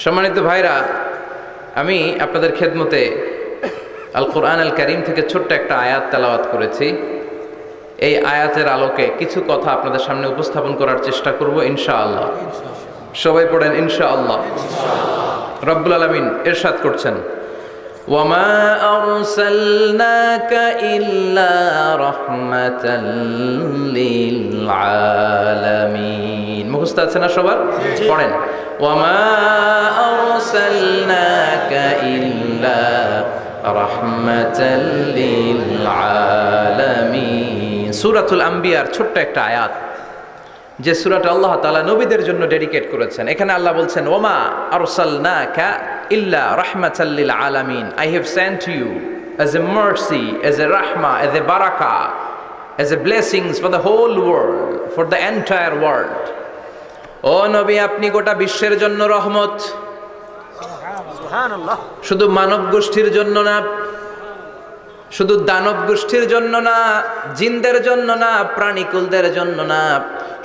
সম্মানিত ভাইরা, আমি আপনাদের খেদমতে আল কোরআন আল কারীম থেকে ছোট্ট একটা আয়াত তেলাওয়াত করেছি। এই আয়াতের আলোকে কিছু কথা আপনাদের সামনে উপস্থাপন করার চেষ্টা করব ইনশাআল্লাহ। সবাই পড়েন ইনশাআল্লাহ। রব্বুল আলামিন ইরশাদ করছেন, ওয়ামা আরসালনাকা ইল্লা রাহমাতাল লিল আলামিন। মুখস্থ আছে না সবার? পড়েন, ওয়ামা আরসালনাকা ইল্লা রাহমাতাল লিল আলামিন। সূরাতুল আম্বিয়ার ছোট্ট একটা আয়াত, যে সূরাটা আল্লাহ তাআলা নবীদের জন্য ডেডিকেট করেছেন। এখানে আল্লাহ বলছেন, ওমা আরসালনাকা ইল্লা রাহমাতাল লিল আলামিন। I have sent you as a mercy, as a rahmah, as a barakah, as a blessings for the whole world, for the entire world. ও নবী, আপনি গোটা বিশ্বের জন্য রহমত। সুবহানাল্লাহ। শুধু মানব গোষ্ঠীর জন্য না, শুধু দানব গোষ্ঠীর জন্য না, জিনদের জন্য না, প্রাণীকুলদের জন্য না,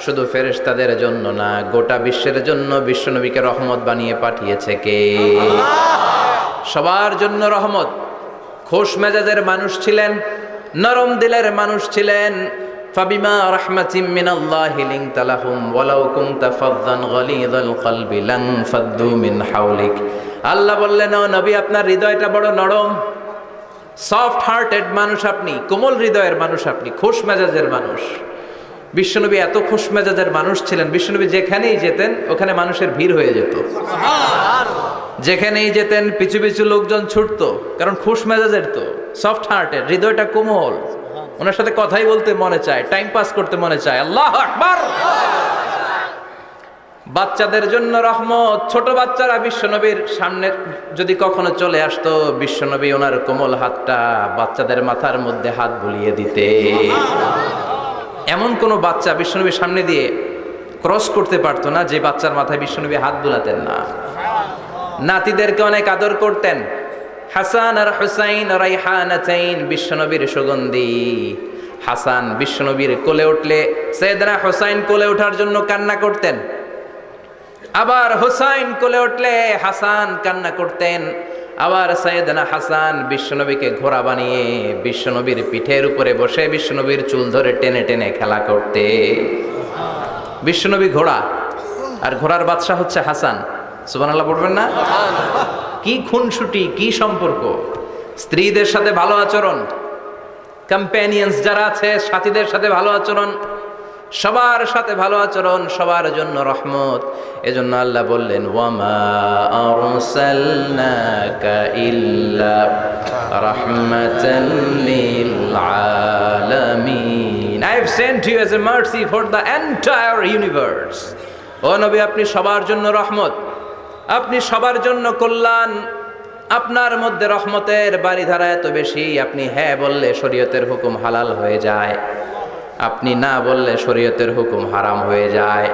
শুধু ফেরেশতাদের জন্য না, গোটা বিশ্বের জন্য বিশ্বনবীকে রহমত বানিয়ে পাঠিয়েছে কে? সবার জন্য রহমত। খোশ মেজাজের মানুষ ছিলেন, নরম দিলের মানুষ ছিলেন। ফাবিমা রাহমাতিম মিনাল্লাহি লিনতা লাহুম ওয়ালাউ কুনতা ফাযযান গালিযাল কলবি লান ফাদ্দু মিন হাওলিক। আল্লাহ বললেন, ও নবী, আপনার হৃদয়টা বড় নরম, সফট হার্টেড মানুষ আপনি, কোমল হৃদয়ের মানুষ আপনি, খোশ মেজাজের মানুষ। বিশ্বনবী এত খোশ মেজাজের মানুষ ছিলেন, বিশ্বনবী যেখানেই যেতেন ওখানে মানুষের ভিড় হয়ে যেত। যেখানেই যেতেন পিছু পিছু লোকজন ছুটতো, কারণ খোশ মেজাজের তো, সফট হার্টেড, হৃদয়টা কোমল। ওনার সাথে কথাই বলতে মনে চায়, টাইম পাস করতে মনে চায়। আল্লাহু আকবার। বাচ্চাদের জন্য রহমত। ছোট বাচ্চারা বিশ্বনবীর সামনে যদি কখনো চলে আসতো, বিশ্বনবী ওনার কোমল হাতটা বাচ্চাদের মাথার মধ্যে হাত বুলিয়ে দিতে। এমন কোন বাচ্চা বিশ্বনবীর সামনে দিয়ে ক্রস করতে পারতো না যে বাচ্চার মাথায় বিশ্বনবী হাত বুলাতেন না। নাতিদেরকে অনেক আদর করতেন। হাসান আর হুসাইন রাইহানাতাইন, বিশ্বনবীর সুগন্ধি। হাসান বিশ্বনবীর কোলে উঠলে সাইয়েদনা হুসাইন কোলে ওঠার জন্য কান্না করতেন, আবার হুসাইন কোলে উঠলে হাসান কান্না করতেন। আবার সাইয়েদনা হাসান বিশ্বনবীকে ঘোড়া বানিয়ে বিশ্বনবীর পিঠের উপরে বসে বিশ্বনবীর চুল ধরে টেনে টেনে খেলা করতে। বিশ্বনবী ঘোড়া, আর ঘোড়ার বাদশা হচ্ছে হাসান। সুবহানাল্লাহ পড়বেন না? কি খুনসুটি, কি সম্পর্ক। স্ত্রীদের সাথে ভালো আচরণ, কম্প্যানিয়ন্স যারা আছে সাথীদের সাথে ভালো আচরণ, সবার সাথে ভালো আচরণ, সবার জন্য রহমত। এজন্য আল্লাহ বললেন, ওয়ামা আরসালনাকা ইল্লা রাহমাতাল লিল আলামিন। I have sent you as a mercy for the entire universe. ও নবী, আপনি সবার জন্য রহমত, আপনি সবার জন্য কল্যাণ। আপনার মধ্যে রহমতের বারিধারা এত বেশি, আপনি হ্যাঁ বললে শরীয়তের হুকুম হালাল হয়ে যায়, আপনি না বললে শরীয়তের হুকুম হারাম হয়ে যায়।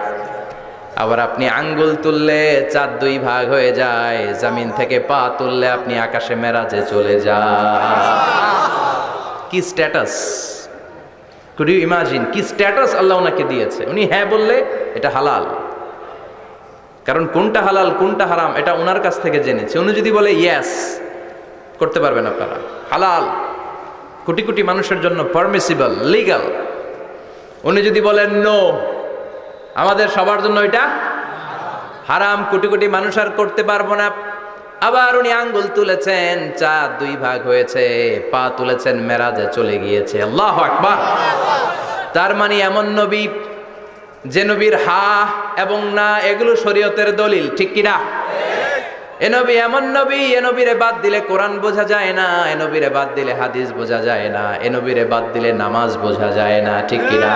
আবার আপনি আঙ্গুল তুললে চাঁদ দুই ভাগ হয়ে যায়, জমিন থেকে পা তুললে আপনি আকাশে মেরাজে চলে যান। কি স্ট্যাটাস! কুড ইউ ইমাজিন কি স্ট্যাটাস আল্লাহ ওনাকে দিয়েছে। উনি হ্যাঁ বললে এটা হালাল, কারণ কোনটা হালাল কোনটা হারাম এটা ওনার কাছ থেকে জেনেছে। উনি যদি বলে ইয়েস, করতে পারবেন আপনারা, হালাল, কোটি কোটি মানুষের জন্য পারমিসিবল, লিগ্যাল। উনি যদি বলেন নো, আমাদের সবার জন্য এটা হারাম, কোটি কোটি মানুষ আর করতে পারবো না। আবার উনি আঙ্গুল তুলেছেন, চাঁদ দুই ভাগ হয়েছে, পা তুলেছেন, মেরাজে চলে গিয়েছে। আল্লাহু আকবার। তার মানে এমন নবী যে নবীর হা এবং না এগুলো শরীয়তের দলিল, ঠিক কিনা? এ নবী এমন নবী, এ নবীরে বাদ দিলে কোরআন বোঝা যায় না, এ নবীরে বাদ দিলে হাদিস বোঝা যায় না, এ নবীরে বাদ দিলে নামাজ বোঝা যায় না, ঠিক কিনা?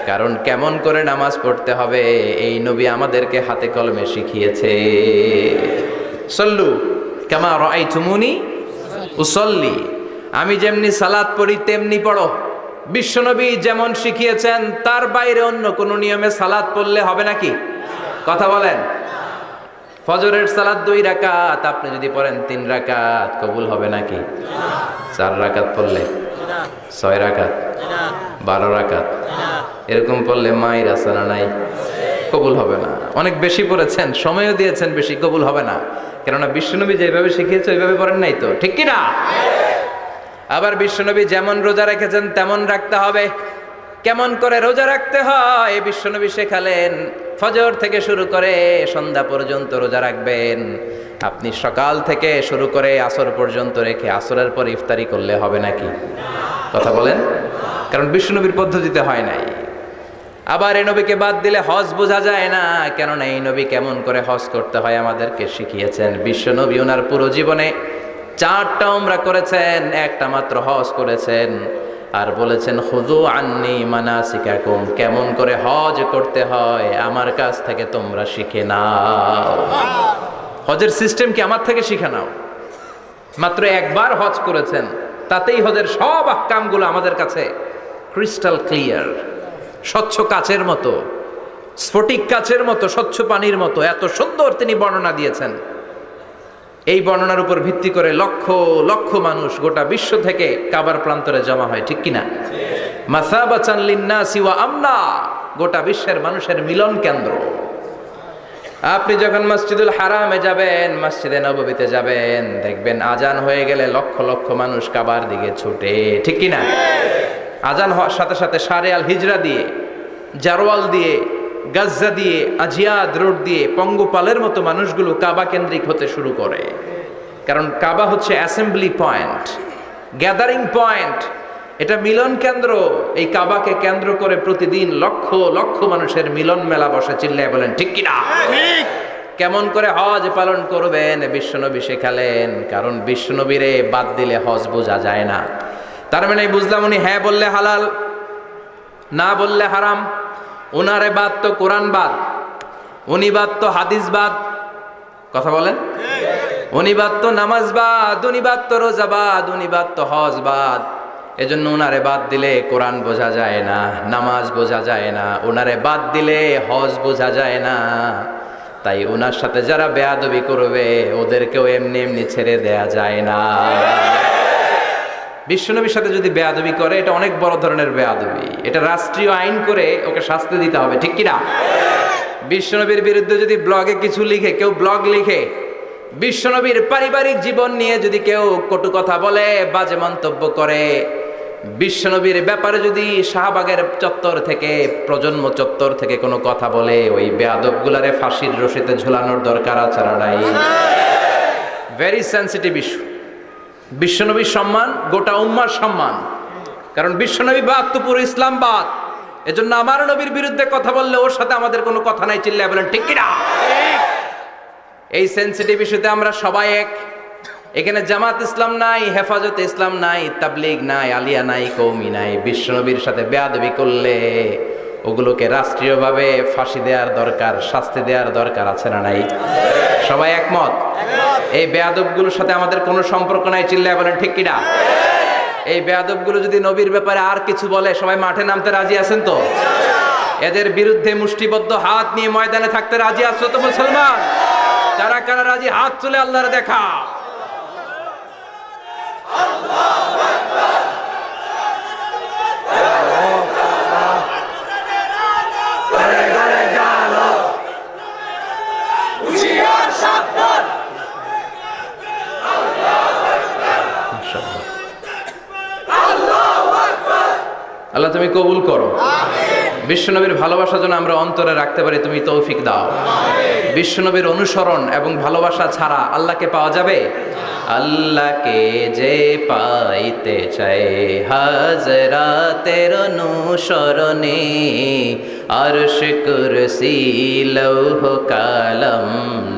কারণ কেমন করে নামাজ পড়তে হবে এই নবী আমাদেরকে হাতে কলমে শিখিয়েছে। সল্লু কামা রাআইতুমুনি উসাল্লি, আমি যেমনি সালাত পড়ি তেমনি পড়ো। বিশ্বনবী যেমন শিখিয়েছেন তার বাইরে অন্য কোন নিয়মে সালাত পড়লে হবে নাকি? কথা বলেন। ফজরের সালাত 2 রাকাত, আপনি যদি পড়েন 3 রাকাত, কবুল হবে নাকি? 4 রাকাত পড়লে, 6 রাকাত, 12 রাকাত এরকম পড়লে মায়ের আসানা নাই, কবুল হবে না। অনেক বেশি পড়েছেন, সময়ও দিয়েছেন বেশি, কবুল হবে না। কেননা বিশ্বনবী যেভাবে শিখিয়েছে ওইভাবে পড়েন নাই তো, ঠিক কি না? আবার বিশ্বনবী যেমন রোজা রেখেছেন তেমন রাখতে হবে। কেমন করে রোজা রাখতে হয় বিশ্বনবী শেখালেন। ফজর থেকে শুরু করে সন্ধ্যা পর্যন্ত রোজা রাখবেন। আপনি সকাল থেকে শুরু করে আসর পর্যন্ত রেখে আসরের পর ইফতারি করলে হবে নাকি? কথা বলেন। কারণ বিশ্বনবীর পদ্ধতিতে হয় নাই। আবার এই নবীকে বাদ দিলে হজ বোঝা যায় না, কেননা এই নবী কেমন করে হজ করতে হয় আমাদেরকে শিখিয়েছেন। বিশ্বনবী ওনার পুরো জীবনে 4টা উমরা করেছেন, একটা মাত্র হজ করেছেন। আর বলেছেন খুযু আন্নী মানাসিকাকুম, কেমন করে হজ করতে হয় আমার কাছ থেকে তোমরা শিখে নাও। হজের সিস্টেম কি আমার থেকে শিখে নাও। মাত্র একবার হজ করেছেন, তাতেই হজের সব আহকামগুলো আমাদের কাছে ক্রিস্টাল ক্লিয়ার, স্বচ্ছ কাচের মতো, স্ফটিক কাচের মতো, স্বচ্ছ পানির মতো এত সুন্দর তিনি বর্ণনা দিয়েছেন। এই বর্ণনার উপর ভিত্তি করে লক্ষ লক্ষ মানুষ গোটা বিশ্ব থেকে কাবার প্রান্তরে জমা হয়, ঠিক কিনা? মাসাবাতান লিন্নাসি ওয়া আমনা, গোটা বিশ্বের মানুষের মিলন কেন্দ্র। আপনি যখন মসজিদুল হারামে যাবেন, মসজিদে নববীতে যাবেন, দেখবেন আজান হয়ে গেলে লক্ষ লক্ষ মানুষ কাবার দিকে ছুটে, ঠিক কিনা? আজান হওয়ার সাথে সাথে সারে আল হিজরা দিয়ে, জারওয়াল দিয়ে, গাজ্জা দিয়ে, আজিয়াদ রোড দিয়ে পঙ্গপালের মতো মানুষগুলো কাবা কেন্দ্রিক হতে শুরু করে। কারণ কাবা হচ্ছে অ্যাসেম্বলি পয়েন্ট, গ্যাদারিং পয়েন্ট, এটা মিলন কেন্দ্র। এই কাবাকে কেন্দ্র করে প্রতিদিন লক্ষ লক্ষ মানুষের মিলন মেলা বসে। চিল্লায় বলেন ঠিক কিনা? কেমন করে হজ পালন করবেন বিশ্বনবী শেখালেন। কারণ বিশ্বনবীরে বাদ দিলে হজ বোঝা যায় না। তার মানে বুঝলাম উনি হ্যাঁ বললে হালাল, না বললে হারাম। উনারে বাদ তো কোরআন বাদ, উনি বাদ তো হাদিস বাদ। কথা বলেন। উনি বাদ তো নামাজ বাদ, উনি বাদ তো রোজা বাদ, উনি বাদ তো হজ বাদ। এজন্য উনারে বাদ দিলে কোরআন বোঝা যায় না, নামাজ বোঝা যায় না, উনারে বাদ দিলে হজ বোঝা যায় না। তাই উনার সাথে যারা বেয়াদবি করবে ওদেরকেও এমনি এমনি ছেড়ে দেয়া যায় না। বিশ্বনবীর সাথে যদি বেয়াদবি করে এটা অনেক বড় ধরনের বেয়াদবি, এটা রাষ্ট্রীয় আইন করে ওকে শাস্তি দিতে হবে, ঠিক কিনা? বিশ্বনবীর বিরুদ্ধে যদি ব্লগে কিছু লিখে, কেউ ব্লগ লিখে, বিশ্বনবীর পারিবারিক জীবন নিয়ে যদি কেউ কটু কথা বলে, বাজে মন্তব্য করে, বিশ্বনবীর ব্যাপারে যদি শাহবাগের চত্বর থেকে, প্রজন্ম চত্বর থেকে কোনো কথা বলে, ওই বেয়াদবগুলারে ফাঁসির রশিতে ঝুলানোর দরকার আছে না নাই? Very sensitive issue. বিশ্বনবীর সম্মান গোটা উম্মার সম্মান। কারণ বিশ্বনবী বাদ তো পুরো ইসলাম বাদ। এজন্য আমার নবীর বিরুদ্ধে কথা বললে ওর সাথে আমাদের কোনো কথা নাই। চিল্লায় বলেন ঠিক কিনা? এই সেনসিটিভ ইস্যুতে আমরা সবাই এক। এখানে জামাত ইসলাম নাই, হেফাজত ইসলাম নাই, তাবলিগ নাই, আলিয়া নাই, কওমি নাই। বিশ্বনবীর সাথে বেয়াদবি করলে ওগুলোকে রাষ্ট্রীয়ভাবে ফাঁসি দেওয়ার দরকার, শাস্তি দেওয়ার দরকার আছে না নাই? সবাই একমত? এই বেয়াদবগুলোর সাথে আমাদের কোনো সম্পর্ক নাই। চিল্লায় বলেন ঠিক কিনা? এই বেয়াদবগুলো যদি নবীর ব্যাপারে আর কিছু বলে সবাই মাঠে নামতে রাজি আছেন তো? এদের বিরুদ্ধে মুষ্টিবদ্ধ হাত নিয়ে ময়দানে থাকতে রাজি আছো তো মুসলমান? যারা কারা রাজি হাত তুলে আল্লাহর দেখা। আল্লাহ তুমি কবুল করো। বিশ্বনবীর ভালোবাসা যেন আমরা অন্তরে রাখতে পারি, তুমি তৌফিক দাও। বিশ্বনবীর অনুসরণ এবং ভালোবাসা ছাড়া আল্লাহকে পাওয়া যাবে? আল্লাহকে যে পাইতে চায় হাজরাতের অনুসরণে, আরশ কুরসি লৌহ কালাম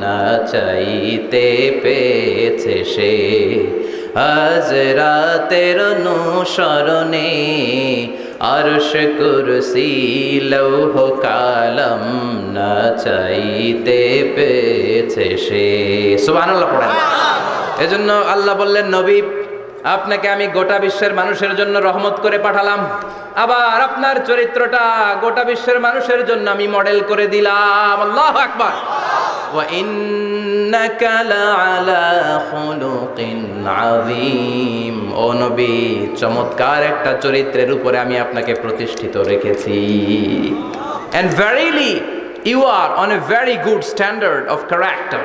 না চাইতে পেয়েছে সে। হাজরাতের অনুসরণে আরশ কুরসি লৌহ কালাম না চাইতে পেয়েছে সে। সুবহানাল্লাহ পড়েন। এজন্য আল্লাহ বললেন, নবী আপনাকে আমি গোটা বিশ্বের মানুষের জন্য রহমত করে পাঠালাম। আবার আপনার চরিত্রটা গোটা বিশ্বের মানুষের জন্য আমি মডেল করে দিলাম। আল্লাহু আকবার। ওয়া ইন্নাকা লাআলা খুলুকিন আযীম। ও নবী, চমৎকার একটা চরিত্রের উপরে আমি আপনাকে প্রতিষ্ঠিত রেখেছি। And verily you are on a very good standard of character.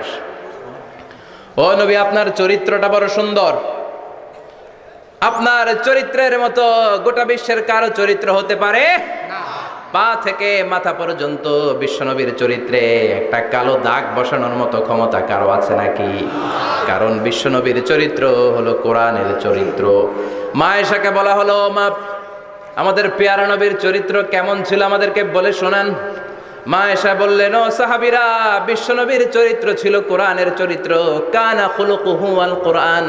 ও নবী, আপনার চরিত্রটা বড় সুন্দর। আপনার চরিত্রের মতো গোটা বিশ্বের কারো চরিত্র হতে পারে না। পা থেকে মাথা পর্যন্ত বিশ্বনবীর চরিত্রে একটা কালো দাগ বসানোর মতো ক্ষমতা কারো আছে নাকি? কারণ বিশ্বনবীর চরিত্র হলো কোরআনের চরিত্র। মা আয়েশাকে বলা হলো, মা, আমাদের পেয়ারা নবীর চরিত্র কেমন ছিল আমাদেরকে বলে শোনান। মা আয়েশা বললেন, ও সাহাবীরা, বিশ্বনবীর চরিত্র ছিল কোরআনের চরিত্র। কানা খুলুকুহু আল কোরআন।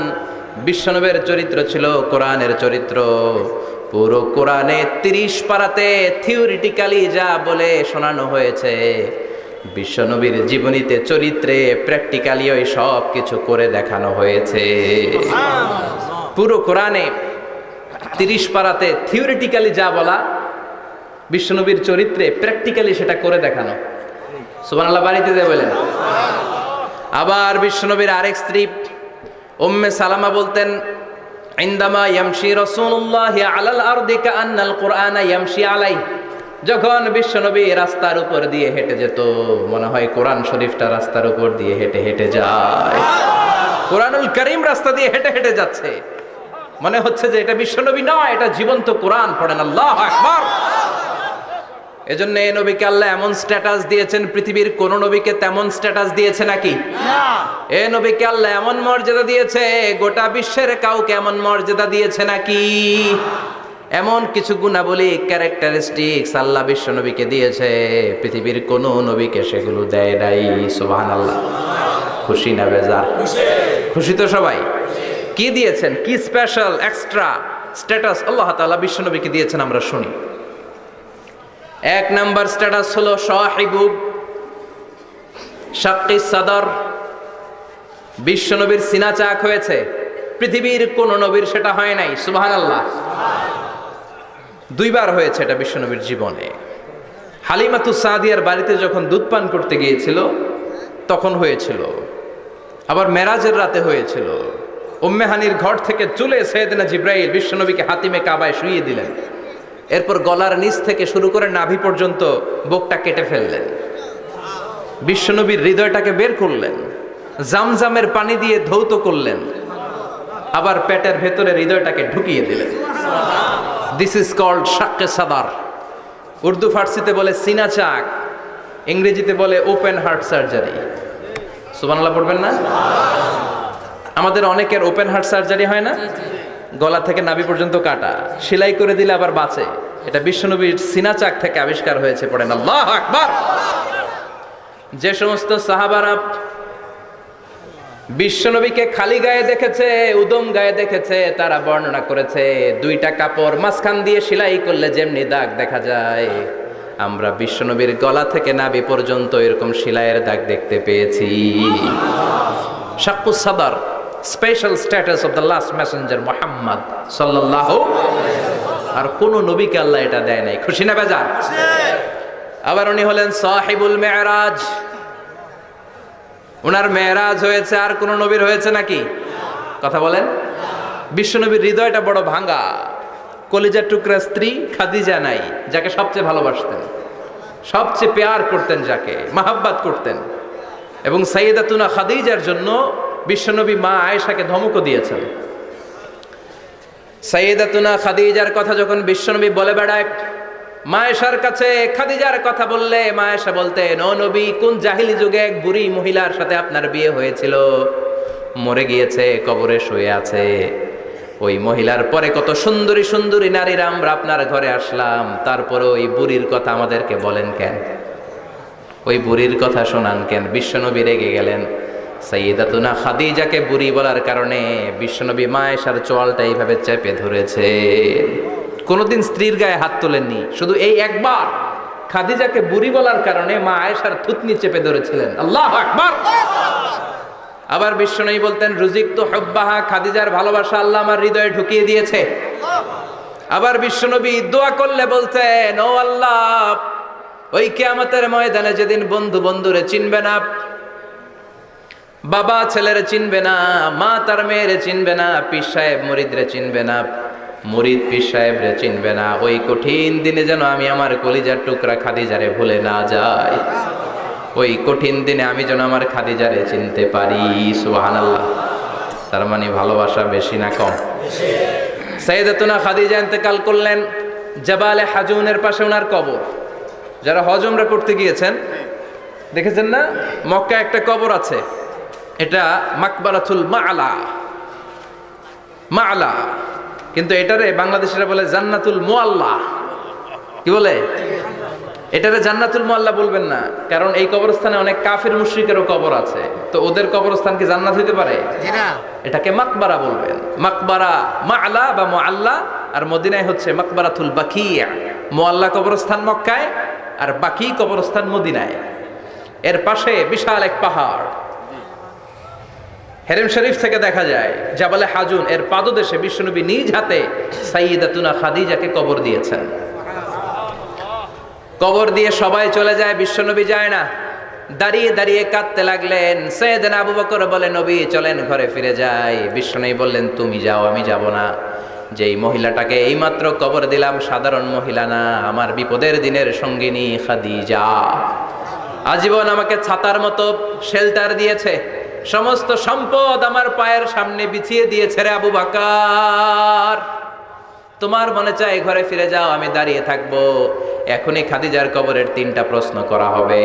বিশ্বনবীর চরিত্র ছিল কোরআনের চরিত্র। পুরো কোরআনে 30 পারাতে থিওরিটিক্যালি যা বলে শোনানো হয়েছে, বিশ্বনবীর জীবনীতে চরিত্রে প্র্যাকটিক্যালি ওই সব কিছু করে দেখানো হয়েছে। পুরো কোরআনে 30 পারাতে থিওরিটিক্যালি যা বলা, বিশ্বনবীর চরিত্রে প্র্যাকটিক্যালি সেটা করে দেখানো। সুবহানাল্লাহ, বাড়িতে যে বলেন। আবার বিশ্বনবীর আরেক স্ত্রী উম্মে সালামা বলতেন, ইনদামা ইয়ামশি রাসূলুল্লাহ আলাল আরদি কাআন্নাল কুরআনা ইয়ামশি আলাইহি। যখন বিশ্বনবী রাস্তার উপর দিয়ে হেঁটে যেত, মনে হয় কোরআন শরীফটা রাস্তার উপর দিয়ে হেঁটে হেঁটে যায়। কোরআনুল কারীম রাস্তা দিয়ে হেঁটে হেঁটে যাচ্ছে, মনে হচ্ছে যে এটা বিশ্বনবী নয়, এটা জীবন্ত কোরআন। পড়েন আল্লাহু আকবার। এজন্য এই নবীকে আল্লাহ এমন স্ট্যাটাস দিয়েছেন, পৃথিবীর কোন নবীকে তেমন স্ট্যাটাস দিয়েছে নাকি? না। এই নবীকে আল্লাহ এমন মর্যাদা দিয়েছে, গোটা বিশ্বের কাউকে এমন মর্যাদা দিয়েছে নাকি? এমন কিছু গুণাবলী, ক্যারেক্টারিস্টিক্স আল্লাহ বিশ্ব নবীকে দিয়েছে, পৃথিবীর কোন নবীকে সেগুলো দেয় নাই। সুবহানাল্লাহ। খুশি না বেজার? খুশি তো সবাই। কি দিয়েছেন, কি স্পেশাল এক্সট্রা স্ট্যাটাস আল্লাহ তাআলা বিশ্ব নবীকে দিয়েছেন, আমরা শুনি। এক নাম্বার স্ট্যাটাস হলো সাহিবু শাক্কিস সাদর। বিশ্ব নবীর সিনা চাক হয়েছে, পৃথিবীর কোন নবীর সেটা হয় নাই। সুবহানাল্লাহ। 2 বার হয়েছে এটা বিশ্ব নবীর জীবনে। হালিমাতুস সাদিয়ার বাড়িতে যখন দুধ পান করতে গিয়েছিল তখন হয়েছিল, আবার মেরাজের রাতে হয়েছিল। উম্মে হানির ঘর থেকে চলে সাইয়েদনা জিবরাইল বিশ্ব নবীকে হাতিমে কাবায় শুইয়ে দিলেন। এরপর গলার নিচ থেকে শুরু করে নাভি পর্যন্ত বুকটা কেটে ফেললেন, বিশ্বনবীর হৃদয়টাকে বের করলেন, জামজামের পানি দিয়ে ধৌত করলেন, আবার পেটের ভেতরে হৃদয়টাকে ঢুকিয়ে দিলেন। দিস ইজ কল্ড শাক্কে সাদার। উর্দু ফার্সিতে বলে সিনা চাক, ইংরেজিতে বলে ওপেন হার্ট সার্জারি। সুবহানাল্লাহ পড়বেন না? আমাদের অনেকের ওপেন হার্ট সার্জারি হয় না, গলা থেকে নাভি পর্যন্ত কাটা, সেলাই করে দিলে আবার বাঁচে। এটা বিশ্বনবীর সিনা চাক থেকে আবিষ্কার হয়েছে। পড়েন আল্লাহু আকবার। যে সমস্ত সাহাবারা বিশ্বনবীকে খালি গায়ে দেখেছে, উদম গায়ে দেখেছে, তারা বর্ণনা করেছে 2টা কাপড় মাঝখান দিয়ে সেলাই করলে যেমনি দাগ দেখা যায়, আমরা বিশ্বনবীর গলা থেকে নাভি পর্যন্ত এরকম সেলাইয়ের দাগ দেখতে পেয়েছি। শাক্কুস সাদর, special status of the last Messenger Muhammad সাল্লাল্লাহু। আর কোন নবীকে আল্লাহ এটা দেয় নাই। খুশি না বেজার? আবার উনি হলেন সাহিবুল মেরাজ। ওনার মেরাজ হয়েছে, আর কোন নবীর হয়েছে নাকি? কথা বলেন। বিশ্বনবীর হৃদয়টা বড় ভাঙা, কলিজার টুকরা স্ত্রী খাদিজা নাই, যাকে সবচেয়ে ভালোবাসতেন, সবচেয়ে প্যার করতেন, যাকে মাহাব্বাত করতেন। এবং সাইয়েদাতুনা খাদিজার জন্য বিশ্বনবী মা আয়েশাকে ধমকও দিয়েছেন। সাইয়েদাতুনা খাদিজার কথা যখন বিশ্বনবী বলে বেড়ায় মা আয়েশার কাছে, খাদিজার কথা বললে মা আয়েশা বলতেন, ও নবী, কোন জাহিলি যুগে এক বুড়ি মহিলার সাথে আপনার বিয়ে হয়েছিল, মরে গিয়েছে, কবরে শুয়ে আছে। ওই মহিলার পরে কত সুন্দরী সুন্দরী নারীরা আমরা আপনার ঘরে আসলাম, তারপরে ওই বুড়ির কথা আমাদেরকে বলেন কেন? ওই বুড়ির কথা শোনান কেন? বিশ্বনবী রেগে গেলেন। সাইয়েদাতুনা খাদিজাকে বুড়ি বলার কারণে বিশ্বনবী মা আয়েশার চোয়ালটা এইভাবে চেপে ধরেছে। কোনোদিন স্ত্রীর গায়ে হাত তোলেননি, শুধু এই একবার খাদিজাকে বুড়ি বলার কারণে মা আয়েশার থুতনি চেপে ধরেছিলেন। আল্লাহু আকবার। আবার বিশ্বনবী বলতেন, রুজিকতু হুব্বাহা, খাদিজার ভালোবাসা আল্লাহ আমার হৃদয়ে ঢুকিয়ে দিয়েছে। আবার বিশ্বনবী দোয়া করলে বলতেন, ও আল্লাহ, ওই কিয়ামতের ময়দানে যেদিন বন্ধু বন্ধুরে চিনবে না, বাবা ছেলেরে চিনবে না, মা তার মেয়েরে চিনবে না, পীর সাহেব মুরিদরে চিনবে না, মুরিদ পীর সাহেবরে চিনবে না, ওই কঠিন দিনে যেন আমি আমার কলিজার টুকরা খাদিজারে ভুলে না যাই। ওই কঠিন দিনে আমি যেন আমার খাদিজারে চিনতে পারি। সুবহানাল্লাহ। তার মানে ভালোবাসা বেশি না কম? সাইয়েদাতুনা খাদিজা ইন্তেকাল করলেন। জাবালে হাজুনের পাশে ওনার কবর। যারা হজ উমরা করতে গিয়েছেন দেখেছেন না, মক্কায় একটা কবর আছে, এটা মাকবারাতুল মা'লা। মা'লা, কিন্তু এটারে বাংলাদেশিরা বলে জান্নাতুল মুআল্লা। কি বলে? এটারে জান্নাতুল মুআল্লা বলবেন না, কারণ এই কবরস্থানে অনেক কাফির মুশরিকেরও কবর আছে, তো ওদের কবরস্থান কি জান্নাত হইতে পারে? এটাকে মাকবারা বলবেন। মাকবারা মা'লা বা মুআল্লা, আর মদিনায় হচ্ছে মাকবারাতুল বাকিয়া। মুআল্লা কবরস্থান মক্কায়, আর বাকি কবরস্থান মদিনায়। এর পাশে বিশাল এক পাহাড়, হেরেম শরীফ থেকে দেখা যায় জাবালে হাজুন, এর পাদদেশে বিশ্বনবী নিজ হাতে সাইয়্যিদাতুনা খাদিজাকে কবর দিয়েছেন। কবর দিয়ে সবাই চলে যায়, বিশ্বনবী যায় না। দাঁড়িয়ে দাঁড়িয়ে কাঁদতে লাগলেন। সাইয়েদনা আবু বকর বলে, নবী চলেন ঘরে ফিরে যাই। বিশ্বনবী বললেন, তুমি যাও, আমি যাব না। যেই মহিলাটাকে এইমাত্র কবর দিলাম সাধারণ মহিলা না, আমার বিপদের দিনের সঙ্গিনী খাদিজা। আজীবন আমাকে ছাতার মতো শেল্টার দিয়েছে, সমস্ত সম্পদ আমার পায়ের সামনে বিছিয়ে দিয়েছে রে আবু বকর। তোমার মনে চাই ঘরে ফিরে যাও, আমি দাঁড়িয়ে থাকবো। এখনই খাদিজার কবরের 3টা প্রশ্ন করা হবে।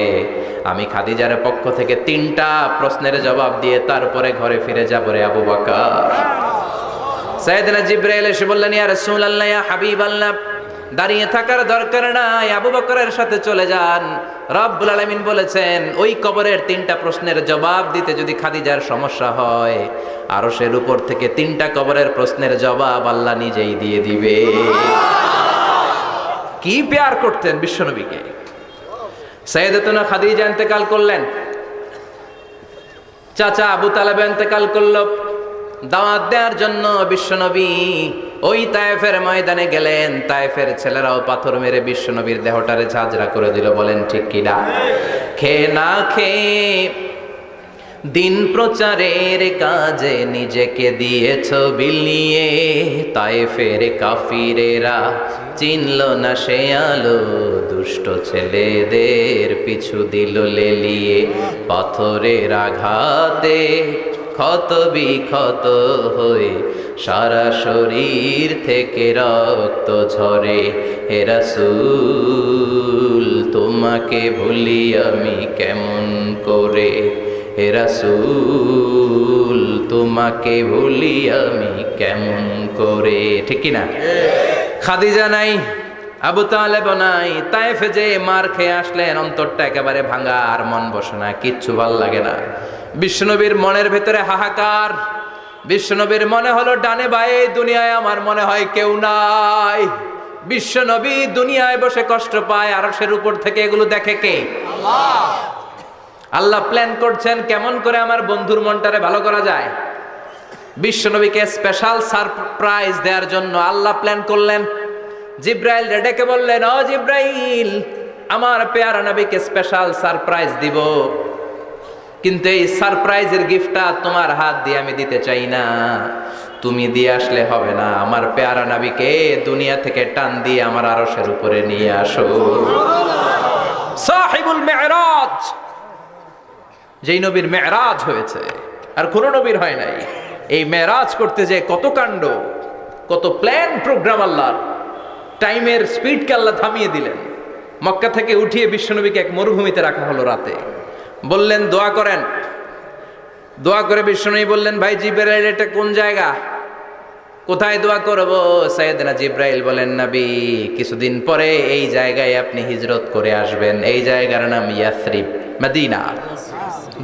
আমি খাদিজার পক্ষ থেকে 3টা প্রশ্নের জবাব দিয়ে তারপরে ঘরে ফিরে যাবো রে আবু বকর। সাইয়েদনা জিবরাইল এসে বললেন, ইয়া রাসূলুল্লাহ, ইয়া হাবিবাল্লাহ, দাঁড়িয়ে থাকার দরকার নাই, আবু বকরের সাথে চলে যান। রব্বুল আলামিন বলেছেন, ওই কবরের 3টা প্রশ্নের জবাব দিতে যদি খাদিজার সমস্যা হয়, আরশের উপর থেকে 3টা কবরের প্রশ্নের জবাব আল্লাহ নিজেই দিয়ে দিবে। কি প্যার করতেন বিশ্বনবীকে। সাইয়েদাতুনা খাদিজা ইন্তেকাল করলেন, চাচা আবু তালেব ইন্তেকাল করল। দাওয়াত দেওয়ার জন্য বিশ্বনবী ওই তায়েফের ময়দানে গেলেন। তায়েফের ছেলেরাও পাথর মেরে বিশ্বনবীর দেহটারে ঝাঁঝরা করে দিল। বলেন ঠিক কিনা? খেয়ে না খেয়ে দিন প্রচারের কাজে নিজেকে দিয়েছ বিলিয়ে। তায়েফের কাফিরেরা চিনল না সে আলো, দুষ্ট ছেলেদের পিছু দিল লেলিয়ে। পাথরের আঘাতে ক্ষত বিক্ষত হয়ে সারা শরীর থেকে রক্ত ঝরে। হে রাসূল, তোমাকে ভুলি আমি কেমন করে। হে রাসূল, তোমাকে ভুলি আমি কেমন করে। ঠিক কি না? খাদিজা নাই, আবু তালেব নাই। তায়েফে যে মার খেয়ে আসলেন, অন্তরটা একেবারে ভাঙা, আর মন বসে না, কিচ্ছু ভাল লাগে না। বিশ্বনবীর মনের ভেতরে হাহাকার। বিশ্বনবীর মনে হলো, ডানে বায়ে দুনিয়ায় আমার মনে হয় কেউ নাই। বিশ্বনবী দুনিয়ায় বসে কষ্ট পায়, আরশের উপর থেকে এগুলো দেখে কে? আল্লাহ। আল্লাহ প্ল্যান করছেন কেমন করে আমার বন্ধুর মনটারে ভালো করা যায়। বিশ্বনবীকে স্পেশাল সারপ্রাইজ দেওয়ার জন্য আল্লাহ প্ল্যান করলেন। জিব্রাইল ডেকে বললেন, ও জিব্রাইল, আমার পেয়ারা নবীকে স্পেশাল সারপ্রাইজ দিব, কিন্তু এই সারপ্রাইজের গিফটটা তোমার হাত দিয়ে আমি দিতে চাই না, তুমি দিয়ে আসলে হবে না। আমার পেয়ারা নবীকে দুনিয়া থেকে টান দিয়ে আমার আরশের উপরে নিয়ে আসো। সাহিবুল মেরাজ, যেই নবীর মেরাজ হয়েছে আর কোন নবীর হয় নাই। এই মেরাজ করতে যে কত কাণ্ড, কত প্ল্যান প্রোগ্রাম আল্লাহর। টাইমের স্পিডকে আল্লাহ থামিয়ে দিলেন। মক্কা থেকে উঠিয়ে বিশ্বনবীকে এক মরুভূমিতে রাখা হলো রাতে। বললেন দোয়া করেন। দোয়া করে বিশ্বনবী বললেন, ভাই জিবরাইল, এটা কোন জায়গা, কোথায় দোয়া করব? সাইয়েদনা জিবরাইল বলেন, নবী, কিছুদিন পরে এই জায়গায় আপনি হিজরত করে আসবেন। এই জায়গার নাম ইয়াসরিব, মদিনা।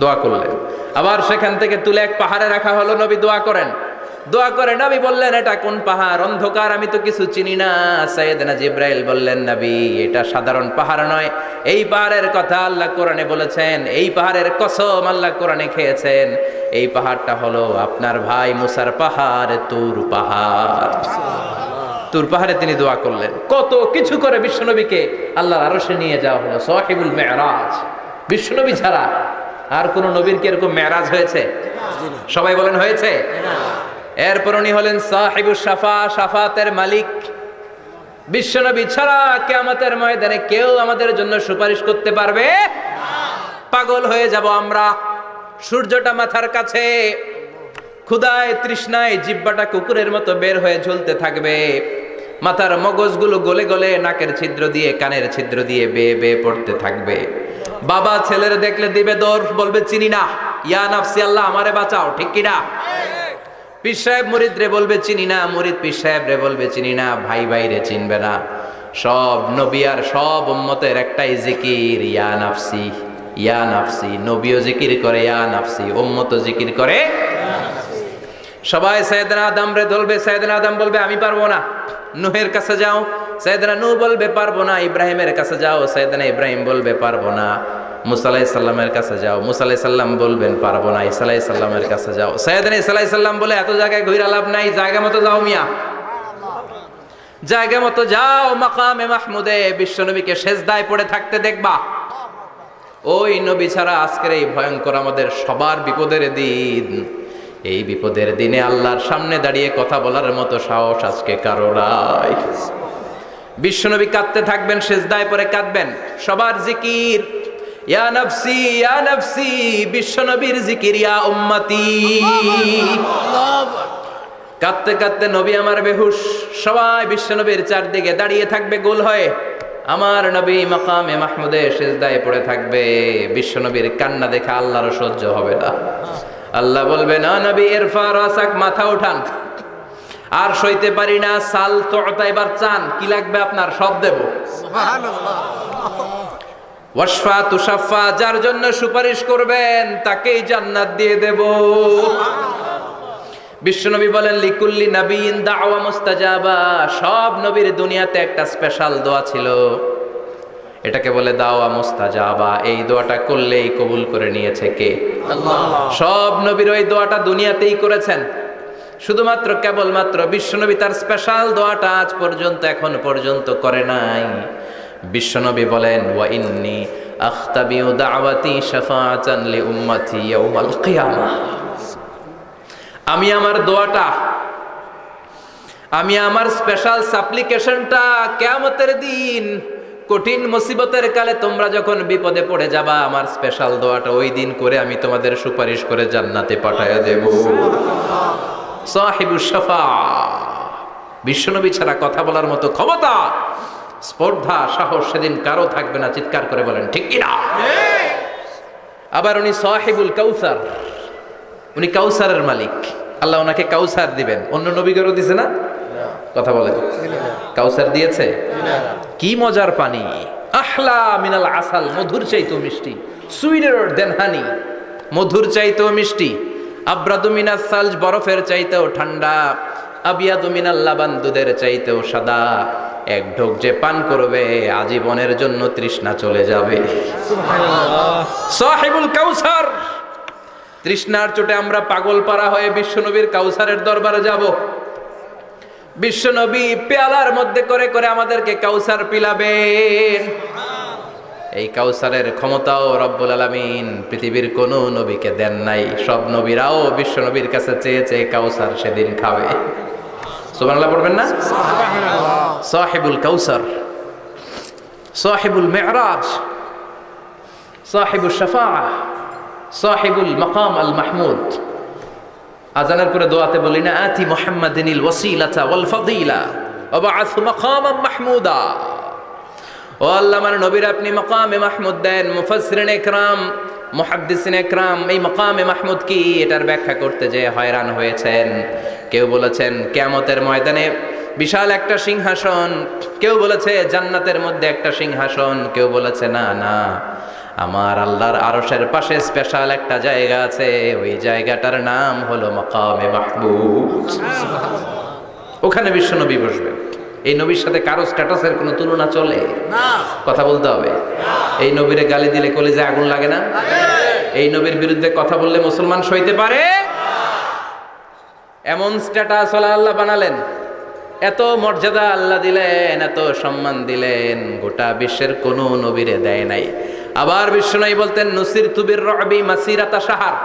দোয়া করলেন। আবার সেখান থেকে তুলে এক পাহাড়ে রাখা হলো। নবী দোয়া করেন। দোয়া করে নবী বললেন, এটা কোন পাহাড়? অন্ধকার, আমি তো কিছু চিনি না। সাইয়েদনা জিবরাইল বললেন, নবী, এটা সাধারণ পাহাড় নয়। এই পাহাড়ের কথা আল্লাহ কোরআনে বলেছেন। এই পাহাড়ের কসম আল্লাহ কোরআনে খেয়েছেন। এই পাহাড়টা হলো আপনার ভাই মুসার পাহাড়, তুর পাহাড়। তুর পাহাড়ে তিনি দোয়া করলেন। কত কিছু করে বিশ্বনবীকে আল্লাহর আরশে নিয়ে যাওয়া হলো। সাহিবুল মেরাজ। বিশ্বনবী ছাড়া আর কোন নবীর কি এরকম মেরাজ হয়েছে? সবাই বলেন হয়েছে। এরপর উনি হলেন সাহিবুস শাফা, শাফাতের মালিক। বিশ্বনবী ছাড়া কিয়ামতের ময়দানে কেউ আমাদের জন্য সুপারিশ করতে পারবে? পাগল হয়ে যাব আমরা। সূর্যটা মাথার কাছে, ক্ষুধায় তৃষ্ণায় জিহ্বাটা কুকুরের মতো বের হয়ে ঝুলতে থাকবে, মাথার মগজগুলো গলে গলে নাকের ছিদ্র দিয়ে কানের ছিদ্র দিয়ে বেয়ে বেয়ে পড়তে থাকবে। বাবা ছেলের দেখলে দিবে দৌড়, বলবে চিনি না, ইয়া নাফসি আল্লাহ আমারে বাঁচাও, ঠিক কিনা? পীর সাহেব মুরিদ রে বলবে চিনি না, মুরিদ পীর সাহেব রে বলবে চিনি না, ভাই ভাই রে চিনবে না। সব নবী আর সব উম্মতের একটাই জিকির, ইয়া নাফসি ইয়া নাফসি। নবীও জিকির করে ইয়া নাফসি, উম্মতও জিকির করে। সবাই সাইয়েদনা আদম রে ধরবে, সাইয়েদনা আদম বলবে আমি পারবো না। নূহের কাছে যাও, সাইয়েদনা নূহ বলবে পারবো না। ইব্রাহিমের কাছে যাও, সাইয়েদনা ইব্রাহিম বলবে পারবো না। মুসা আলাইহিস সালামের কাছে যাও, মুসা আলাইহিস সালাম বলবেন পারবো না। ঈসা আলাইহিস সালামের কাছে যাও, সাইয়েদনা ঈসা আলাইহিস সালাম বলে এত জায়গায় ঘুরে লাভ নাই, জায়গা মতো যাও মিয়া, জায়গা মতো যাও। মাকামে মাহমুদে বিশ্বনবীকে সেজদায় পড়ে থাকতে দেখবা। ওই নবী ছাড়া আজকের এই ভয়ঙ্কর আমাদের সবার বিপদের দিন, এই বিপদের দিনে আল্লাহর সামনে দাঁড়িয়ে কথা বলার মতো সাহস আজকে কারো নাই। বিশ্বনবী কাঁদতে থাকবেন, সেজদায় পড়ে কাঁদবেন। সবার জিকির ইয়া নাফসি ইয়া নাফসি, বিশ্বনবীর জিকির ইয়া উম্মতি। কাঁদতে কাঁদতে নবী আমার বেহুশ, সবাই বিশ্বনবীর চারদিকে দাঁড়িয়ে থাকবে গোল হয়ে। আমার নবী মাকামে মাহমুদে সেজদায় পড়ে থাকবে। বিশ্বনবীর কান্না দেখে আল্লাহর সহ্য হবে না। আল্লাহ বলবে না নবী ইরফা রাসাক, মাথা উঠান, আর সইতে পারি না। সাল তোতা, এবার চান, কি লাগবে আপনার সব দেব। সুবহানাল্লাহ। ওয়াশফা তুশাফা, যার জন্য সুপারিশ করবেন তাকেই জান্নাত দিয়ে দেব। বিশ্বনবী বলেন লিকুল্লি নাবিয়িন দাওয়া মুস্তাজাবা, সব নবীর দুনিয়াতে একটা স্পেশাল দোয়া ছিল, এটাকে বলে দাওয়া মুস্তাজাবা। এই দোয়াটা করলেই কবুল করে নিয়েছে কে? আল্লাহ। সব নবীর ওই দোয়াটা দুনিয়াতেই করেছেন, শুধুমাত্র কেবলমাত্র বিশ্বনবী তার স্পেশাল দোয়াটা আজ পর্যন্ত এখন পর্যন্ত করে নাই। বিশ্বনবী বলেন ওয়া ইন্নী আখতাবিউ দাওয়াতি শাফাআতান লি উম্মতি ইয়াউমাল কিয়ামাহ, আমি আমার দোয়াটা, আমি আমার স্পেশাল সাপ্লিকেশনটা কিয়ামতের দিন কঠিন মুসিবতের কালে তোমরা যখন বিপদে পড়ে যাবা, আমার স্পেশাল দোয়াটা ওই দিন করে আমি তোমাদের সুপারিশ করে জান্নাতে পাঠায়া দেব। সাহিবুশ শাফা, বিশ্বনবী ছাড়া কথা বলার মতো ক্ষমতা, স্পর্ধা, সাহস সেদিন কারো থাকবে না। চিৎকার করে বলেন ঠিক কিনা? আবার উনি সাহিবুল কাউসার, উনি কাউসারের মালিক। আল্লাহ ওনাকে কাউসার দিবেন। অন্য নবীগণও দিছে না? কথা বলেন, কাউসার দিয়েছে? কি মজার পানি, আহলা মিনাল আসাল, মধুর চাইতেও মিষ্টি, সুইটার দেন হানি, মধুর চাইতেও মিষ্টি। আব্রাদু মিনাস সালজ, বরফের চাইতেও ঠান্ডা। আবিয়াদু মিনাল লাবান, দুধের চাইতেও সাদা। এক ঢোক যে পান করবে আজীবনের জন্য তৃষ্ণা চলে যাবে। সুবহানাল্লাহ। সাহিবুল কাউসার। তৃষ্ণার চোটে আমরা পাগল পারা হয়ে বিশ্বনবীর কাউসারের দরবারে যাব। বিশ্বনবী পেয়ালার মধ্যে করে করে আমাদেরকে কাউসার পিলাবেন। এই কাউসারের ক্ষমতাও রব্বুল আলামিন পৃথিবীর কোন নবীকে দেন নাই। সব নবীরাও বিশ্বনবীর কাছে চেয়ে চেয়ে কাউসার সেদিন খাবে। সুবহানাল্লাহ পড়বেন না? সুবহানাল্লাহ। সাহিবুল কাউসার, সাহিবুল মিরাজ, সাহিবুশ শাফাআহ, সাহিবুল মাকাম আল মাহমুদ। আজানের পরে দোয়াতে বলি না, আতি মুহাম্মাদিনিল ওয়াসিলাতা ওয়াল ফাদিলা ওয়া বা'আথ মাকামান মাহমুদা। ও আল্লাহ, আমার নবীর আপনি মাকামে মাহমুদ দেন। মুফাসসিরিন ইকরাম, মুহাদ্দিসিন ইকরাম এই মাকামে মাহমুদ কি এটার ব্যাখ্যা করতে যে হয়রান হয়েছেন। কেউ বলেছেন কিয়ামতের ময়দানে বিশাল একটা সিংহাসন, কেউ বলেছে জান্নাতের মধ্যে একটা সিংহাসন, কেউ বলেছে না না, আমার আল্লাহর আরশের পাশে স্পেশাল একটা জায়গা আছে, ওই জায়গাটার নাম হলো মাকামে মাহমুদ। ওখানে বিশ্বনবী বসবেন। এই নবীর সাথে কারো স্ট্যাটাসের কোনো তুলনা চলে না? কথা বলতে হবে। এই নবীরে গালি দিলে কলিজায় আগুন লাগে না? এই নবীর বিরুদ্ধে কথা বললে মুসলমান সইতে পারে? এমন স্ট্যাটাস আল্লাহ বানালেন, এত মর্যাদা আল্লাহ দিলেন, এত সম্মান দিলেন, গোটা বিশ্বের কোনো নবীরে দেয় নাই। আবার বিশ্বনবী বলতেন নুসিরতু বির-রু'বি মাসিরাতা শাহর,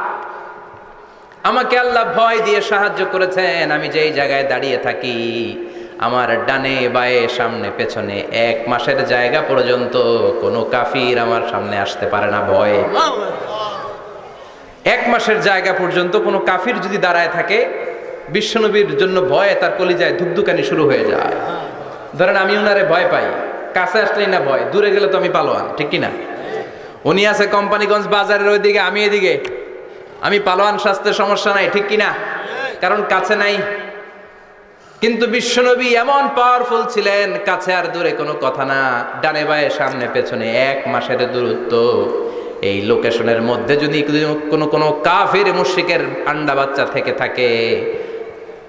আমাকে আল্লাহ ভয় দিয়ে সাহায্য করেছেন। আমি যেই জায়গায় দাঁড়িয়ে থাকি আমার ডানে বায়ে সামনে পেছনে 1 মাসের জায়গা পর্যন্ত কোনো কাফির আমার সামনে আসতে পারে না ভয়ে। 1 মাসের জায়গা পর্যন্ত কোনো কাফির যদি দাঁড়ায় থাকে, বিশ্বনবীর জন্য ভয়ে তার কলিজায় ধুকধুকানি শুরু হয়ে যায়। ধরেন আমি উনারে ভয় পাই, কাছে আসলেই না ভয়, দূরে গেলে তো আমি পালোয়ান, ঠিক কিনা? উনি আছে কোম্পানিগঞ্জ বাজারের ওইদিকে, আমি এদিকে, আমি পালোয়ান, স্বাস্থ্যের সমস্যা নাই, ঠিক কিনা? কারণ কাছে নাই। কিন্তু বিশ্বনবী এমন পাওয়ারফুল ছিলেন, কাছে আর দূরে কোনো কথা না, ডানে বায়ে সামনে পেছনে 1 মাসের দূরত্ব। এই লোকেশনের মধ্যে যদি কোনো কাফির মুশরিকের আন্ডা বাচ্চা থেকে থাকে,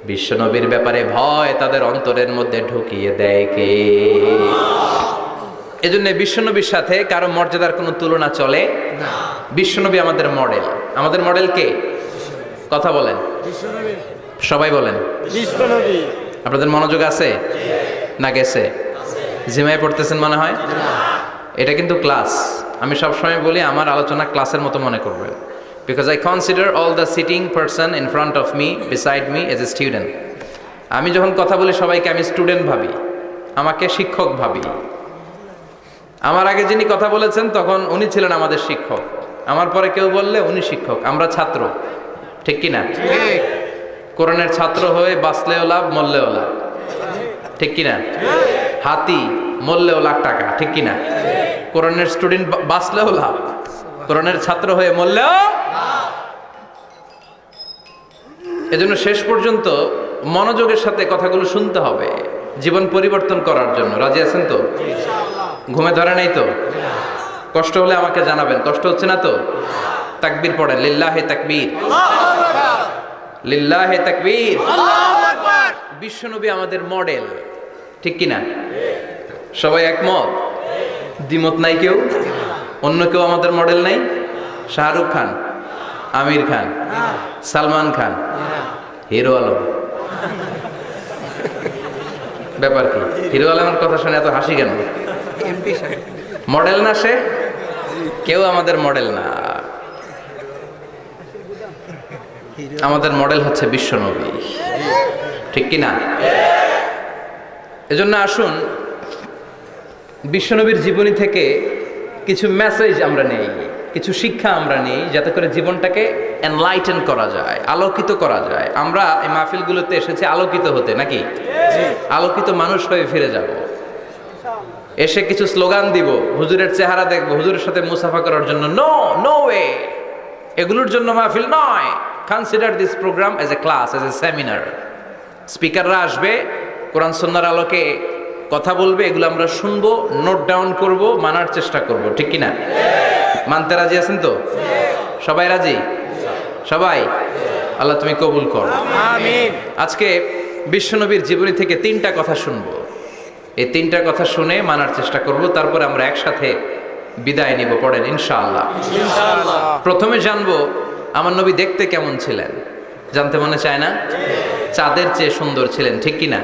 বিশ্বনবীর ব্যাপারে ভয় তাদের অন্তরের মধ্যে ঢুকিয়ে দেয় কে? এজন্য বিশ্বনবীর সাথে কারো মর্যাদার কোনো তুলনা চলে না। বিশ্বনবী আমাদের মডেল। আমাদের মডেল কে? কথা বলেন, সবাই বলেন বিশ্বনবী। আপনাদের মনোযোগ আছে না গেছে? জিমায় পড়তেছেন মনে হয়। এটা কিন্তু ক্লাস। আমি সবসময় বলি আমার আলোচনা ক্লাসের মতো মনে করবেন, because I consider all the sitting person in front of me, beside me as a student. আমি যখন কথা বলি সবাইকে আমি স্টুডেন্ট ভাবি, আমাকে শিক্ষক ভাবি। আমার আগে যিনি কথা বলেছেন তখন উনি ছিলেন আমাদের শিক্ষক, আমার পরে কেউ বললে উনি শিক্ষক, আমরা ছাত্র, ঠিক কি না? কোরআনের ছাত্র হয়ে বাঁচলেও লাভ, মরলেও লাভ, ঠিক কি না? হাতি মরলেও লাখ টাকা, ঠিক কি না? কোরআনের স্টুডেন্ট বাঁচলেও লাভ, কোরআনের ছাত্র হয়ে মরলেও। এজন্য শেষ পর্যন্ত মনোযোগের সাথে কথাগুলো শুনতে হবে জীবন পরিবর্তন করার জন্য। রাজি আছেন তো? ঘুমে ধরে নাই তো? কষ্ট হলে আমাকে জানাবেন। কষ্ট হচ্ছে না তো? তাকবীর পড়েন, লিল্লাহে তাকবীর, লিল্লাহে তাকবীর। বিশ্বনবী আমাদের মডেল, ঠিক কিনা? সবাই একমত? দ্বিমত নাই কেউ? অন্য কেউ আমাদের মডেল নাই? শাহরুখ খান, আমির খান, সালমান খান, হিরো আলম। ব্যাপার কি? হিরো আলমের কথা শুনে এত হাসি কেন? মডেল না সে? কেউ আমাদের মডেল না। আমাদের মডেল হচ্ছে বিশ্বনবী, ঠিক কিনা? এজন্য আসুন বিশ্বনবীর জীবনী থেকে কিছু মেসেজ আমরা নেই, কিছু শিক্ষা আমরা নেই, যাতে করে জীবনটাকে এনলাইটেন করা যায়, আলোকিত করা যায়। আমরা এই মাহফিলগুলোতে এসেছি আলোকিত হতে, নাকি? আলোকিত মানুষ হয়ে ফিরে যাব। এসে কিছু স্লোগান দিব, হুজুরের চেহারা দেখবো, হুজুরের সাথে মুসাফা করার জন্য, নো নো ওয়ে। এগুলোর জন্য মাহফিল নয়। Consider this program as a class, as a seminar. স্পিকাররা আসবে, কোরআন সুন্নাহর আলোকে কথা বলবে, এগুলো আমরা শুনবো, নোট ডাউন করব, মানার চেষ্টা করব, ঠিক কিনা? মানতে রাজি আছেন তো? সবাই রাজি? সবাই? আল্লাহ তুমি কবুল করো, আমিন। আজকে বিশ্বনবীর জীবনী থেকে 3টা কথা শুনবো। এই 3টা কথা শুনে মানার চেষ্টা করব, তারপরে আমরা একসাথে বিদায় নিব। পড়েন ইনশাআল্লাহ। ইনশাআল্লাহ। প্রথমে জানবো আমার নবী দেখতে কেমন ছিলেন। জানতে মনে চায় না? চাঁদের চেয়ে সুন্দর ছিলেন, ঠিক কিনা?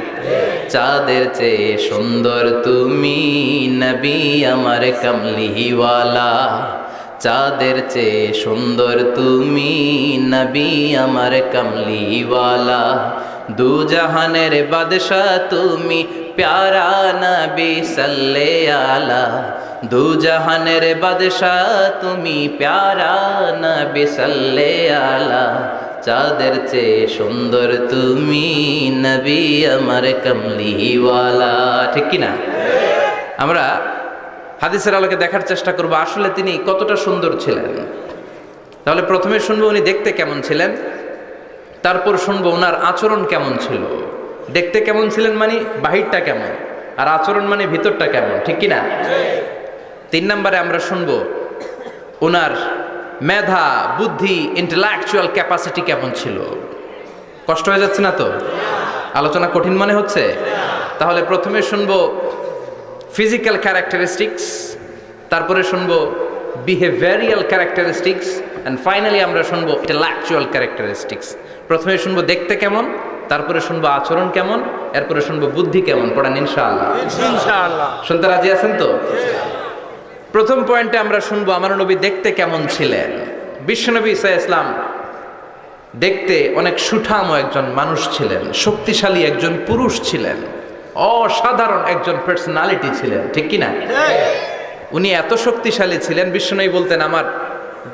চাঁদের চেয়ে সুন্দর তুমি নবী আমার কামলিওয়ালা, চাঁদের চেয়ে সুন্দর তুমি নবী আমার কামলিওয়ালা, দু জাহানের বাদশা তুমি প্যারা নবী সাল্লে আলা, দু জাহানের বাদশা তুমি প্যারা নবী সাল্লে আলা, চাঁদের চেয়ে সুন্দর তুমি নবী আমার কামলিওয়ালা, ঠিক কিনা? আমরা হাদিসের আলোকে দেখার চেষ্টা করব আসলে তিনি কতটা সুন্দর ছিলেন। তাহলে প্রথমে শুনবো উনি দেখতে কেমন ছিলেন, তারপর শুনবো ওনার আচরণ কেমন ছিল। দেখতে কেমন ছিলেন মানে বাহিরটা কেমন, আর আচরণ মানে ভিতরটা কেমন, ঠিক কিনা? 3 নম্বরে আমরা শুনবো ওনার মেধা, বুদ্ধি, ইন্টেলেকচুয়াল ক্যাপাসিটি কেমন ছিল। কষ্ট হয়ে যাচ্ছে না তো? আলোচনা কঠিন মনে হচ্ছে? তাহলে প্রথমে শুনবো ফিজিক্যাল ক্যারেক্টারিস্টিক্স, তারপরে শুনবো বিহেভিয়ারিয়াল ক্যারেক্টারিস্টিক্স, এন্ড ফাইনালি আমরা শুনবো ইন্টেলেকচুয়াল ক্যারেক্টারিস্টিক্স। প্রথমে শুনবো দেখতে কেমন, তারপরে শুনবো আচরণ কেমন, এরপরে শুনবো বুদ্ধি কেমন। পড়েন ইনশাআল্লাহ। ইনশাআল্লাহ। শুনতে রাজি আছেন তো? প্রথম পয়েন্টে আমরা শুনবো আমার নবী দেখতে কেমন ছিলেন। বিশ্বনবী ঈসা ইসলাম দেখতে অনেক সুঠাম একজন মানুষ ছিলেন, শক্তিশালী একজন পুরুষ ছিলেন। অসাধারণ একজন পার্সোনালিটি ছিলেন, ঠিক কি না? উনি এত শক্তিশালী ছিলেন, বিষ্ণুনবী বলতেন আমার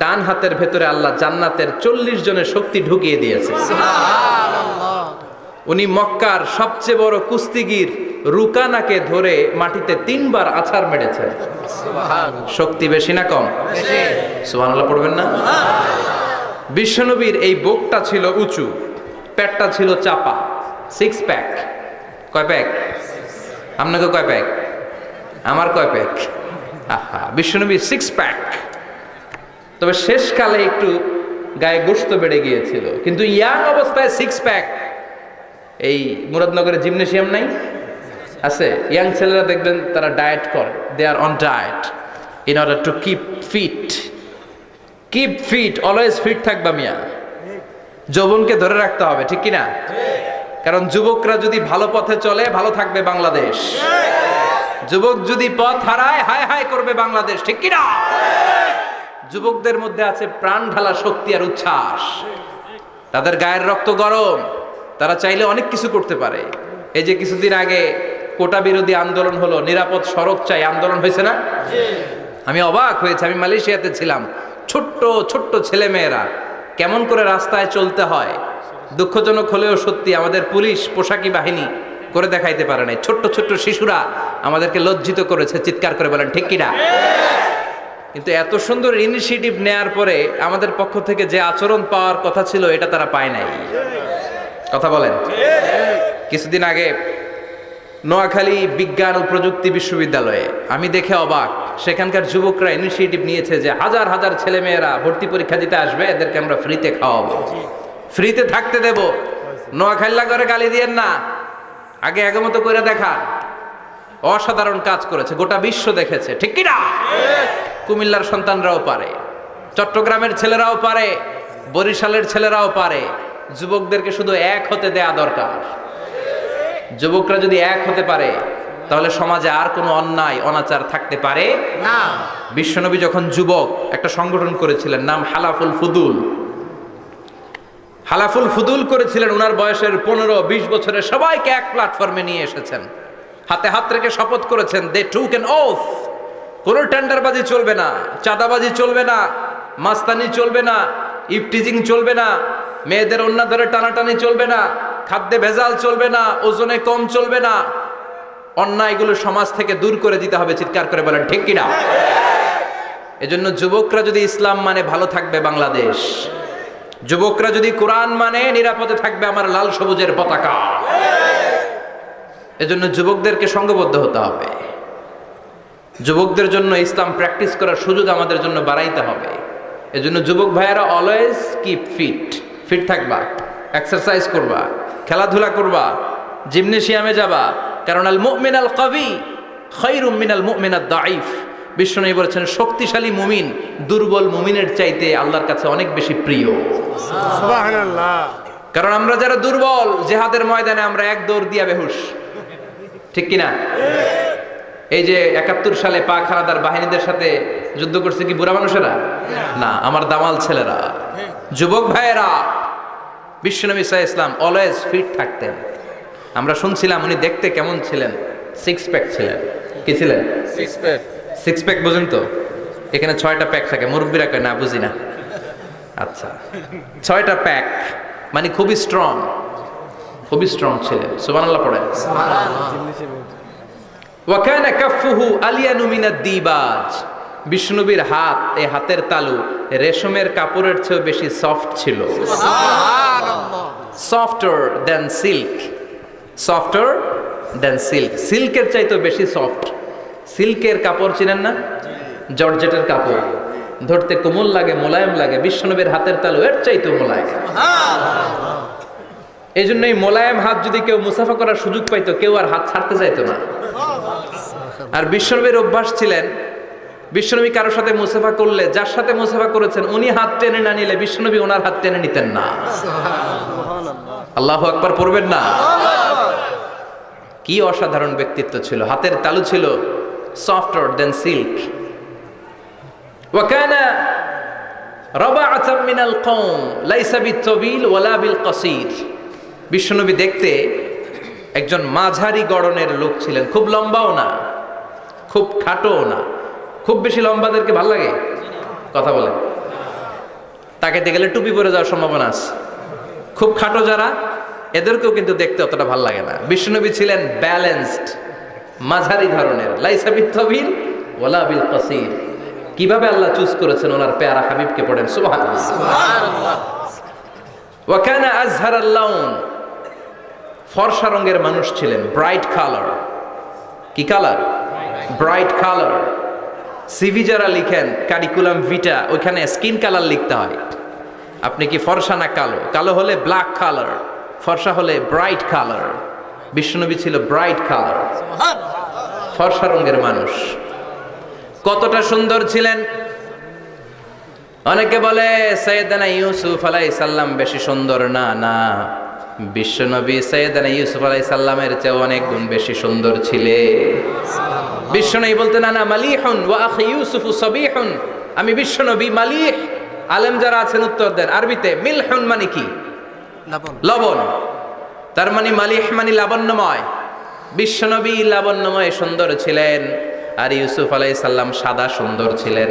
ডান হাতের ভেতরে আল্লাহ জান্নাতের 40 জনের শক্তি ঢুকিয়ে দিয়েছে। উনি মক্কার সবচেয়ে বড় কুস্তিগির রুকানাকে ধরে মাটিতে 3 বার আছাড় মেরেছেন। শক্তি বেশি না কম? সুবহানাল্লাহ পড়বেন না? বিশ্বনবীর এই বুকটা ছিল উঁচু, পেটটা ছিল চাপা, 6 প্যাক। কয় প্যাক? আপনাকে কয় প্যাক? আমার কয় প্যাক? আহা, বিশ্বনবীর 6 প্যাক। তবে শেষকালে একটু গায়ে গোশত বেড়ে গিয়েছিল, কিন্তু ইয়াং অবস্থায় 6 প্যাক। এই মুরাদনগরে জিমনেশিয়াম নাই? আছে। ইয়াং ছেলেরা দেখবেন তারা ডায়েট করে, they are on diet in order to keep fit, always fit থাকবা মিয়া। যৌবনকে ধরে রাখতে হবে, ঠিক কিনা? কারণ যুবকরা যদি ভালো পথে চলে ভালো থাকবে বাংলাদেশ, যুবক যদি পথ হারায় হায় হায় করবে বাংলাদেশ, ঠিক কিনা? যুবকদের মধ্যে আছে প্রাণ ঢালা শক্তি আর উচ্ছ্বাস, তাদের গায়ের রক্ত গরম, তারা চাইলে অনেক কিছু করতে পারে। এই যে কিছুদিন আগে কোটা বিরোধী আন্দোলন হলো, নিরাপদ সড়ক চাই আন্দোলন হয়েছে না? আমি অবাক হয়েছে, আমি মালয়েশিয়াতে ছিলাম, ছোট্ট ছোট্ট ছেলে মেয়েরা কেমন করে রাস্তায় চলতে হয় দুঃখজনক হলেও সত্যি আমাদের পুলিশ পোশাকি বাহিনী করে দেখাইতে পারে নাই। ছোট্ট ছোট্ট শিশুরা আমাদেরকে লজ্জিত করেছে, চিৎকার করে বলেন ঠিক কিনা? কিন্তু এত সুন্দর ইনিশিয়েটিভ নেয়ার পরে আমাদের পক্ষ থেকে যে আচরণ পাওয়ার কথা ছিল এটা তারা পায় নাই। কথা বলেন। কিছুদিন আগে নোয়াখালী বিজ্ঞান ও প্রযুক্তি বিশ্ববিদ্যালয়ে আমি দেখে অবাক, সেখানকার যুবকরা ইনিশিয়েটিভ নিয়েছে যে হাজার হাজার ছেলে মেয়েরা ভর্তি পরীক্ষা দিতে আসবে, এদেরকে আমরা ফ্রিতে খাওয়াবো, ফ্রিতে থাকতে দেব। নোয়াখালী করে গালি দিয়েন না, আগে মতো করে দেখান। অসাধারণ কাজ করেছে, গোটা বিশ্ব দেখেছে, ঠিক কিনা? কুমিল্লার সন্তানরাও পারে, চট্টগ্রামের ছেলেরাও পারে, বরিশালের ছেলেরাও পারে। যুবকদেরকে শুধু এক হতে দেয়া দরকার। যুবকরা যদি এক হতে পারে তাহলে সমাজে আর কোনো অন্যায় অনাচার থাকতে পারে না। বিশ্বনবী যখন যুবক একটা সংগঠন করেছিলেন, নাম হালাফুল ফুদুল করেছিলেন। ওনার বয়সের 15-20 বছরের সবাইকে এক প্ল্যাটফর্মে নিয়ে এসেছেন, হাতে হাত রেখে শপথ করেছেন, দে টুক অ্যান ওথ, কোনো টেন্ডারবাজি চলবে না, চাঁদাবাজি চলবে না, মাস্তানি চলবে না, ইফটিজিং চলবে না, মেয়েদের ওন্না ধরে টানাটানি চলবে না, খাদ্যে ভেজাল চলবে না, ওজনে কম চলবে না, অন্যায়গুলো সমাজ থেকে দূর করে দিতে হবে। চিৎকার করে বলেন ঠিক কিনা? এজন্য যুবকরা যদি ইসলাম মানে ভালো থাকবে বাংলাদেশ, যুবকরা যদি কোরআন মানে নিরাপদে থাকবে আমার লাল সবুজের পতাকা। এজন্য যুবকদেরকে সংঘবদ্ধ হতে হবে, যুবকদের জন্য ইসলাম প্র্যাকটিস করার সুযোগ আমাদের জন্য বাড়াইতে হবে। এজন্য যুবক ভাইয়েরা অলওয়েজ কিপ ফিট থাকবা, এক্সারসাইজ করবা, খেলাধুলা করবা, জিমনেশিয়ামে যাবা। কারণ আল মুমিন আল কাবি খায়রুম মিনাল মুমিন আদ দাঈফ। বিশ্বনবী বলেছেন শক্তিশালী মুমিন দুর্বল মুমিনের চাইতে আল্লাহর কাছে অনেক বেশি প্রিয়। সুবহানাল্লাহ। কারণ আমরা যারা দুর্বল জিহাদের ময়দানে আমরা এক দৌড় দিয়া বেহুশ, ঠিক কিনা? এই যে 71 সালে পাক হানাদার বাহিনীদের সাথে যুদ্ধ করছে কি বুড়া মানুষেরা? না, আমার দামাল ছেলেরা, যুবক ভাইয়েরা। বিশ্বনবী সাল্লাল্লাহু আলাইহি ওয়াসাল্লাম অলওয়েজ ফিট থাকতেন। আমরা শুনছিলাম উনি দেখতে কেমন ছিলেন? 6 প্যাক ছিলেন। কি ছিলেন? 6 প্যাক বুঝেন তো? এখানে 6টা প্যাক থাকে, মুরব্বীরা কয় না বুঝি না। আচ্ছা, 6টা প্যাক মানে খুবই স্ট্রং ছিলেন। সুবহানাল্লাহ পড়েন। ওয়া কানা কাফফুহু আলিয়ানু মিনাদ দিবাজ। বিষ্ণুবীর হাত, এই হাতের তালু রেশমের কাপড়ের চেয়ে বেশি সফট ছিল। সুবহানাল্লাহ। সফটার দ্যান সিল্ক, সিল্কের চাইতে বেশি সফট। সিল্কের কাপড় চিনেন না? জর্জেটের কাপড় ধরতে কোমল লাগে, মোলায়েম লাগে। বিশ্বনবীর হাতের তালু এর চাইতে মোলায়েম। এই জন্য এই মোলায়েম হাত যদি কেউ মুসাফা করার সুযোগ পাইতো, কেউ আর হাত ছাড়তে চাইতো না। আর বিশ্বনবীর অভ্যাস ছিলেন, বিশ্বনবী কারোর সাথে মুসাফা করলে, যার সাথে মুসাফা করেছেন উনি হাত টেনে না নিলে বিশ্বনবী ওনার হাত টেনে নিতেন না। আল্লাহু আকবার পড়বেন না? কি অসাধারণ ব্যক্তিত্ব ছিল। হাতের তালু ছিল সফটার দেন সিল্ক। ওয়া কানা রাবাআতাম মিনাল কওম লাইসা বিত-তাবিল ওয়ালা বিল-কাসীর। বিশ্বনবী দেখতে একজন মাঝারি গড়নের লোক ছিলেন, খুব লম্বাও না খুব খাটোও না। খুব বেশি লম্বাদেরকে ভাল লাগে? কথা বলে তাকাইতে গেলে টুপি পরে যাওয়ার সম্ভাবনা আছে। খুব খাটো যারা, এদেরকেও কিন্তু দেখতে অতটা ভাল লাগে না। বিশ্বনবী ছিলেন ব্যালেন্সড, মাঝারি ধরনের, লাইসা বিল ওয়ালা বিল কাসির। কিভাবে আল্লাহ চুজ করেছেন ওনার পেয়ারা হাবিবকে, পড়েন সুবহানাল্লাহ। ওয়া কানা আযহারাল লাউন, ফর্সা রঙের মানুষ ছিলেন, ব্রাইট কালার। কি কালার? Bright colour. সিভি যারা লিখেন কারিকুলাম ভিটা, ওইখানে স্কিন কালার লিখতে হয়। আপনি কি ফর্সা না কালো? কালো হলে ব্ল্যাক কালার, ফর্সা হলে ব্রাইট কালার। বিশ্বনবী ছিল ব্রাইট কালার, ফর্সা রঙের মানুষ। কতটা সুন্দর ছিলেন! অনেকে বলে সাইয়েদানা ইউসুফ আলাইহিস সালাম বেশি সুন্দর না। না, বিশ্বনবী সাইয়েদানা ইউসুফ আলাইহিস সালামের চেয়ে অনেক গুণ বেশি সুন্দর ছিলেন। বিশ্বনবী বলতেন আনা মালিহুন ওয়া আখি ইউসুফু সাবিহুন, আমি বিশ্বনবী মালিহ। আলেম যারা আছেন উত্তর দেন আরবিতে। মিলহুন মানে কি? লবণ। তার মানে মালিহ মানে লাবণ্যময়। বিশ্বনবী লাবণ্যময় সুন্দর ছিলেন, আর ইউসুফ আলাইহিস সালাম সাদা সুন্দর ছিলেন।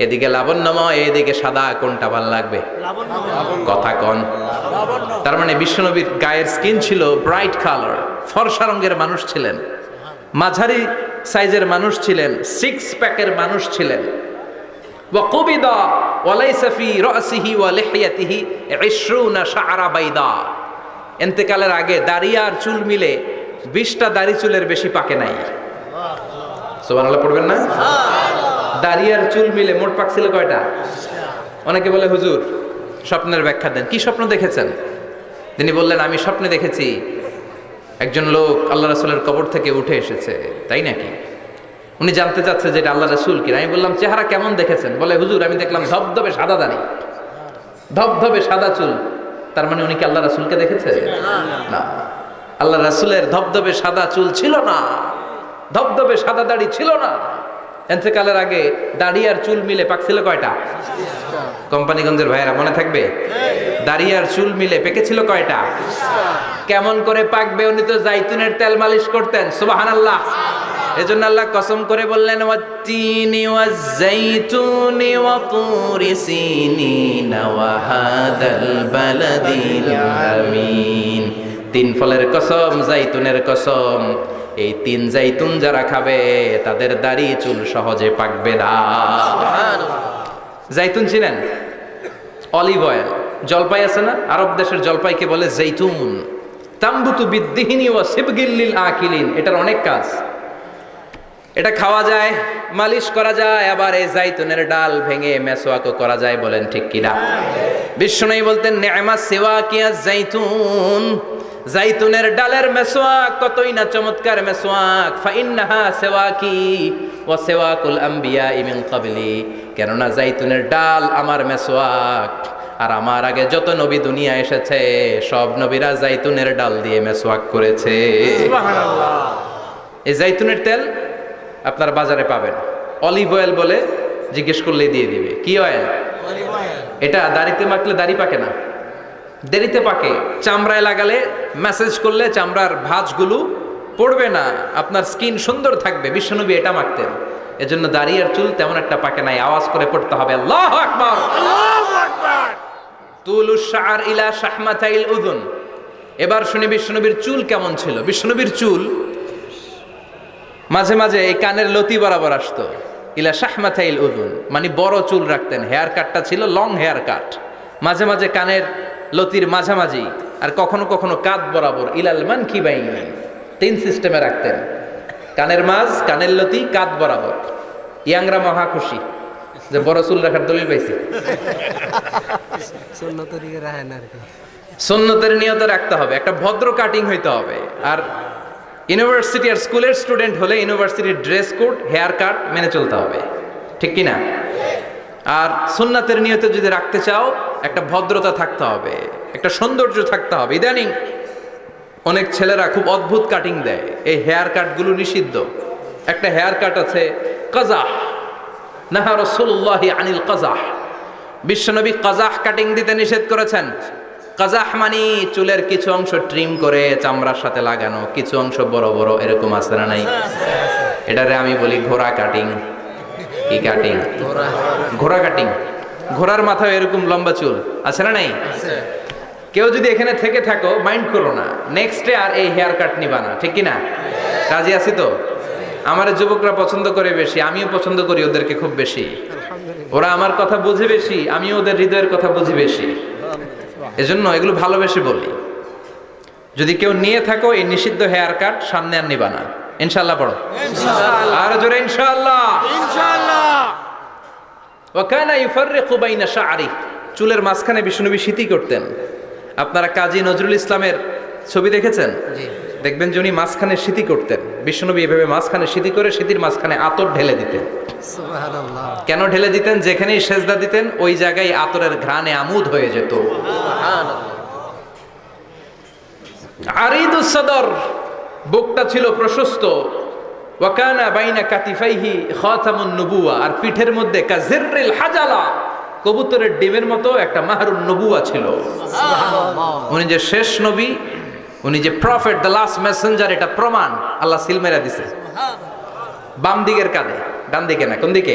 এদিকে লাবণ্যময়, এদিকে সাদা, কোনটা ভাল লাগবে? কথা কন। তার মানে বিশ্বনবীর গায়ের স্কিন ছিল ব্রাইট কালার, ফর্সা রঙের মানুষ ছিলেন, মাঝারি সাইজের মানুষ ছিলেন, সিক্স প্যাকের মানুষ ছিলেন। ওয়া কুবিদা ওয়া লাইসা ফি রাসিহি ওয়া লিহিয়াতিহি 20 শাআরা বাইদা। ইন্তেকালের আগে দাড়ি আর চুল মিলে 20টা দাড়ি চুলের বেশি পাকে নাই। সুবহানাল্লাহ পড়বেন না? দাড়ি আর চুল মিলে মোট পাকছিল কয়টা? অনেকে বলে হুজুর স্বপ্নের ব্যাখ্যা দেন। কি স্বপ্ন দেখেছেন? তিনি বললেন আমি স্বপ্নে দেখেছি একজন লোক আল্লাহ রাসূলের কবর থেকে উঠে এসেছে। তাই নাকি? উনি জানতে চাচ্ছে যে এটা আল্লাহ রাসূল কিনা। আমি বললাম চেহারা কেমন দেখেছেন? বলে হুজুর আমি দেখলাম ধবধবে সাদা দাড়ি, ধবধবে সাদা চুল। তার মানে উনি কি আল্লাহ রাসূলকে দেখেছে? না, আল্লাহ রাসূলের ধবধবে সাদা চুল ছিল না, ধবধবে সাদা দাড়ি ছিল না। ইন্তেকালের আগে দাড়ি আর চুল মিলে পাকছিল কয়টা? কোম্পানিগঞ্জের ভাইয়েরা মনে থাকবে? দাড়ি আর চুল মিলে পেকেছিল কয়টা? কেমন করে পাকবে? উনি তো জাইতুনের তেল মালিশ করতেন। সুবহানাল্লাহ। এজন্য আল্লাহ কসম করে বললেন ওয়াত্তিনি ওয়াজ-জাইতুনি ওয়া তুরি সিনিন ওয়া হাদাল বালাদিল আমিন। তিন ফলের কসম, জাইতুনের কসম। এই তিন জাইতুন যারা খাবে তাদের দাড়ি চুল সহজে পাকবে না। জাইতুন চিনেন? Olive oil. জলপাই আছে না? আরব দেশের জলপাইকে বলে জাইতুন। তাম্বুতু বিদ্দিহিনি ওয়া সিবগিল লিল আকিলিন। এটার অনেক কাজ। এটা খাওয়া যায়, মালিশ করা যায়, আবার এই জাইতুনের ডাল ভেঙে মেসওয়াকও করা যায়। বলেন ঠিক কিনা? বিশ্বনবী বলতেন নি'মা সিওয়াকিয়া জাইতুন, জাইতুনের ডালের মেসওয়াক কতই না চমৎকার মেসওয়াক। ফাইন্নাহা সিওয়াকি ওয়া সিওয়াকুল আম্বিয়া মিন ক্বাবলি, কেননা জাইতুনের ডাল আমার মেসওয়াক, আর আমার আগে যত নবী দুনিয়া এসেছে সব নবীরা জাইতুনের ডাল দিয়ে মেসওয়াক করেছে। সুবহানাল্লাহ। এই জাইতুনের তেল আপনার বাজারে পাবেন। অলিভ অয়েল বলে জিজ্ঞেস করলেই দিয়ে দিবে। কি অয়েল? Olive oil. এটা দাড়িতে মাখলে দাড়ি পাকে না, দেরিতে পাকে। চামড়ায় লাগালে ম্যাসেজ করলে চামড়ার ভাঁজগুলো পড়বে না, আপনার স্কিন সুন্দর থাকবে। বিশ্বনবী এটা মাখতেন। এজন্য দাড়ি আর চুল তেমন একটা পাকে নাই। আওয়াজ করে পড়তে হবে আল্লাহু আকবার, আল্লাহু আকবার। তুলুশ শাআর ইলা শাহমাতাইল উযুন। এবার শুনি বিশ্বনবীর চুল কেমন ছিল। বিশ্বনবীর চুল মাঝে মাঝে এই কানের লতি বরাবর আসতো। ইলা শাহমাতাইল উযুন মানে বড় চুল রাখতেন। হেয়ার কাটটা ছিল লং হেয়ার কাট, মাঝে মাঝে কানের লতির মাঝামাঝি, আর কখনো কখনো কাঁধ বরাবর। ইলাল মানকিবাইন, তিন সিস্টেমে রাখতেন। কানের মাঝ, কানের লতি, কাঁধ বরাবর। ইয়াংরা মহা খুশি যে বড় চুল রাখার দলিল পাইছি। সুন্নতের নিয়তে রাখতে হবে, একটা ভদ্র কাটিং হইতে হবে। আর ইউনিভার্সিটি আর স্কুলের স্টুডেন্ট হলে ইউনিভার্সিটির ড্রেস কোড, হেয়ার কাট মেনে চলতে হবে, ঠিক কিনা? আর সুন্নাতের নিয়তে যদি রাখতে চাও একটা ভদ্রতা থাকতে হবে, একটা সৌন্দর্য থাকতে হবে। ইদানিং অনেক ছেলেরা খুব অদ্ভুত কাটিং দেয়, এই হেয়ার কাটগুলো নিষিদ্ধ। একটা হেয়ার কাট আছে কাজাহ, নাহা রাসূলুল্লাহি আনিল কাজাহ। বিশ্বনবী কাজাহ কাটিং দিতে নিষেধ করেছেন। কাজাহ মানে চুলের কিছু অংশ ট্রিম করে চামড়ার সাথে লাগানো, কিছু অংশ বড় বড় এরকম আছে না নাই? এটারে আমি বলি ঘোড়া কাটিং। কি কাটিং? ঘোড়া কাটিং। ঘোড়ার মাথায় এরকম লম্বা চুল আছে না নাই? কেউ যদি এখানে থেকে থাকো মাইন্ড করো না, নেক্সট ডে আর এই হেয়ার কাট নিবা না, ঠিক কি না? রাজি আছি তো? আমার যুবকরা পছন্দ করে বেশি, আমিও পছন্দ করি ওদেরকে খুব বেশি। ওরা আমার কথা বুঝে বেশি, আমিও ওদের হৃদয়ের কথা বুঝি বেশি, এজন্য এগুলো ভালোবেসে বলি। যদি কেউ নিয়ে থাকো এই নিষিদ্ধ হেয়ার কাট, সামনে আর নিবা না। ইনশাআল্লাহ পড়ো, আর জোরে ইনশাআল্লাহ। ওয়া কানা ইউফাররিকু বাইনা শা'রি, চুলের মাঝখানে বিষ্ণুনবী সিঁথি করতেন। আপনারা কাজী নজরুল ইসলামের ছবি দেখেছেন? দেখবেন যে উনি মাঝখানে সিঁথি করতেন। বিষ্ণুনবী এভাবে মাঝখানে সিঁথি করে সিঁথির মাঝখানে আতর ঢেলে দিতেন। সুবহানাল্লাহ। কেন ঢেলে দিতেন? যেখানেই সেজদা দিতেন ওই জায়গায় আতরের ঘ্রাণে আমোদ হয়ে যেত। সুবহানাল্লাহ। আরিদুস সদর, বুকটা ছিল প্রশস্ত। ওয়া কানা বাইনা কাতিফাইহি খাতামুন নবুওয়া, আর পিঠের মধ্যে কাজিররিল হাজালা, কবুতরের ডিমের মতো একটা মাহরুন নবুওয়া ছিল। সুবহানাল্লাহ। উনি যে শেষ নবী, উনি যে প্রফেট, দ্য লাস্ট মেসেঞ্জার, এটা প্রমাণ আল্লাহ সিল মেরা দিছে। বাম দিকের কাঁধে, ডান দিকে না। কোন দিকে?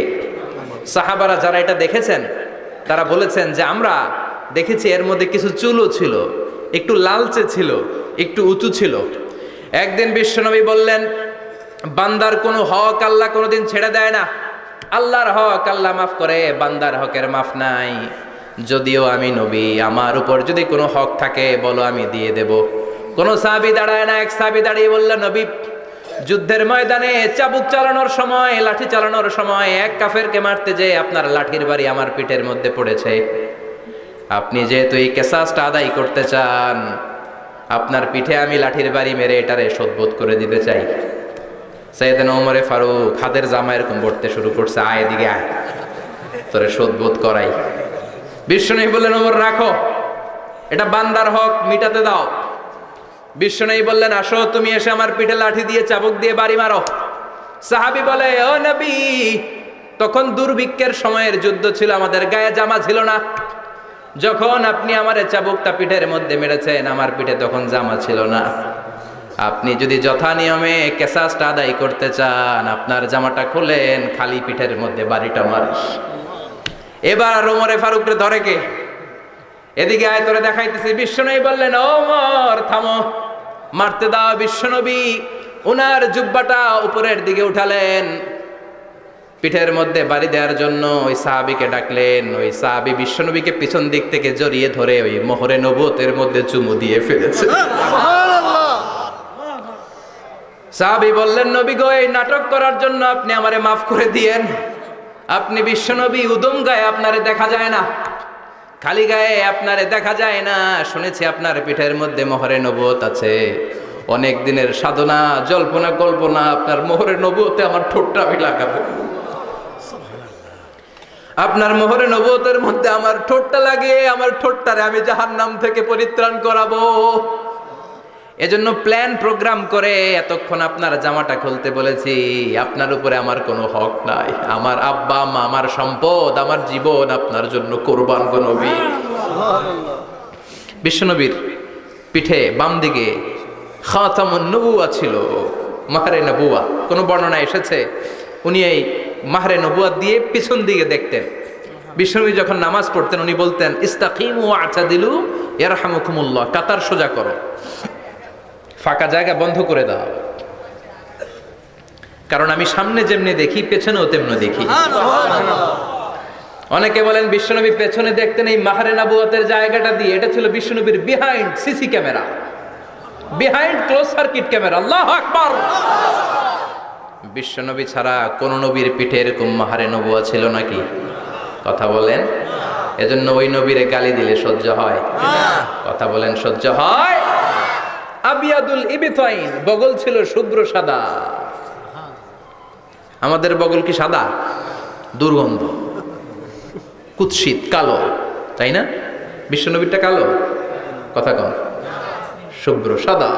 সাহাবারা যারা এটা দেখেছেন তারা বলেছেন যে আমরা দেখেছি এর মধ্যে কিছু চুলও ছিল, একটু লালচে ছিল, একটু উঁচু ছিল। একদিন বিশ্বনবী বললেন, বান্দার কোনো হক আল্লাহ কোনোদিন ছেড়ে দেয় না। আল্লাহর হক আল্লাহ মাফ করে, বান্দার হকের মাফ নাই। যদিও আমি নবী, আমার উপর যদি কোনো হক থাকে বলো, আমি দিয়ে দেব। কোন সাহাবী দাঁড়ায় না। এক সাহাবী দাঁড়িয়ে বললেন, নবী, যুদ্ধের ময়দানে চাবুক চালানোর সময়, লাঠি চালানোর সময় এক কাফেরকে মারতে যে আপনার লাঠির বাড়ি আমার পিঠের মধ্যে পড়েছে। আপনি যেহেতু এই কেসাসটা আদায় করতে চান, আপনার পিঠে আমি লাঠির বাড়ি মেরে এটারে শোধবোধ করে দিতে চাই। সাইয়েদনা ওমরে ফারুক হাতের জামা এরকম পড়তে শুরু করছে, আয় এদিকে আয়, তোরে শোধবোধ করাই। বিশ্বনবী বললেন, ওমর রাখো, এটা বান্দার হক, মিটাতে দাও। বিশ্বনবী বললেন, আসো তুমি এসে আমার পিঠে লাঠি দিয়ে চাবুক দিয়ে বাড়ি মারো। সাহাবী বলে, ও নবী, তখন দুর্ভিক্ষের সময়ের যুদ্ধ ছিল, আমাদের গায়ে জামা ছিল না। যখন আপনি আমার চাবুকটা পিঠের মধ্যে মেরেছেন, আমার পিঠে তখন জামা ছিল না। আপনি যদি যথা নিয়মে কেসাসটা আদায় করতে চান, আপনার জামাটা খুলেন, খালি পিঠের মধ্যে বাড়িটা মারিস। এবার ওমরে ফারুককে ধরে কে? এদিকে আয়, তোরে দেখাইতেছি। বিশ্বনবী বললেন, ওমর থামো, মারতে দাও। বিশ্বনবী উনার জুব্বাটা উপরের দিকে উঠালেন, পিঠের মধ্যে বাড়ি দেওয়ার জন্য ওই সাহাবীকে ডাকলেন। ওই সাহাবী বিশ্বনবীকে পিছন দিক থেকে জড়িয়ে ধরে ওই মোহরে নবুয়তের মধ্যে চুমু দিয়ে ফেলেছে। সাহাবী বললেন, নবী গো, এই নাটক করার জন্য আপনি আমারে মাফ করে দিয়েন। আপনি বিশ্বনবী, উদম গায়ে আপনারে দেখা যায় না, খালি গায়ে আপনারে দেখা যায় না। শুনেছি আপনার পিঠের মধ্যে মোহরে নবুয়ত আছে। অনেক দিনের সাধনা, জল্পনা কল্পনা, আপনার মোহরে নবুয়তে আমার ঠোঁটটা আমি লাগাবো। আপনার মোহরে নবুয়তের মধ্যে আমার ঠোঁটটা লাগে, আমার ঠোঁটটারে আমি জাহান্নাম থেকে পরিত্রাণ করাবো। এজন্য প্ল্যান প্রোগ্রাম করে এতক্ষণ আপনার জামাটা খুলতে বলেছি। আপনার উপরে আমার কোনো হক নাই। আমার আব্বা মা, আমার সম্পদ, আমার জীবন আপনার জন্য কোরবান গো নবী। বিশ্বনবীর পিঠে বাম দিকে খাতামুন নবুওয়া ছিল, মাহরে নবুওয়া। কোন বর্ণনা এসেছে উনি এই মাহরে নবুওয়া দিয়ে পিছন দিকে দেখতেন। বিশ্বনবী যখন নামাজ পড়তেন উনি বলতেন, ইস্তাকিমু ওয়া'তাদিলু ইয়ারহামুকুমুল্লাহ, কাতার সোজা করো, ফাঁকা জায়গা বন্ধ করে দাও, কারণ আমি সামনে যেমনি দেখি পেছনেও তেমনি দেখি। অনেকে বলেন বিশ্বনবী পেছনে দেখতেন এই মাহরে নবুয়তের জায়গাটা দিয়ে। এটা ছিল বিশ্বনবীর behind CC camera, behind close circuit camera. আল্লাহু আকবার। বিশ্বনবী ছাড়া কোন নবীর পিঠে এরকম মাহরে নবুয়া ছিল নাকি? কথা বলেন। এজন্য ওই নবীরে গালি দিলে সহ্য হয়? কথা বলেন, সহ্য হয়? আবিয়াদুল ইবতাইন, বগল ছিল শুভ্র সাদা। আমাদের বগল কি সাদা? দুর্গন্ধ, কুৎসিত, কালো, তাই না? বিশ্বনবীরটা কালো? কথা কম, শুভ্র সাদা।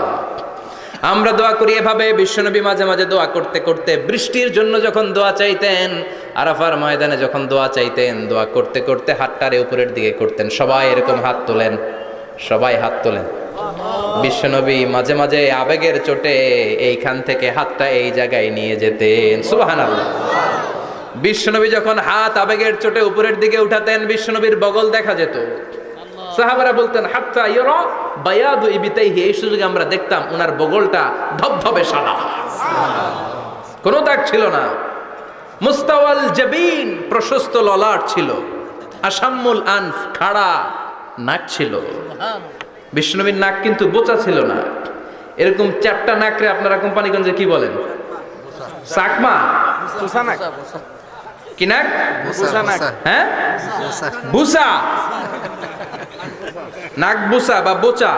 আমরা দোয়া করি এভাবে। বিশ্বনবী মাঝে মাঝে দোয়া করতে করতে বৃষ্টির জন্য যখন দোয়া চাইতেন, আরাফার ময়দানে যখন দোয়া চাইতেন, দোয়া করতে করতে হাতটারে উপরের দিকে করতেন। সবাই এরকম হাত তোলেন, সবাই হাত তোলেন। বিশ্বনবী মাঝে মাঝে আবেগের চোটে এইখান থেকে হাতটা এই জায়গায় নিয়ে যেতেন, সুবহানাল্লাহ। বিশ্বনবী যখন হাত আবেগের চোটে উপরের দিকে উঠাতেন, বিশ্বনবীর বগল দেখা যেত। সাহাবারা বলতেন হাত্তা ইয়ারা বায়াদু ইবিতাইহি, এই সুযোগে আমরা দেখতাম ওনার বগলটা ধবধবে সাদা, কোনো দাগ ছিল না। মুস্তাওয়াল জাবিন, প্রশস্ত ললাট ছিল। আসাম্মুল আনফ, খাড়া নাক ছিল। বিষ্ণুনবীর নাক কিন্তু বোচা ছিল না। এরকম চারটা নাকরে আপনারা কোম্পানিগঞ্জে কি বলেন? চাকমা, কি নাক? হ্যাঁ, বুসা, নাক বুসা বা বোচা।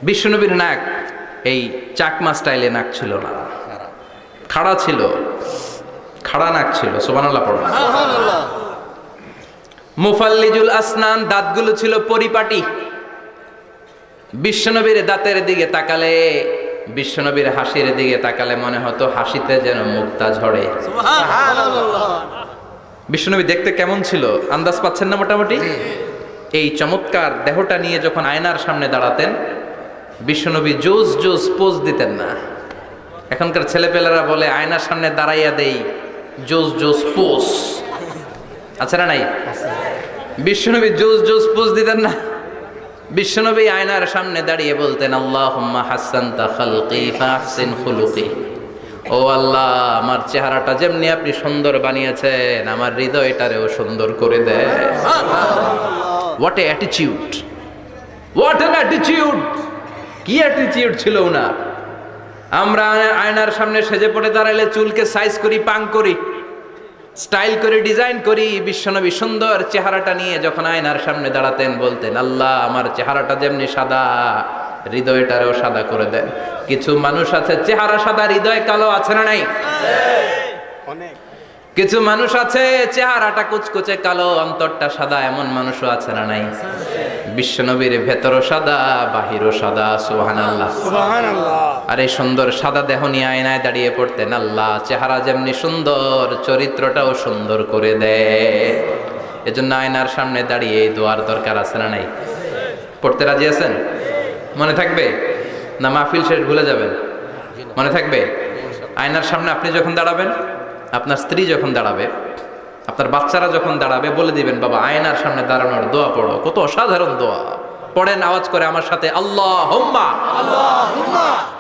বিষ্ণুনবীর নাক এই চাকমা স্টাইলে নাক ছিল না, খাড়া ছিল, খাড়া নাক ছিল। সুবহানাল্লাহ পড়ো। মুফাল্লিজুল আসনান, দাঁতগুলো ছিল পরিপাটি। বিশ্বনবীর দাঁতের দিকে তাকালে, বিশ্বনবীর হাসির দিকে তাকালে মনে হতো হাসিতে যেন মুক্তা ঝরে। বিশ্বনবী দেখতে কেমন ছিল আন্দাজ পাচ্ছেন না মোটামুটি? এই চমৎকার দেহটা নিয়ে যখন আয়নার সামনে দাঁড়াতেন, বিশ্বনবী জোস জোস পোজ দিতেন না। এখনকার ছেলেপেলেরা বলে আয়নার সামনে দাঁড়াইয়া দেই জোস জোস পোজ, আছে না নাই? বিশ্বনবী জোস জোস পোজ দিতেন না। বিশ্বনবী আয়নার সামনে দাঁড়িয়ে বলতেন আল্লাহুম্মা হাসানতা খালকি ফাহসিন খুলুকি, ও আল্লাহ আমার চেহারাটা যেমনি আপনি সুন্দর বানিয়েছেন আমার হৃদয়টারেও সুন্দর করে দেন। What a attitude, what an attitude! কি অ্যাটিটিউড ছিল ওনার! আমরা আয়নার সামনে সেজে পড়ে দাঁড়াইলে চুলকে সাইজ করি, পাং করি, স্টাইল করে ডিজাইন করি। বিশ্বনবী সুন্দর চেহারাটা নিয়ে যখন আয়নার সামনে দাঁড়াতেন বলতেন আল্লাহ আমার চেহারাটা যেমনি সাদা হৃদয়টারেও সাদা করে দেন। কিছু মানুষ আছে চেহারা সাদা হৃদয় কালো, আছে না নাই? কিছু মানুষ আছে চেহারাটা কুচকুচে কালো অন্তরটা সাদা, এমন মানুষও আছে না নাই? বিশ্বনবীর ভেতরও সাদা বাহিরও সাদা, সুবহানাল্লাহ সুবহানাল্লাহ। আর এই সুন্দর সাদা দেহ নিয়ে আয়নায় দাঁড়িয়ে পড়তেন আল্লাহ চেহারা যেমনি সুন্দর চরিত্রটাও সুন্দর করে দেয়। এজন্য আয়নার সামনে দাঁড়িয়ে এই দোয়ার দরকার, আছে না নাই? পড়তে রাজি আছেন? মনে থাকবে না মাহফিল শেষ ভুলে যাবেন? মনে থাকবে? আয়নার সামনে আপনি যখন দাঁড়াবেন, আপনার স্ত্রী যখন দাঁড়াবে, আপনার বাচ্চারা যখন দাঁড়াবে, বলে দিবেন বাবা আয়নার সামনে দাঁড়ানোর দোয়া পড়ো। কত অসাধারণ দোয়া! পড়েন আওয়াজ করে আমার সাথে, আল্লাহুম্মা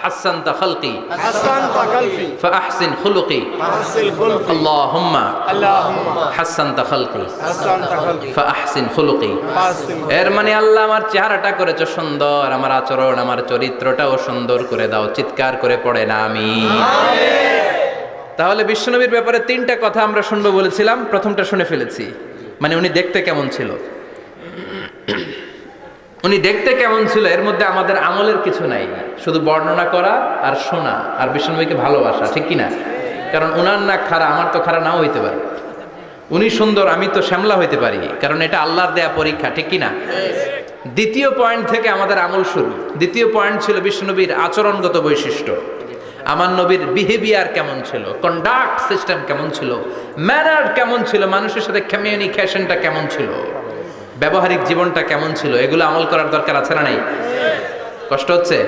হাসানতা খালকি ফাহসিন খুলুকি, আল্লাহুম্মা হাসানতা খালকি ফাহসিন খুলুকি। এর মানে আল্লাহ আমার চেহারাটা করেছো সুন্দর, আমার আচরণ আমার চরিত্রটাও সুন্দর করে দাও। চিৎকার করে পড়েন আমিন। তাহলে বিশ্বনবীর ব্যাপারে তিনটা কথা আমরা শুনবো বলেছিলাম, প্রথমটা শুনে ফেলেছি। মানে উনি দেখতে কেমন ছিল, উনি দেখতে কেমন ছিল, এর মধ্যে আমাদের আমলের কিছু নাই, শুধু বর্ণনা করা আর শোনা আর বিশ্বনবীকে ভালোবাসা, ঠিক কিনা? কারণ উনার নাক খাড়া, আমার তো খাড়া নাও হইতে পারে। উনি সুন্দর, আমি তো শ্যামলা হইতে পারি, কারণ এটা আল্লাহর দেয়া পরীক্ষা, ঠিক কিনা? দ্বিতীয় পয়েন্ট থেকে আমাদের আমল শুরু। দ্বিতীয় পয়েন্ট ছিল বিশ্বনবীর আচরণগত বৈশিষ্ট্য। আমার নবীর বিহেভিয়ার কেমন ছিল, কন্ডাক্ট সিস্টেম কেমন ছিল, ম্যানার কেমন ছিল, মানুষের সাথে কমিউনিকেশনটা কেমন ছিল, ব্যবহারিক জীবনটা কেমন ছিল, এগুলো আমল করার দরকার, আছে না নাই? কষ্ট হচ্ছে?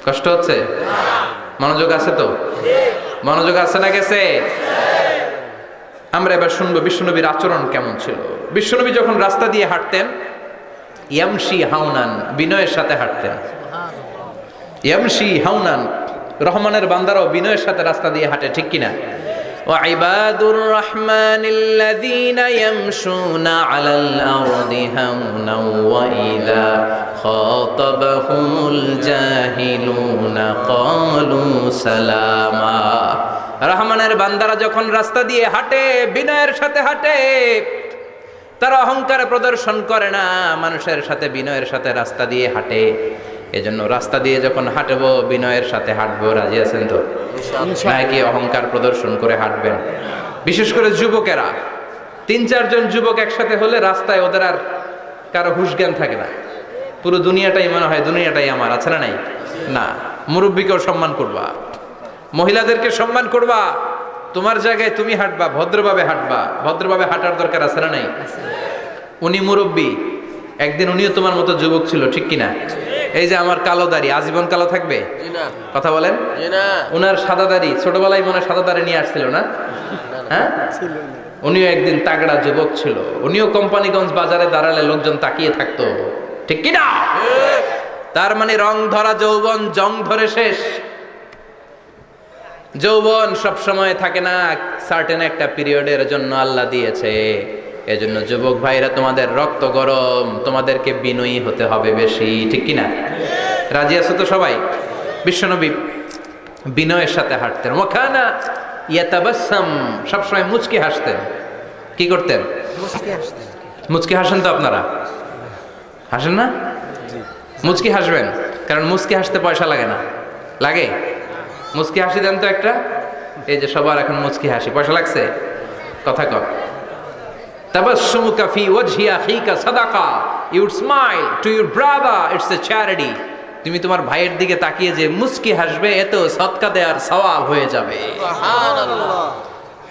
কষ্ট হচ্ছে? মনোযোগ আছে তো? মনোযোগ আছে না গেছে? আমরা এবার শুনবো বিশ্বনবীর আচরণ কেমন ছিল। বিশ্বনবী যখন রাস্তা দিয়ে হাঁটতেন, ইয়ামশি হাউনান, বিনয়ের সাথে হাঁটতেন। ইয়ামশি হাউনান, রহমানের বান্দারাও বিনয়ের সাথে রাস্তা দিয়ে হাঁটে, ঠিক কিনা? وعباد الرحمن الذين يمشون على الأرض هونا وإذا خاطبهم الجاهلون قالوا سلاما। রহমানের বান্দারা যখন রাস্তা দিয়ে হাঁটে, বিনয়ের সাথে হাঁটে, তারা অহংকার প্রদর্শন করে না, মানুষের সাথে বিনয়ের সাথে রাস্তা দিয়ে হাঁটে। এজন্য রাস্তা দিয়ে যখন হাঁটবো বিনয়ের সাথে হাঁটবো, রাজি আছেন তো? নাকি অহংকার প্রদর্শন করে হাঁটবেন? বিশেষ করে যুবকেরা, 3-4 জন যুবক একসাথে হলে রাস্তায় ওদের আর কারো হুঁশ জ্ঞান থাকে না, পুরো দুনিয়াটাই মনে হয় দুনিয়াটাই আমার, আছে না নাই? না, মুরব্বীকেও সম্মান করবা, মহিলাদেরকে সম্মান করবা, তোমার জায়গায় তুমি হাঁটবা, ভদ্রভাবে হাঁটবা। ভদ্রভাবে হাঁটার দরকার আছে না নাই? উনি মুরব্বী, একদিন উনিও তোমার মতো যুবক ছিল, ঠিক কিনা? এই যে আমার কালো দাড়ি আজীবন কালো থাকবে? কথা বলেন। উনার সাদা দাড়ি ছোটবেলায় মনে হয় সাদা দাড়ি নিয়ে আসছিল না? হ্যাঁ, উনিও একদিন তাগড়া যুবক ছিল। উনিও কোম্পানিগঞ্জ বাজারে দাঁড়ালে লোকজন তাকিয়ে থাকতো, ঠিক কিনা? তার মানে রং ধরা যৌবন জং ধরে শেষ। যৌবন সব সময় থাকে না, সার্টেন একটা পিরিয়ডের জন্য আল্লাহ দিয়েছে। এজন্য যুবক ভাইরা, তোমাদের রক্ত গরম, তোমাদেরকে বিনয়ী হতে হবে বেশি, ঠিক কিনা? রাজি আছো তো সবাই? বিশ্বনবী বিনয়ের সাথে হাঁটতেন। ওয়াকানা ইয়াতাবাসসাম, সবসময় মুচকি হাসতেন। কি করতেন? মুচকি হাসেন তো আপনারা? হাসেন না? মুচকি হাসবেন, কারণ মুচকি হাসতে পয়সা লাগে না। লাগে? মুচকি হাসি দেন তো একটা। এই যে সবার এখন মুচকি হাসি, পয়সা লাগছে? কথা কর। তাবাসসুমুকা ফি ওয়াজহি আখিকা সাদাকা, you would smile to your brother, it's a charity. তুমি তোমার ভাইয়ের দিকে তাকিয়ে যে মুচকি হাসবে, এত সদকা দেওয়ার সওয়াব হয়ে যাবে। সুবহানাল্লাহ।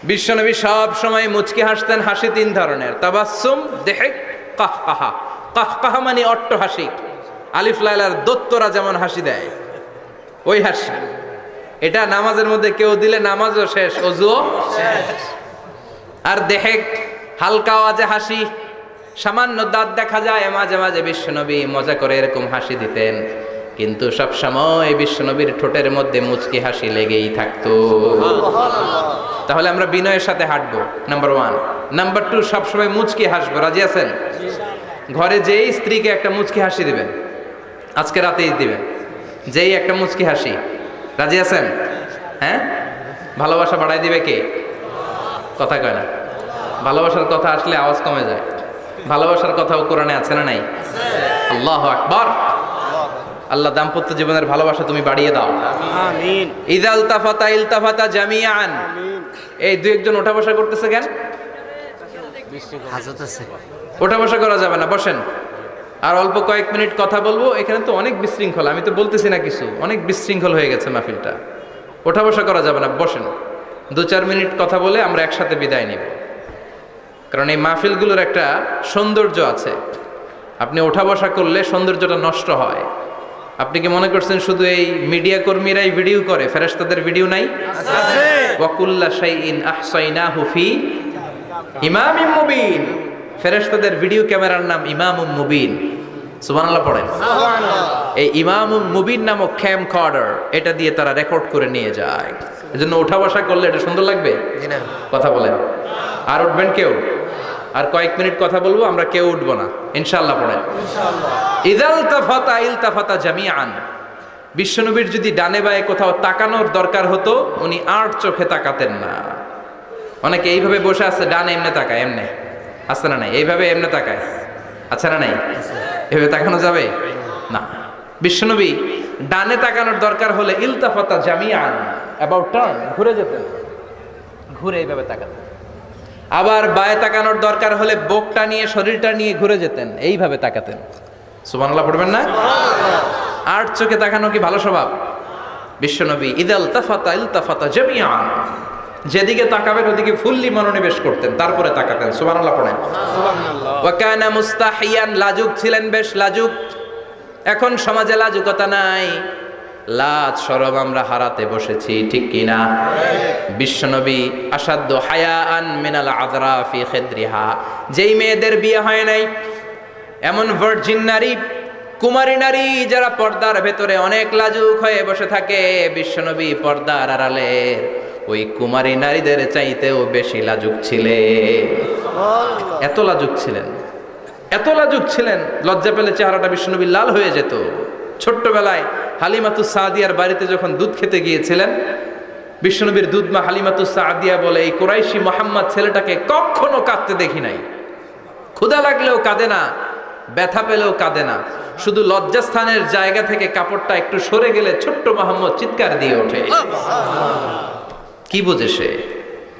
বিশ্বনবী সব সময় মুচকি হাসতেন। হাসি তিন ধরনের, তাবাসসুম, দিহক, কাহকাহা। কাহকাহা মানে অট্ট হাসি, আলিফ লাইলার দত্তরা যেমন হাসি দেয় ওই হাসি। এটা নামাজের মধ্যে কেউ দিলে নামাজও শেষ, ওযুও শেষ। আর দেহেক, হালকা আওয়াজে হাসি, সামান্য দাঁত দেখা যায় মাঝে মাঝে। বিশ্বনবী মজা করে এরকম হাসি দিতেন, কিন্তু সব সময় বিশ্বনবীর ঠোঁটের মধ্যে মুচকি হাসি লেগেই থাকতো। তাহলে আমরা বিনয়ের সাথে হাঁটবো, নাম্বার 1। নাম্বার 2, সব সময় মুচকি হাসবো। রাজি আছেন? ঘরে যেই স্ত্রীকে একটা মুচকি হাসি দিবেন, আজকে রাতেই দিবেন, যেই একটা মুচকি হাসি। রাজি আছেন? হ্যাঁ, ভালোবাসা বাড়াই দিবে কে? কথা কয় না। ভালোবাসার কথা আসলে আওয়াজ কমে যায়। ভালোবাসার কথাও কোরআনে আছে না নাই? আল্লাহু আকবার। আল্লাহ দাম্পত্য জীবনের ভালোবাসা তুমি বাড়িয়ে দাও, আমিন। ইযা ইলতাফাতা ইলতাফাতা জামিআন। এই দুই একজন ওঠা বসা করতেছে কেন? হাজত আছে, ওঠা বসা করা যাবে না, বসেন। আর অল্প কয়েক মিনিট কথা বলবো। এখানে তো অনেক বিশৃঙ্খলা, আমি তো বলতেছি না কিছু, অনেক বিশৃঙ্খল হয়ে গেছে মাহফিলটা। ওঠা বসা করা যাবে না, বসেন। 2-4 মিনিট কথা বলে আমরা একসাথে বিদায় নিব। কারণ এই মাহফিলগুলোর একটা সৌন্দর্য আছে, আপনি ওঠা বসা করলে সৌন্দর্যটা নষ্ট হয়। আপনি কি মনে করছেন শুধু এই মিডিয়া কর্মীরাই ভিডিও করে? ফেরেশতাদের ভিডিও নাই? আছে। ওয়া কুল্লা শাইইন আহসাইনাহু ফি ইমামিম মুবিন। ফেরেশতাদের ভিডিও ক্যামেরার নাম ইমামুম মুবিন। সুবহানাল্লাহ পড়েন। সুবহানাল্লাহ। এই ইমামুম মুবিন নামক ক্যামকর্ডার, এটা দিয়ে তারা রেকর্ড করে নিয়ে যায়। এজন্য ওঠা বসা করলে এটা সুন্দর লাগবে? জি না। কথা বলেন। আর উঠবেন কেউ? আর কয়েক মিনিট কথা বলবো, আমরা কেউ উঠবো না ইনশাআল্লাহ। পড়েন ইনশাআল্লাহ। ইযা ইলতাফাতা ইলতাফাতা জামিআন। বিশ্বনবীর যদি ডানে বায়ে কোথাও তাকানোর দরকার হতো, উনি আর চোখে তাকাতেন না। অনেকে এইভাবে বসে আছে, ডানে এমনে তাকায়, এমনে আছে না নাই? এইভাবে এমনে তাকায়, আছে না নাই? এভাবে তাকানো যাবে না। বিশ্বনবী ডানে তাকানোর দরকার হলে ইলতাফাতা জামিআন, অ্যাবাউট টার্ন, ঘুরে যেতেন, ঘুরে এইভাবে তাকাতেন। আবার বায়ে তাকানোর দরকার হলে বুকটা নিয়ে, শরীরটা নিয়ে ঘুরে যেতেন, এইভাবে তাকাতেন। সুবহানাল্লাহ পড়বেন না? আর চোখে তাকানো কি ভালো স্বভাব? বিশ্বনবী ইযা ইলতাফাতা ইলতাফাতা জামিআন, যেদিকে তাকাবেন ওদিকে ফুল্লি মনোনিবেশ করতেন, তারপরে তাকাতেন। সুবহানাল্লাহ পড়েন। সুবহানাল্লাহ। ওয়া কানা মুস্তাহিয়ান, লাজুক ছিলেন, বেশ লাজুক। এখন সমাজে লাজুকতা নাই, লাজ শরম আমরা হারাতে বসেছি, ঠিক কিনা? বিশ্বনবী আসাদ্দ হায়াআন মিনাল আযরা ফি খিদরিহা, যেই মেয়েদের বিয়ে হয় নাই, এমন ভার্জিন নারী, কুমারী নারী যারা পর্দার ভেতরে অনেক লাজুক হয়ে বসে থাকে, বিশ্বনবী পর্দার আড়ালের ওই কুমারী নারীদের চাইতেও বেশি লাজুক ছিলেন। এত লাজুক ছিলেন, এত লাজুক ছিলেন, লজ্জা পেলে চেহারাটা বিশ্বনবী লাল হয়ে যেত। ছোট্টবেলায় হালিমাতুস সাদিয়ার বাড়িতে যখন দুধ খেতে গিয়েছিলেন, বিশ্বনবীর দুধমা হালিমাতুস সাদিয়া বলে, এই কুরাইশি মোহাম্মদ ছেলেটাকে কখনো কাঁদতে দেখি নাই। ক্ষুধা লাগলেও কাঁদে না, ব্যথা পেলেও কাঁদে না, শুধু লজ্জাস্থানের জায়গা থেকে কাপড়টা একটু সরে গেলে ছোট্ট মোহাম্মদ চিৎকার দিয়ে ওঠে। কি বোঝে সে?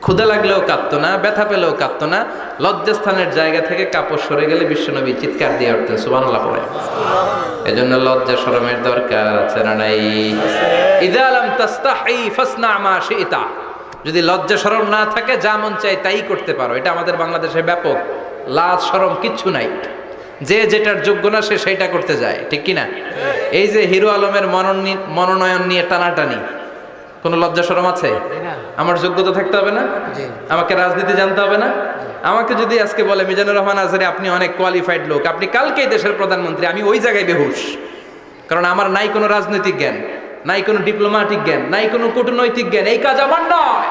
ক্ষুধা লাগলেও কাঁদতো না, ব্যথা পেলেও কাঁদতো না, লজ্জাস্থানের জায়গা থেকে কাপড় সরে গেলে বিশ্বনবী চিৎকার দিয়ে উঠতেন। সুবহানাল্লাহ পড়ে। এজন্য লজ্জা শরমের দরকার আছে না নাই? ইযা লাম তাস্তাহি ফাসনা মা শিতা। যদি লজ্জা শরম না থাকে, যা মন চায় তাই করতে পারো। এটা আমাদের বাংলাদেশে ব্যাপক। লাজ শরম কিচ্ছু নাই, যে যেটার যোগ্য না সে সেইটা করতে যায়, ঠিক কিনা? এই যে হিরো আলমের মনোনয়ন নিয়ে টানাটানি, কোনো লজ্জা শরম আছে? আমার যোগ্যতা থাকতে হবে না? আমাকে রাজনীতি জানতে হবে না? আমাকে যদি আজকে বলে মিজানুর রহমান আজহারী আপনি অনেক কোয়ালিফাইড লোক, আপনি কালকেই দেশের প্রধানমন্ত্রী, আমি ওই জায়গায় বেহুশ, কারণ আমার নাই কোনো রাজনৈতিক জ্ঞান, নাই কোনো ডিপ্লোম্যাটিক জ্ঞান, নাই কোনো কূটনৈতিক জ্ঞান, এই কাজ আমার নয়।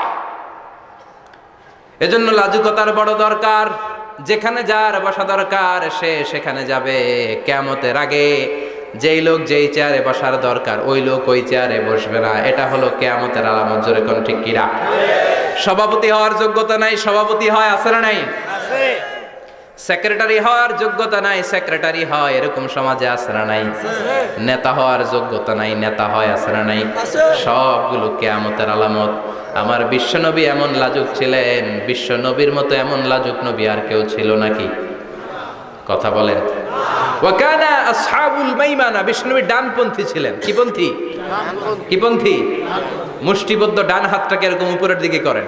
এজন্য লাজুকতার বড় দরকার। যেখানে যার বসা দরকার সে সেখানে যাবে। কিয়ামতের আগে যেই লোক যেই চেয়ারে বসার দরকার ওই লোক ওই চেয়ারে বসবে না, এটা হলো কিয়ামতের আলামত। জোরে কোন ঠিক কিনা? সভাপতি হওয়ার যোগ্যতা নাই, সভাপতি হয়, আছে না নাই? সেক্রেটারি হওয়ার যোগ্যতা নাই, সেক্রেটারি হয়, এরকম সমাজে আছে না নাই? নেতা হওয়ার যোগ্যতা নাই, নেতা হয়, আছে না নাই? সবগুলো কিয়ামতের আলামত। আমার বিশ্বনবী এমন লাজুক ছিলেন, বিশ্বনবীর মতো এমন লাজুক নবী আর কেউ ছিল নাকি? কথা বলেন। ওয়াকানা আসহাবুল মাইমানা, বিশ্বনবী ডানপন্থী ছিলেন। কি পন্থী? কি পন্থী? মুষ্টিবদ্ধ ডান হাতটাকে এরকম উপরের দিকে করেন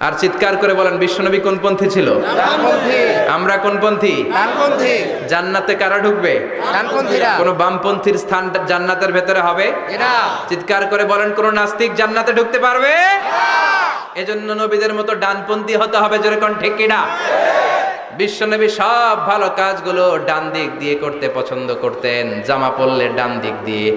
আর চিৎকার করে বলেন বিশ্বনবী কোন পন্থী ছিল? ডানপন্থী। আমরা কোন পন্থী? ডানপন্থী। জান্নাতে কারা ঢুকবে? ডানপন্থীরা। কোন বামপন্থীর স্থান জান্নাতের ভেতরে হবে? না। চিৎকার করে বলেন কোন নাস্তিক জান্নাতে ঢুকতে পারবে? না। এজন্য নবীদের মতো ডানপন্থী হতে হবে। জোরে কোন ঠিক কিনা? বিশ্বনবী সব ভালো কাজগুলো ডান দিক দিয়ে করতে পছন্দ করতেন। জামা পরলে ডান দিক দিয়ে,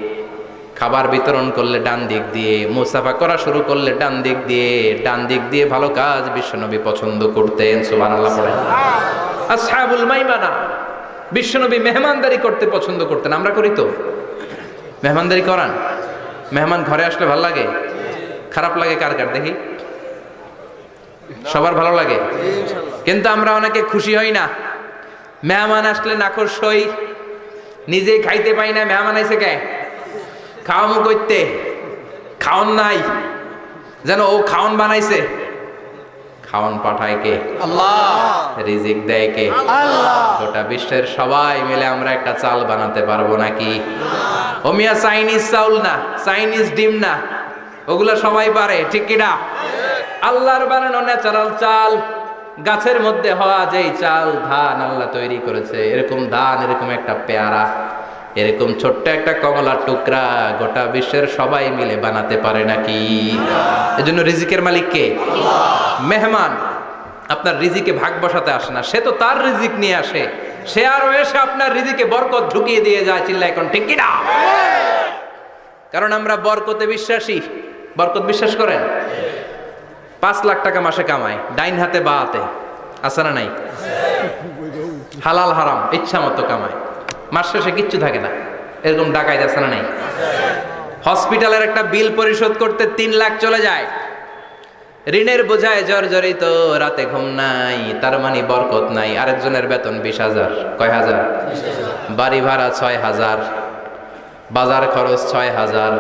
খাবার বিতরণ করলে ডান দিক দিয়ে, মুসাফা করা শুরু করলে ডান দিক দিয়ে, ডান দিক দিয়ে ভালো কাজ বিশ্বনবী পছন্দ করতেন। সুবহানাল্লাহ পড়েন। আসহাবুল মাইমানা, বিশ্বনবী মেহমানদারি করতে পছন্দ করতেন। আমরা করি তো? মেহমানদারি করান? মেহমান ঘরে আসলে ভালো লাগে? খারাপ লাগে কার কার দেখি? সবার ভালো লাগে, কিন্তু আমরা অনেকে খুশি হই না। মেহমান আসলে নাখোশ হই, নিজেই খাইতে পাই না। মেহমান আইছে কে? খাওয়ামু করতে, খাওন নাই, যেন ও খাওন বানাইছে। খাওন পাঠায় কে? আল্লাহ। রিজিক দেয় কে? আল্লাহ। গোটা বিশ্বের সবাই মিলে আমরা একটা চাল বানাতে পারবো নাকি? ও মিয়া চাইনিজ চাউল না, চাইনিজ ডিম না, ওগুলো সবাই পারে, ঠিক কিনা? আল্লাহর বানানো ন্যাচারাল চাল, গাছের মধ্যে হওয়া যেই চাল, ধান আল্লাহ তৈরি করেছে, এরকম ধান, এরকম একটা পেয়ারা, এরকম ছোট্ট একটা কমলার টুকরা গোটা বিশ্বের সবাই মিলে বানাতে পারে নাকি? এজন্য রিজিকের মালিক কে? মেহমান আপনার রিজিকে ভাগ বসাতে আসে না, সে তো তার রিজিক নিয়ে আসে, সে আরো এসে আপনার রিজিকে বরকত ঢুকিয়ে দিয়ে যায়। চিল্লায় এখন ঠিক কিনা? কারণ আমরা বরকতে বিশ্বাসী। বরকত বিশ্বাস করেন? 5 লাখ টাকা মাসে কামায়, ডাইন হাতে বা হাতে, আছে না নাই? হালাল হারাম ইচ্ছা মতো কামায়, মাস শেষে কিচ্ছু থাকে না, এরকম ডাকাইত আছে না নাই? হসপিটালের একটা বিল পরিশোধ করতে 3 লাখ চলে যায়, ঋণের বোঝায় জর্জরিত, রাতে ঘুম নাই, তার মানে বরকত নাই। আরেকজনের বেতন 20,000, কয় হাজার? বাড়ি ভাড়া 6,000, বাজার খরচ 6,000,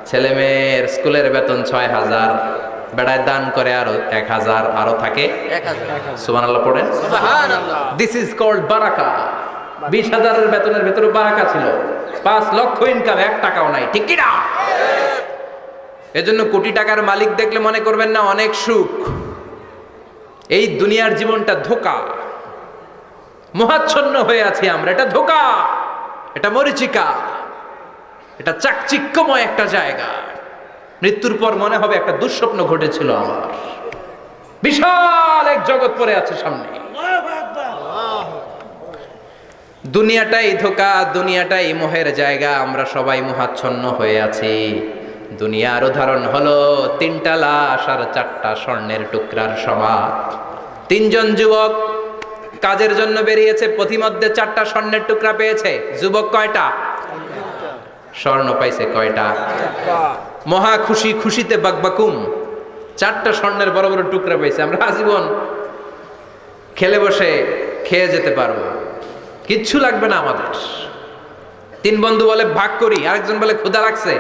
ছেলে মেয়ের স্কুলের বেতন 6,000, বেড়ায় দান করে আরো 1,000, আরো থাকে 1,000। সুবহানাল্লাহ পড়েন। দিস ইজ কল্ড বারাকা। 20,000-এর বেতনের ভেতরে বারাকা ছিল। 5 লক্ষ ইনকাম, 1 টাকাও নাই, ঠিক কি না? এজন্য কোটি টাকার মালিক দেখলে মনে করবেন না অনেক সুখ। এই দুনিয়ার জীবনটা ধোঁকা, মোহাচ্ছন্ন হয়ে আছি আমরা। এটা ধোঁকা, এটা মরিচিকা, এটা চাকচিক্যময় একটা জায়গা। মৃত্যুর পর মনে হবে একটা দুঃস্বপ্ন ঘটেছিল আমার, বিশাল এক জগৎ পড়ে আছে সামনে। দুনিয়াটাই ধোঁকা, দুনিয়াটাই মোহের জায়গা, আমরা সবাই মোহাচ্ছন্ন হয়ে আছি। দুনিয়ার উদাহরণ হলো 3টা লাশ আর 4টা স্বর্ণের টুকরার সমান। 3 জন যুবক কাজের জন্য বেরিয়েছে, পথিমধ্যে 4টা স্বর্ণের টুকরা পেয়েছে। যুবক কয়টা? স্বর্ণ পাইছে কয়টা? মহা খুশি, খুশিতে বাকবাকুম, 4টা স্বর্ণের বড় বড় টুকরা পেয়েছে। আমরা আজীবন খেলে বসে খেয়ে যেতে পারবো, কিচ্ছু লাগবে না আমাদের। 3 বন্ধু বলে ভাগ করি, আরেকজন বলে ক্ষুধা লাগছে।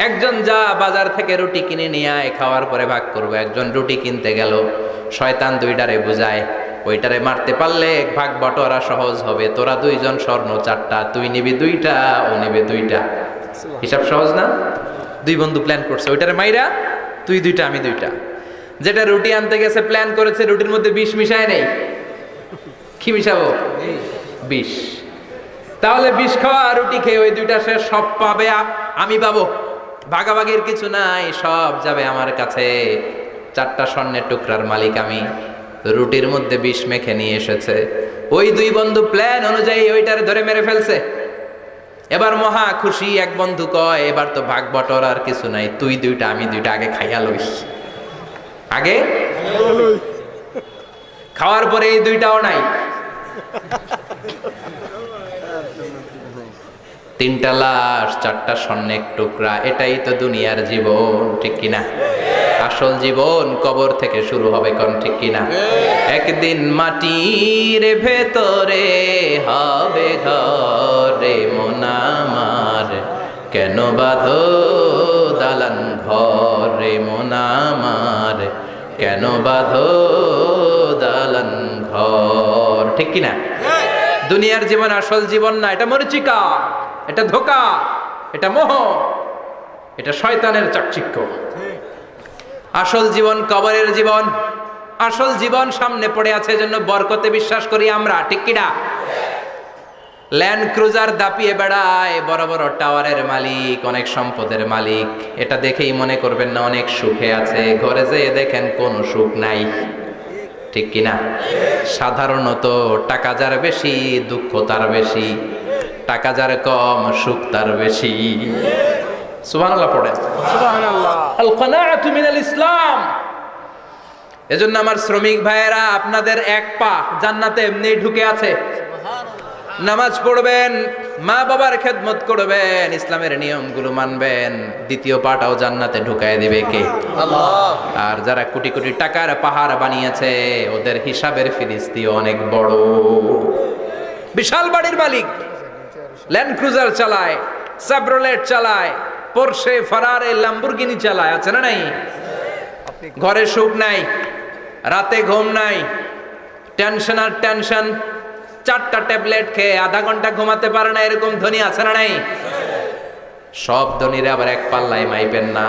একজন যা বাজার থেকে রুটি কিনে নিয়ে আয়, খাওয়ার পরে ভাগ করবো। একজন রুটি কিনতে গেল, শয়তান 2টারে বুঝায়, ওইটারে মারতে পারলে ভাগ বটোয়ারা সহজ হবে। তোরা 2 জন স্বর্ণ 4টা, তুই নিবি 2টা, ও নিবে 2টা। হিসাব সহজ না? 2 বন্ধু প্ল্যান করছে, ওইটারে মাইরা তুই 2টা, আমি 2টা। যেটা রুটি আনতে গেছে প্ল্যান করেছে, রুটির মধ্যে বিষ মিশায় নেই, কি মিশাবো? বিষ। তাহলে বিষ খাওয়া রুটি খেয়ে ওই দুইটা সে সব পাবে, আমি পাবো। ভাগাভাগির কিছু নাই, সব যাবে আমার কাছে। 4টা স্বর্ণের টুকরার মালিক আমি। রুটির মধ্যে বিষ মেখে নিয়ে এসেছে। ওই দুই বন্ধু প্ল্যান অনুযায়ী ওইটার ধরে মেরে ফেলছে। এবার মহা খুশি। এক বন্ধু কয়, এবার তো ভাগ বটর আর কিছু নাই, তুই দুইটা আমি দুইটা আগে খাইয়া লইস। আগে খাওয়ার পরে এই দুইটাও নাই। 3টা লাশ, 4টা স্বর্ণের টুকরা। এটাই তো দুনিয়ার জীবন, ঠিক কিনা? আসল জীবন কবর থেকে শুরু হবে, কোন ঠিক কিনা? একদিন মাটির ভেতরে হবে ঘরে মন আমার, কেন বাঁধো দালান ঘরে মন আমার, কেন বাঁধো দালান ঘর, ঠিক কিনা? দুনিয়ার জীবন আসল জীবন না, এটা মরিচিকা, এটা ধোঁকা, এটা মোহ, এটা শয়তানের চাকচিক্য। আসল জীবন কবরের জীবন। আসল জীবন সামনে পড়ে আছে, এজন্য বরকতে বিশ্বাস করি আমরা, ঠিক কিনা? ল্যান্ড ক্রুজার দাপিয়ে বেড়ায়, বড় বড় টাওয়ারের মালিক, অনেক সম্পদের মালিক। এটা দেখেই মনে করবেন না অনেক সুখে আছে, ঘরে যেয়ে দেখেন কোনো সুখ নাই, ঠিক কিনা? সাধারণত টাকা যার বেশি দুঃখ তার বেশি, টাকা যার কম সুখ তার বেশি। সুবহানাল্লাহ পড়েন। সুবহানাল্লাহ। আল কানাআতু মিনাল ইসলাম। এজন্য আমার শ্রমিক ভাইয়েরা, আপনাদের এক পা জান্নাতে এমনি ঢুকে আছে। নামাজ পড়বেন, মা বাবার খেদমত করবেন, ইসলামের নিয়মগুলো মানবেন, দ্বিতীয় পাটাও জান্নাতে ঢুকায় দিবে কে? আল্লাহ। আর যারা কোটি কোটি টাকার পাহাড় বানিয়েছে, ওদের হিসাবের ফিরিস্তি অনেক বড়। বিশাল বাড়ির মালিক, ল্যান্ড ক্রুজার চালায়, সাবরোলেট চালায়, পোরশে, ফারারে, ল্যাম্বরগিনি চালায়, আছে না নাই? ঘরে সুখ নাই, রাতে ঘুম নাই, টেনশন আর টেনশন। 4টা ট্যাবলেট খেয়ে আধা ঘন্টা ঘুমাতে পারে না, এরকম ধনী আছে না নাই? সব ধনীরা আবার এক পাল্লায় মাইপেন না।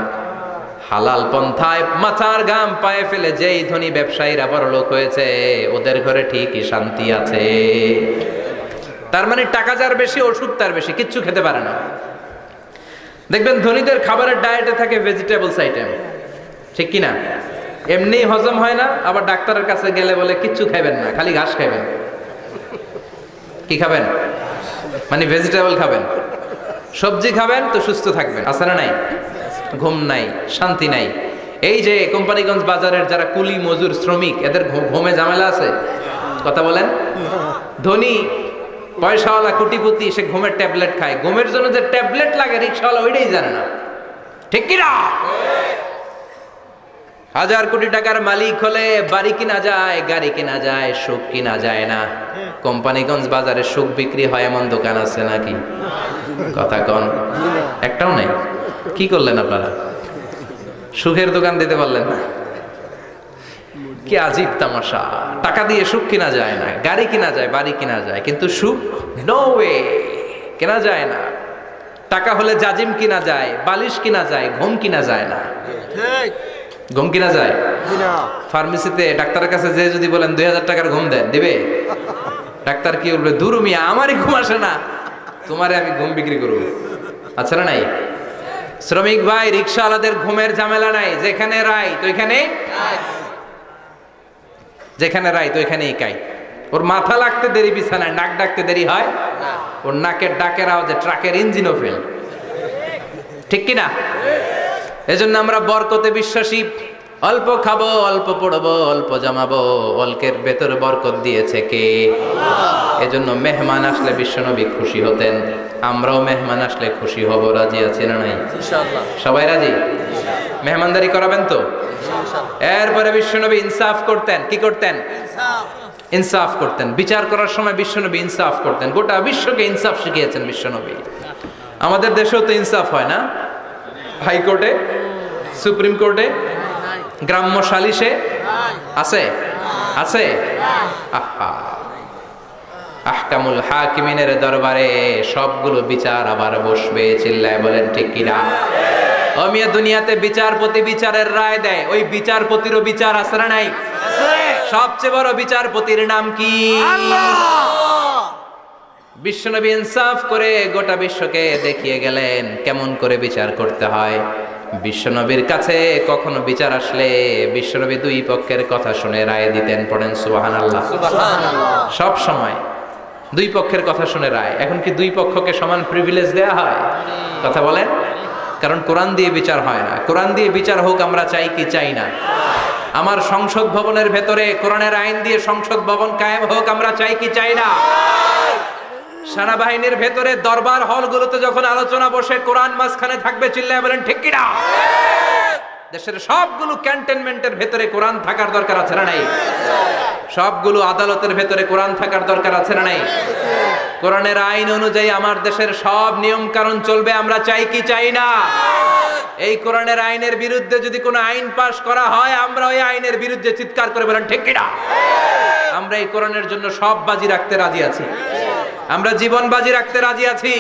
হালাল পন্থায় মাথার ঘাম পায়ে ফেলে যেই ধনী ব্যবসায়ীরা বড় লোক হয়েছে, ওদের ঘরে ঠিকই শান্তি আছে। তার মানে টাকা যার বেশি, ওষুধ তার বেশি, কিচ্ছু খেতে পারে না। দেখবেন ধনীদের খাবারের ডায়েটে থাকে ভেজিটেবলস আইটেম, ঠিক কিনা? এমনি হজম হয় না, আবার ডাক্তারের কাছে গেলে বলে কিচ্ছু খাবেন না, খালি ঘাস খাবেন। কি খাবেন? মানে ভেজিটেবল খাবেন, সবজি খাবেন তো সুস্থ থাকবেন, আছে না নাই? ঘুম নাই, শান্তি নাই। এই যে কোম্পানিগঞ্জ বাজারের যারা কুলি মজুর শ্রমিক, এদের ঘুমে ঝামেলা আছে, কথা বলেন? ধনী পয়সাওয়ালা কোটিপতি, সে ঘুমের ট্যাবলেট খায়। ঘুমের জন্য যে ট্যাবলেট লাগে রিক্সাওয়ালা ওইটাই জানে না, ঠিক কিনা? 1000 কোটি টাকার মালিক হলে বাড়ি কিনা যায়, গাড়ি কিনা যায়, সুখ কিনা যায় না। কোম্পানিগঞ্জ বাজারে সুখ বিক্রি হয় এমন দোকান আছে নাকি? কথা কন, একটাও নাই। কি করলেন আপনারা? সুখের দোকান দিতে পারলেন না। কি আজীব তামাশা! টাকা দিয়ে সুখ কিনা যায় না, গাড়ি কিনা যায়, বাড়ি কিনা যায়, কিন্তু সুখ নো ওয়ে, কেনা যায় না। টাকা হলে জাজিম কিনা যায়, বালিশ কিনা যায়, ঘুম কিনা যায় না। ঠিক, ঘুম কিনা যায়? ফার্মেসিতে ডাক্তারের কাছে যে যদি বলেন 2000 টাকার ঘুম দেন, দিবে? ডাক্তার কি বলবে? দূর মিয়া, আমারই ঘুম আসে না, তোমারে আমি ঘুম বিক্রি করব। আচ্ছা না নাই? শ্রমিক ভাই, রিক্সাওয়ালাদের ঘুমের ঝামেলা নাই। যেখানে রাই তো ওইখানে, যেখানে রাই তো ওইখানেই কাই। ওর মাথা লাগতে দেরি বিছানায়, নাক ডাকতে দেরি হয়? ওর নাকের ডাকের আওয়াজে ট্রাকের ইঞ্জিনও ফেল, ঠিক কিনা? এজন্য আমরা বরকতে বিশ্বাসী। অল্প খাবো, অল্প পড়বো, অল্প জমাবো, অল্পের ভেতর বরকত দিয়েছে কে? এজন্য মেহমান আসলে বিশ্বনবী খুশি হতেন, আমরাও মেহমান আসলে খুশি হব। রাজি আছি না নাই? ইনশাআল্লাহ। সবাই রাজি? মেহমানদারি করাবেন তো? এরপরে বিশ্বনবী ইনসাফ করতেন। কি করতেন? ইনসাফ করতেন। বিচার করার সময় বিশ্বনবী ইনসাফ করতেন। গোটা বিশ্বকে ইনসাফ শিখিয়েছেন বিশ্বনবী। আমাদের দেশেও তো ইনসাফ হয় না? হাইকোর্টে, সুপ্রিম কোর্টে, গ্রাম্য সালিশে আছে? আছে? আহা, আহকামুল হাকিমিনের দরবারে সবগুলো বিচার আবার বসবে। চিল্লায় বলেন ঠিক কিনা? ও মিয়া, দুনিয়াতে বিচারপতি বিচারের রায় দেয়, ওই বিচারপতিরও বিচার আছে না নাই? সবচেয়ে বড় বিচারপতির নাম কি? বিশ্বনবী ইনসাফ করে গোটা বিশ্বকে দেখিয়ে গেলেন কেমন করে বিচার করতে হয়। বিশ্বনবীর কাছে কখনো বিচার আসলে বিশ্বনবী দুই পক্ষের কথা শুনে রায় দিতেন। পড়েন সুবহানাল্লাহ। সব সময় দুই পক্ষের কথা শুনে রায়। এখন কি দুই পক্ষকে সমান প্রিভিলেজ দেয়া হয়? কথা বলেন। কারণ কোরআন দিয়ে বিচার হয় না। কোরআন দিয়ে বিচার হোক আমরা চাই কি চাই না? আমার সংসদ ভবনের ভেতরে কোরআনের আইন দিয়ে সংসদ ভবন কায়েম হোক আমরা চাই কি চাই না? সেনাবাহিনীর ভেতরে দরবার হলগুলোতে যখন আলোচনা বসে কোরআন মাঝখানে থাকবে, চিল্লায় বলেন ঠিক কি না? দেশের সবগুলো ক্যান্টনমেন্টের ভেতরে কোরআন থাকার দরকার আছে না নাই? সবগুলো আদালতের ভেতরে কোরআন থাকার দরকার আছে না নাই? কোরআনের আইন অনুযায়ী আমার দেশের সব নিয়ম কানুন চলবে আমরা চাই কি চাই না? এই কোরআনের আইনের বিরুদ্ধে যদি কোনো আইন পাশ করা হয় আমরা ওই আইনের বিরুদ্ধে চিৎকার করে বলেন ঠিক কি না? আমরা এই কোরআনের জন্য সব বাজি রাখতে রাজি আছি। আমরা জীবন বাজি রাখতে রাজি আছি।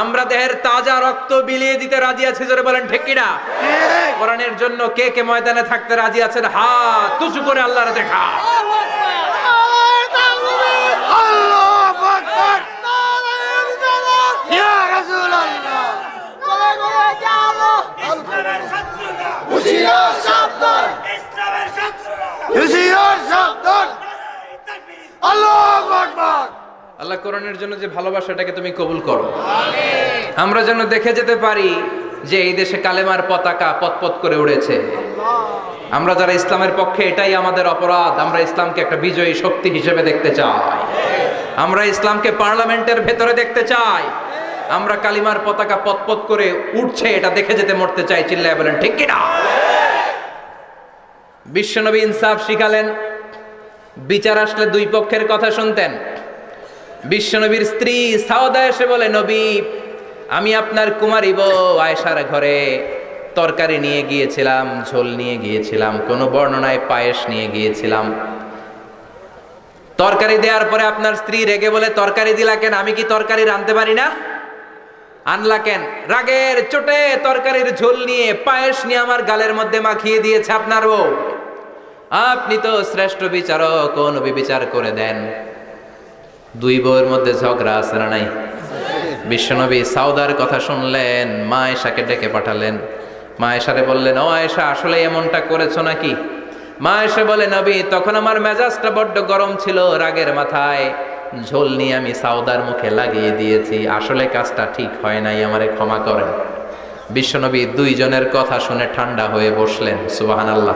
আমরা দেহের তাজা রক্ত বিলিয়ে দিতে রাজি আছি। জোরে বলেন ঠিক কি না? কোরআনের জন্য কে কে ময়দানে থাকতে রাজি আছেন হাত উঁচু করে আল্লাহর দেখা। আল্লাহু আকবার। ইয়া রাসূলুল্লাহ। ইসলামের শত্রুরা হুশিয়ার সাবধান। ইসলামের শত্রুরা হুশিয়ার সাবধান। আল্লাহু আকবার। আল্লাহ কোরআনের জন্য যে ভালোবাসাটাকে তুমি কবুল করো। আমরা যেন দেখে যেতে পারি যে এই দেশে কালেমার পতাকা পতপত করে উড়েছে। আমরা যারা ইসলামের পক্ষে, এটাই আমাদের অপরাধ। আমরা ইসলামকে একটা বিজয়ী শক্তি হিসেবে দেখতে চাই। আমরা ইসলামকে পার্লামেন্টের ভেতরে দেখতে চাই। আমরা কালিমার পতাকা পতপত করে উঠছে এটা দেখে যেতে মরতে চাই। চিল্লায় বলেন ঠিক কি না? বিশ্বনবী ইনসাফ শিখালেন। বিচার আসলে দুই পক্ষের কথা শুনতেন। বিশ্বনবীর স্ত্রী সাওদা এসে বলে, নবী আমি আপনার কুমারী বউ আয়েশার ঘরে তরকারি নিয়ে গিয়েছিলাম, ঝোল নিয়ে গিয়েছিলাম, কোন বর্ণনায় পায়েস নিয়ে গিয়েছিলাম। তরকারি দেওয়ার পরে আপনার স্ত্রী রেগে বলে, তরকারি দিলা কেন? আমি কি তরকারি রাঁধতে পারি না? আনলা কেন? রাগের চোটে তরকারির ঝোল নিয়ে পায়েস নিয়ে আমার গালের মধ্যে মাখিয়ে দিয়েছে আপনার বউ। আপনি তো শ্রেষ্ঠ বিচারক, কোন বিচার করে দেন। দুই বউয়ের মধ্যে ঝগড়া আছে না নাই? বিশ্বনবী সাউদার কথা শুনলেন, মা আয়েশাকে ডেকে পাঠালেন। মা আয়েশারে বললেন, ও আয়েশা আসলে এমনটা করেছো নাকি? মা আয়েশা বলে, নবী তখন আমার মেজাজটা বড্ড গরম ছিল, রাগের মাথায় ঝোল নিয়ে আমি সাউদার মুখে লাগিয়ে দিয়েছি। আসলে কাজটা ঠিক হয় নাই, আমারে ক্ষমা করেন। বিশ্বনবী দুইজনের কথা শুনে ঠান্ডা হয়ে বসলেন। সুবহানাল্লাহ।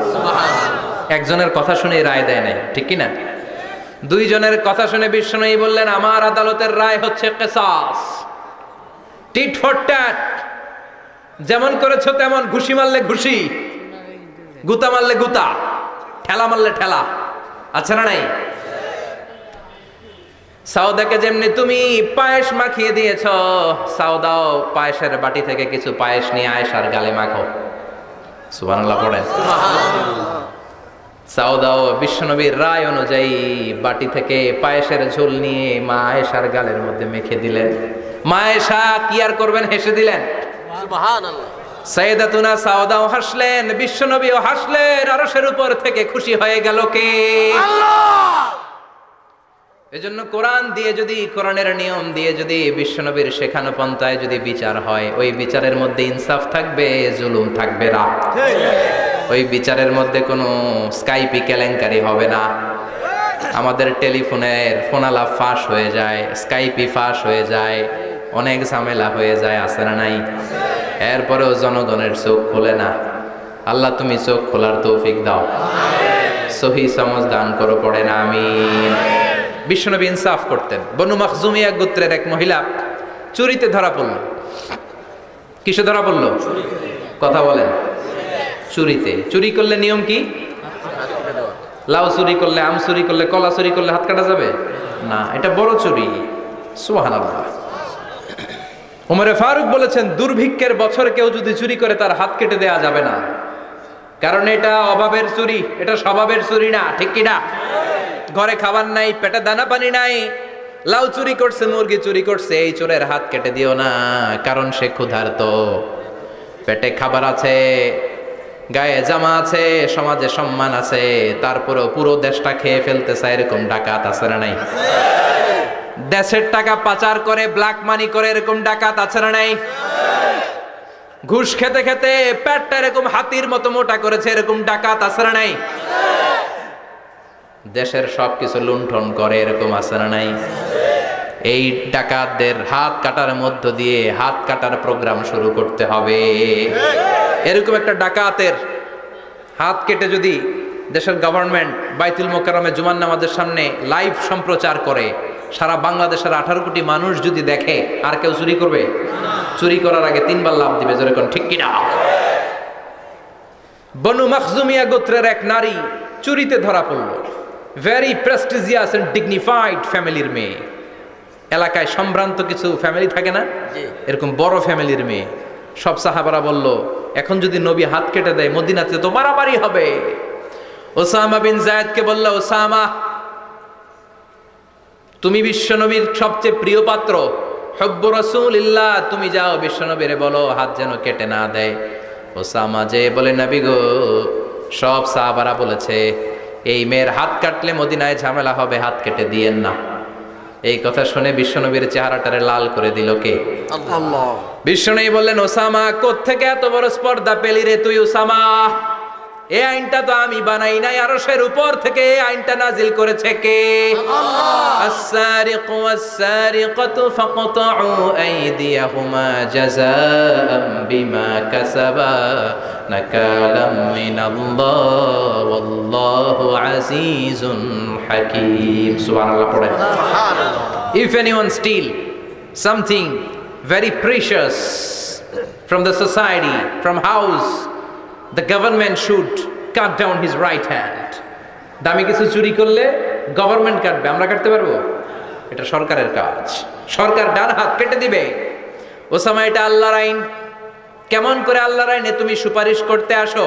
একজনের কথা শুনে রায় দেয় নাই, ঠিক কি না? দুইজনের কথা শুনে বিশ্বনবী বললেন, আমার আদালতের রায় হচ্ছে কিসাস, টিট ফর ট্যাট। যেমন করেছো তেমন, ঘুষি মারলে ঘুষি, গুতা মারলে গুতা, ঠেলা মারলে ঠেলা। আচ্ছা না নাই? সাউদাকে যেমনি তুমি পায়েস মাখিয়ে দিয়েছ, সাউদাও পায়েসের বাটি থেকে কিছু পায়েস নিয়ে আয়েশার গালে মাখো। সুবহানাল্লাহ পড়েন। সাউদাও বিশ্বনবীর রায় অনুযায়ী বাটি থেকে পায়েসের ঝোল নিয়ে মা আয়েশার গালের মধ্যে মেখে দিলেন। মা আয়েশা কি আর করবেন, হেসে দিলেন। সুবহানাল্লাহ। সাইয়েদাতুনা সাউদাও হাসলেন, বিশ্বনবীও হাসলেন। আরশের উপর থেকে খুশি হয়ে গেল কে? আল্লাহ। এজন্য কোরআন দিয়ে যদি, কোরআনের নিয়ম দিয়ে যদি, বিশ্বনবীর শেখানো পন্থায় যদি বিচার হয়, ওই বিচারের মধ্যে ইনসাফ থাকবে, জুলুম থাকবে না। ওই বিচারের মধ্যে কোনো স্কাইপি কেলেঙ্কারি হবে না। আমাদের টেলিফোনের ফোনালাপ ফাঁস হয়ে যায়, স্কাইপি ফাঁস হয়ে যায়, অনেক ঝামেলা হয়ে যায়, আছে না নাই? এরপরেও জনগণের চোখ খোলে না। আল্লাহ তুমি চোখ খোলার তৌফিক দাও, সহি সমঝ দান করো। পড়ে না আমিন। বিশ্বনবী ইনসাফ করতেন। বনু মাখজুমিয়া গোত্রের এক মহিলা চুরিতে ধরা পড়ল। কিসে ধরা পড়ল? কথা বলেন। চুরিতে। চুরি করলে নিয়ম কি? লাউ চুরি করলে, আম চুরি করলে, কলা চুরি করলে হাত কাটা যাবে না, এটা বড় চুরি। সুবহানাল্লাহ। ওমরে ফারুক বলেছেন, দুর্ভিক্ষের বছর কেউ যদি চুরি করে তার হাত কেটে দেয়া যাবে না, কারণ এটা অভাবের চুরি, এটা স্বভাবের চুরি না, ঠিক কি না? ঘরে খাবার নাই, পেটে দানা পানি নাই, লাউ চুরি করছে, মুরগি চুরি করছে, এই চোরের হাত কেটে দিও না, কারণ সে ক্ষুধার্ত, পেটে খাবার আছে, গায়ে জামা আছে, সমাজে সম্মান আছে, তারপরেও পুরো দেশটা খেয়ে ফেলতে চায়, এরকম ডাকাত আছে না নাই? দেশের টাকা পাচার করে, ব্ল্যাক মানি করে, এরকম ডাকাত আছে না নাই? ঘুষ খেতে খেতে পেটটা এরকম হাতির মতো মোটা করেছে, এরকম ডাকাত আছে না নাই? দেশের সবকিছু লুণ্ঠন করে, এরকম আছে না নাই? এই ডাকাতদের হাত কাটার মধ্য দিয়ে হাত কাটার প্রোগ্রাম শুরু করতে হবে। এরকম একটা ডাকাতের হাত কেটে যদি দেশের গভর্নমেন্ট বাইতুল মোকাররমে জুমার নামাজের সামনে লাইভ সম্প্রচার করে, সারা বাংলাদেশের 18 কোটি মানুষ যদি দেখে, আর কেউ চুরি করবে? চুরি করার আগে 3 বার লাভ দিবে, জোরে কোন ঠিক কিনা? বনু মখজুমিয়া গোত্রের এক নারী চুরিতে ধরা পড়ল। ভেরি প্রেস্টিজিয়াস এন্ড ডিগনিফাইড ফ্যামিলির মেয়ে। এলাকায় সম্ভ্রান্ত কিছু ফ্যামিলি থাকে না, এরকম বড় ফ্যামিলির মেয়ে। সব সাহাবারা বলল, এখন যদি নবী হাত কেটে দেয় মদিনাতে তো মারামারি হবে। ওসামা বিন যায়েদকে বলল, ওসামা তুমি বিশ্বনবীর সবচেয়ে প্রিয় পাত্র, হুব্বু রাসূলিল্লাহ, তুমি যাও বিশ্বনবীরে বলো হাত যেন কেটে না দেয়। ওসামা যে বলে, নবী গো, সব সাহাবারা বলেছে এই মেয়ের হাত কাটলে মদিনায় ঝামেলা হবে, হাত কেটে দিয়েন না। এই কথা শুনে বিশ্বনবীর চেহারাটারে লাল করে দিল কে? আল্লাহ। বিশ্বনবী বললেন, ওসামা কোত্থেকে এত বড় স্পর্ধা পেলি রে তুই ওসামা? এই আইনটা তো আমি বানাই নাই, আরশের উপর থেকে এই আইনটা নাজিল করেছে কে? আস-সারিকু ওয়াস-সারিকাতু ফাকতাউ আইদিয়াহুমা জাযাআম বিমা কাসাবা নাকালাম মিনাল্লাহ ওয়াল্লাহু আজিজুন হাকীম। সুবহানাল্লাহ পড়ে। If anyone steal something very precious from the society, from house, the government should cut down his right hand. দামি কিছু চুরি করলে গভর্নমেন্ট কাটবে, আমরা কাটতে পারবো? এটা সরকারের কাজ, সরকার ডান হাত কেটে দিবে। ওসামা, এটা আল্লাহর আইন। কেমন করে আল্লাহর আইনে তুমি সুপারিশ করতে আসো?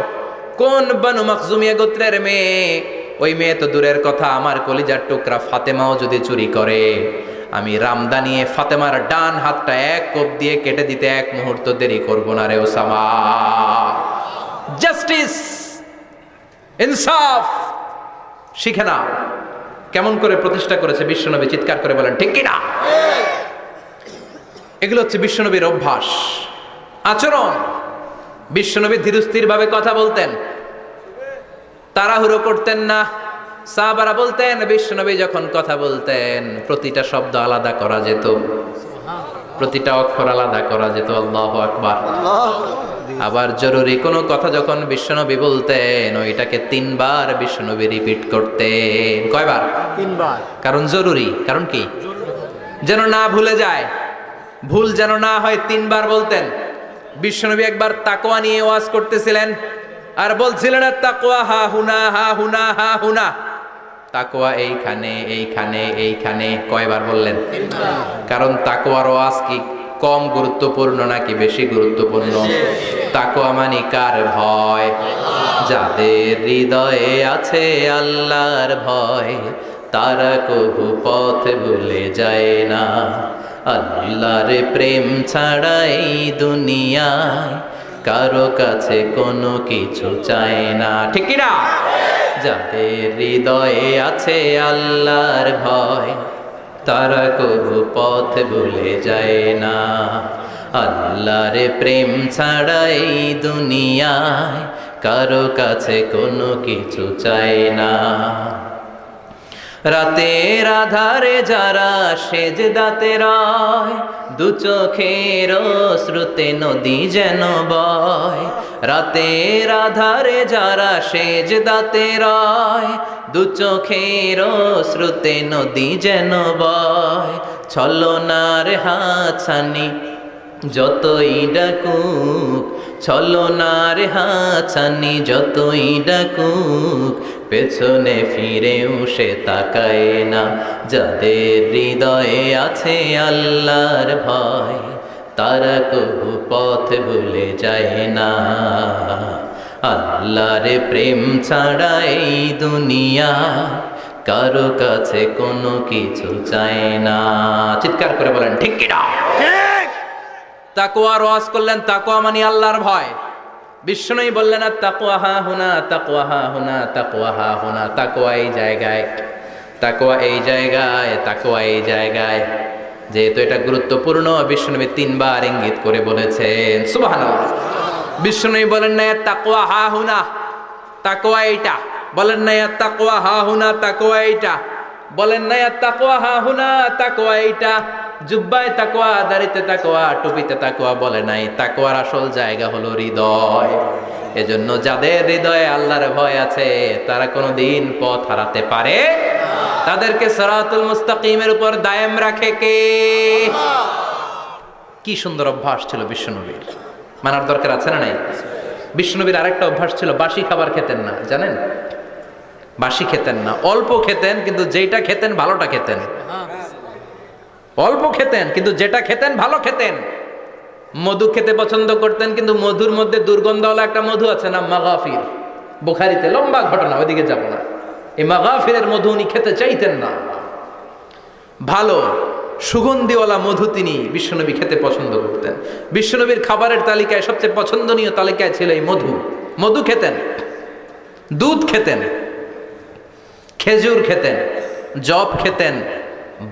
কোন বনু মখজুমিয়া গোত্রের মেয়ে? ওই মেয়ে তো দূরের কথা, আমার কলিজার টুকরা ফাতেমাও যদি চুরি করে, আমি রামদা নিয়ে ফাতেমার ডান হাতটা এক কোপ দিয়ে কেটে দিতে এক মুহূর্ত দেরি করবো না রে ওসামা। জাস্টিস, ইনসাফ শিখে নাও। কেমন করে প্রতিষ্ঠা করেছে বিশ্বনবী, চিৎকার করে বলেন ঠিক কিনা? এগুলো হচ্ছে বিশ্বনবীর অভ্যাস, আচরণ। বিশ্বনবী ধীরস্থির ভাবে কথা বলতেন, তাড়াহুড়ো করতেন না। সাহাবারা বলতেন, বিশ্বনবী যখন কথা বলতেন প্রতিটা শব্দ আলাদা করা যেত, প্রতিটা অক্ষর আলাদা করা যেত। আল্লাহু আকবার। আবার জরুরি কোনো কথা যখন বিশ্বনবী বলতেন, ওইটাকে 3 বার বিশ্বনবী রিপিট করতেন। কয়বার? 3 বার। কারণ জরুরি। কারণ কি? যেন না ভুলে যায়, ভুল যেন না হয়, 3 বার বলতেন। বিশ্বনবী একবার তাকওয়া নিয়ে ওয়াজ করতেছিলেন, আর বলছিলেন তাকওয়া হা হুনা হা হুনা হা হুনা। তাকওয়া এইখানে এইখানে এইখানে। কয়বার বললেন? 3 বার। কারণ তাকওয়ার ওয়াজ কি কম গুরুত্বপূর্ণ নাকি বেশি গুরুত্বপূর্ণ? তাকওয়া মানে কার ভয়? যাদের হৃদয়ে আছে আল্লাহর ভয়, তারা কবু পথ ভুলে যায় না। আল্লাহর প্রেম ছাড়া এই দুনিয়ায় কারো কাছে কোনো কিছু চায় না, ঠিক কি না? যাদের হৃদয়ে আছে আল্লাহর ভয়, তারা কবু পথ ভুলে যায় না। আল্লাহর প্রেম ছাড়া এই দুনিয়ায় কারো কাছে কোনো কিছু চায় না। রাতের আধারে যারা সেজদাতে রয়, দু চোখের শ্রুতে নদী যেন বয়। রাতের আধারে যারা সেজদাতে রয়, দু চোখের শ্রুতে নদী যেন বয়। ছলনার হাতছানি যতই ডাকুক, ছলনার হাতছানি যতই ডাকুক, পেছনে ফিরেও সে তাকায় না। যাদের হৃদয়ে আছে আল্লাহর ভয়, তারা কবু পথ ভুলে যায় না। আল্লাহর প্রেম ছাড়া এই দুনিয়া কারো কাছে কোনো কিছু চায় না। চিৎকার করে বলেন ঠিক কিনা? ঠিক। তাকওয়ার ওয়াজ করলেন, তাকওয়া মানে আল্লাহর ভয়। বিষ্ণুই বললেন আর তাকওয়া হা হুনা, তাকওয়া হা হুনা, তাকওয়া হা হুনা, তাকওয়া এই জায়গায়, তাকওয়া এই জায়গায়, তাকওয়া এই জায়গায়। যেহেতু এটা গুরুত্বপূর্ণ, বিষ্ণুনবী 3 বার ইঙ্গিত করে বলেছেন। সুবহানাল্লাহ। বিষ্ণুনবী বলেন না তাকওয়া হা হুনা, তাকওয়া এইটা। বলেন না তাকওয়া হা হুনা, তাকওয়া এইটা। বলেন না তাকওয়া হা হুনা, তাকওয়া এইটা। জুব্বায় তাকওয়া, দাড়িতে তাকওয়া, টুপিতে তাকওয়া বলে নাই। তাকওয়ার আসল জায়গা হলো হৃদয়। এজন্য যাদের হৃদয়ে আল্লাহর ভয় আছে তারা কোনোদিন পথ হারাতে পারে না। তাদেরকে সিরাতুল মুস্তাকিমের উপর দায়েম রাখে কে? কি সুন্দর অভ্যাস ছিল বিশ্বনবীর, মানার দরকার আছে না নাই? বিশ্বনবীর আরেকটা অভ্যাস ছিল, বাসি খাবার খেতেন না, জানেন? বাসি খেতেন না, অল্প খেতেন, কিন্তু যেটা খেতেন ভালোটা খেতেন। অল্প খেতেন কিন্তু যেটা খেতেন ভালো খেতেন। মধু খেতে পছন্দ করতেন, কিন্তু মধুর মধ্যে দুর্গন্ধওয়ালা একটা মধু আছে না, মাগাফির, বুখারীতে লম্বা ঘটনা, ওইদিকে যাব না। এই মাগাফিরের মধু উনি খেতে চাইতেন না। ভালো সুগন্ধিওয়ালা মধু তিনি বিশ্বনবী খেতে পছন্দ করতেন। বিশ্বনবীর খাবারের তালিকায় সবচেয়ে পছন্দনীয় তালিকায় ছিল এই মধু। মধু খেতেন, দুধ খেতেন, খেজুর খেতেন, জব খেতেন,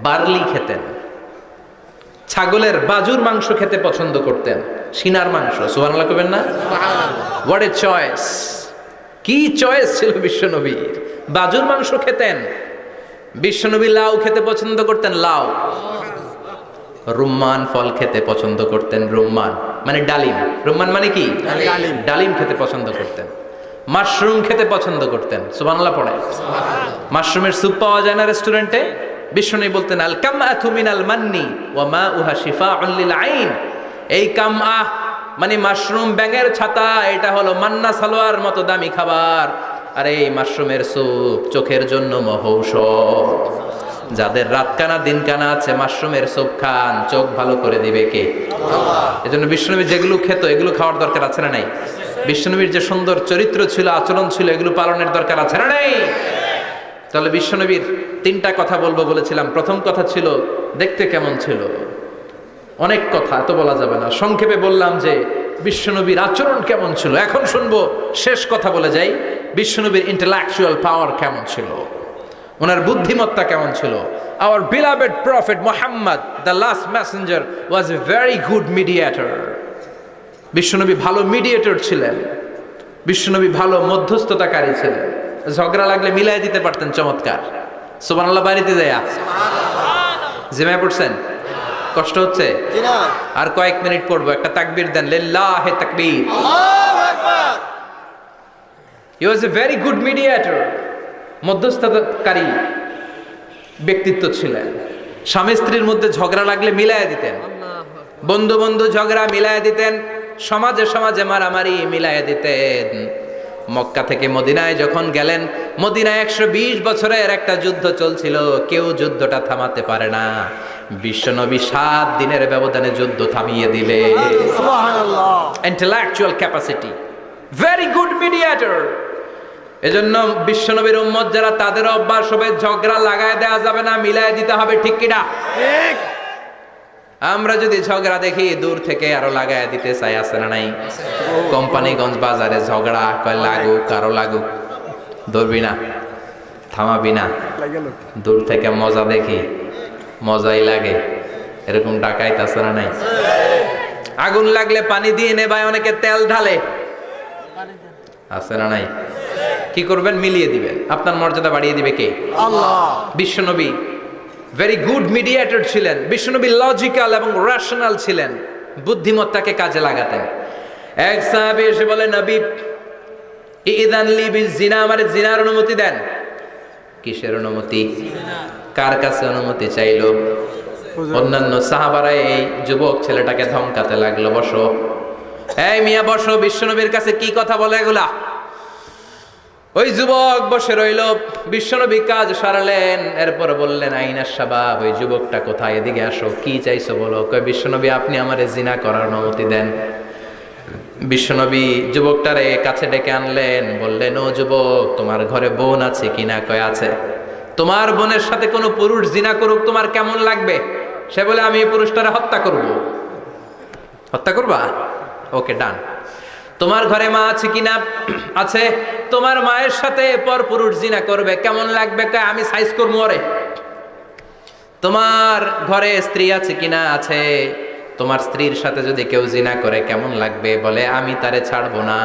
বার্লি খেতেন, ছাগলের বাজুর মাংস খেতে পছন্দ করতেন, সিনার মাংস। সুবহানাল্লাহ কইবেন না? What a choice! কি চয়েস ছিল বিশ্বনবীর! বাজুর মাংস খেতেন। বিশ্বনবী লাউ খেতে পছন্দ করতেন, লাউ। রুম্মান ফল খেতে পছন্দ করতেন, রুম্মান মানে ডালিম। রুম্মান মানে কি? ডালিম খেতে পছন্দ করতেন। মাশরুম খেতে পছন্দ করতেন। সুবহানাল্লাহ পড়ে। মাশরুমের স্যুপ পাওয়া যায় না রেস্টুরেন্টে? বিশ্বনবী বলতেন আল কামআতু মিনাল মান্নি ওয়া মাউহা শিফাউন লিল আইন। এই কামআ মানে মাশরুম, ব্যাঙের ছাতা, এটা হলো মান্না সালোয়ার মতো দামি খাবার। আর এই মাশরুমের স্যুপ চোখের জন্য মহৌষধ। যাদের রাত কানা দিন কানা আছে, মাশরুমের স্যুপ খান, চোখ ভালো করে দিবে কে? আল্লাহ। এজন্য বিশ্বনবী যেগুলো খেত এগুলো খাওয়ার দরকার আছে না নাই? বিশ্বনবীর যে সুন্দর চরিত্র ছিল, আচরণ ছিল, এগুলো পালনের দরকার আছে না নাই? তাহলে বিশ্বনবীর 3টা কথা বলবো বলেছিলাম। প্রথম কথা ছিল দেখতে কেমন ছিল। অনেক কথা এত বলা যাবে না, সংক্ষেপে বললাম যে বিশ্বনবীর আচরণ কেমন ছিল। এখন শুনবো, শেষ কথা বলে যাই, বিশ্বনবীর ইন্টেলেকচুয়াল পাওয়ার কেমন ছিল, ওনার বুদ্ধিমত্তা কেমন ছিল। Our beloved prophet Muhammad, the last messenger, was a very good mediator. বিশ্বনবী ভালো মিডিয়েটর ছিলেন। বিশ্বনবী ভালো মধ্যস্থতাকারী ছিলেন। ঝগড়া লাগলে মিলাই দিতে পারতেন, চমৎকার। সুবহানাল্লাহ। বাড়িতে যায়া জিমায় পড়ছেন? কষ্ট হচ্ছে? আর কয়েক মিনিট পড়বো, একটা তাকবীর দেন, লিল্লাহি তাকবীর। আল্লাহু আকবার। He was a very good mediator. মধ্যস্থতাকারী ব্যক্তিত্ব ছিলেন। স্বামী স্ত্রীর মধ্যে ঝগড়া লাগলে মিলাইয়া দিতেন, বন্ধু বন্ধু ঝগড়া মিলাইয়া দিতেন, সমাজে সমাজে মারামারি মিলাইয়া দিতেন। মক্কা থেকে মদিনায় যখন গেলেন, মদিনায় 120 বছরের একটা যুদ্ধ চলছিল, কেউ যুদ্ধটা থামাতে পারে না। বিশ্বনবী 7 দিনের ব্যবধানে যুদ্ধ থামিয়ে দিলে। সুবহানাল্লাহ। Intellectual capacity, very good mediator. এজন্য বিশ্বনবীর উম্মত যারা, তাদের অভ্যাস হবে ঝগড়া লাগায় দেওয়া যাবে না, মিলায় দিতে হবে। ঠিক কিনা? ঠিক। আমরা যদি ঝগড়া দেখি দূর থেকে আরো লাগায় দিতে চাই, আছে না নাই? কোম্পানিগঞ্জ বাজারে ঝগড়া, কয় লাগুক, কারো লাগুক, ধরবি না, থামাবি না। দূর থেকে মজা দেখি, মজাই লাগে, এরকম ডাকাইত আছে না নাই? আগুন লাগলে পানি দিয়ে নেবায়, অনেকে তেল ঢালে, আছে না নাই? কি করবেন? মিলিয়ে দিবেন। আপনার মর্যাদা বাড়িয়ে দিবে কে? আল্লাহ। বিশ্বনবী ভেরি গুড মিডিয়েটর ছিলেন। বিশ্বনবী লজিক্যাল এবং রেশনাল ছিলেন, বুদ্ধিমত্তাকে কাজে লাগাতেন। এক সাহাবী এসে বলে, নবী ইযান লি বিজিনা, আমারে জিনার অনুমতি দেন। কিসের অনুমতি? কার কাছে অনুমতি চাইলো? অন্যান্য সাহাবারা এই যুবক ছেলেটাকে ধমকাতে লাগলো, বসো, এই মিয়া বসো, বিশ্বনবীর কাছে কি কথা বলে এগুলা? ওই যুবক বসে রইল। বিশ্বনবী কাজ সারালেন, এরপর বললেন, আইনাস শাবাব, ওই যুবকটা কোথায়, এদিকে আসো, কি চাইছো বলো। কয়, বিশ্বনবী আপনি আমারে জিনা করার অনুমতি দেন। বিশ্বনবী যুবকটারে কাছে ডেকে আনলেন, বললেন, ও যুবক, তোমার ঘরে বোন আছে কিনা? কয়, আছে। তোমার বোনের সাথে কোনো পুরুষ জিনা করুক, তোমার কেমন লাগবে? সে বলে, আমি এই পুরুষটারে হত্যা করব। হত্যা করবা? ওকে, ডান। তোমার ঘরে মা আছে কিনা? আছে। তোমার মায়ের সাথে পরপুরুষ জিনা করবে, কেমন লাগবে? কয় আমি সাইজ করবো ওরে। তোমার ঘরে স্ত্রী আছে কিনা? আছে। তোমার স্ত্রীর সাথে যদি কেউ জিনা করে কেমন লাগবে? বলে আমি তারে ছাড়বো না।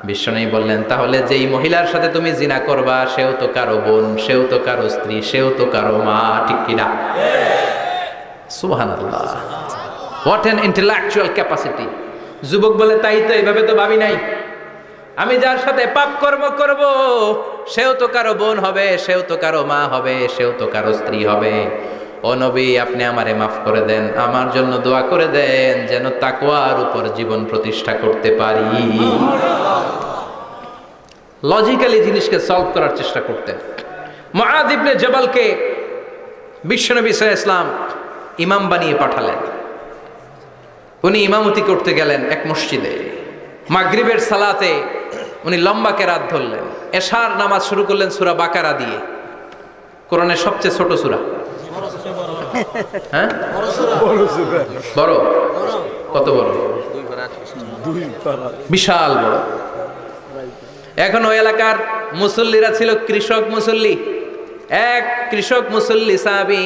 বিশ্বনবী বললেন, তাহলে যেই মহিলার সাথে তুমি জিনা করবা সেও তো কারো বোন, সেও তো কারো স্ত্রী, সেও তো কারো মা, ঠিক কিনা? সুবহানাল্লাহ, হোয়াট অ্যান ইন্টেলেকচুয়াল ক্যাপাসিটি। যুবক বলে, তাই তো, এইভাবে তো ভাবি নাই। আমি যার সাথে পাপ কর্ম করব সেও তো কারো বোন হবে, সেও তো কারো মা হবে, সেও তো কারো স্ত্রী হবে। ও নবী, আপনি আমারে মাফ করে দেন, আমার জন্য দোয়া করে দেন যেন তাকওয়ার উপর জীবন প্রতিষ্ঠা করতে পারি। লজিক্যালি জিনিসকে সলভ করার চেষ্টা করতেন। মুআয ইবনে জাবালকে বিশ্বনবী সাল্লাল্লাহু আলাইহি ওয়াসাল্লাম ইমাম বানিয়ে পাঠালেন। উনি ইমামতি করতে গেলেন এক মসজিদে। মাগরিবের সালাতে উনি লম্বা কেরাত ধরলেন। এশার নামাজ শুরু করলেন সূরা বাকারা দিয়ে, কোরআনের সবচেয়ে ছোট সূরা। হ্যাঁ, বড়। কত বড়? বিশাল বড়। এখন ওই এলাকার মুসল্লিরা ছিল কৃষক মুসল্লি। এক কৃষক মুসল্লি সাহাবী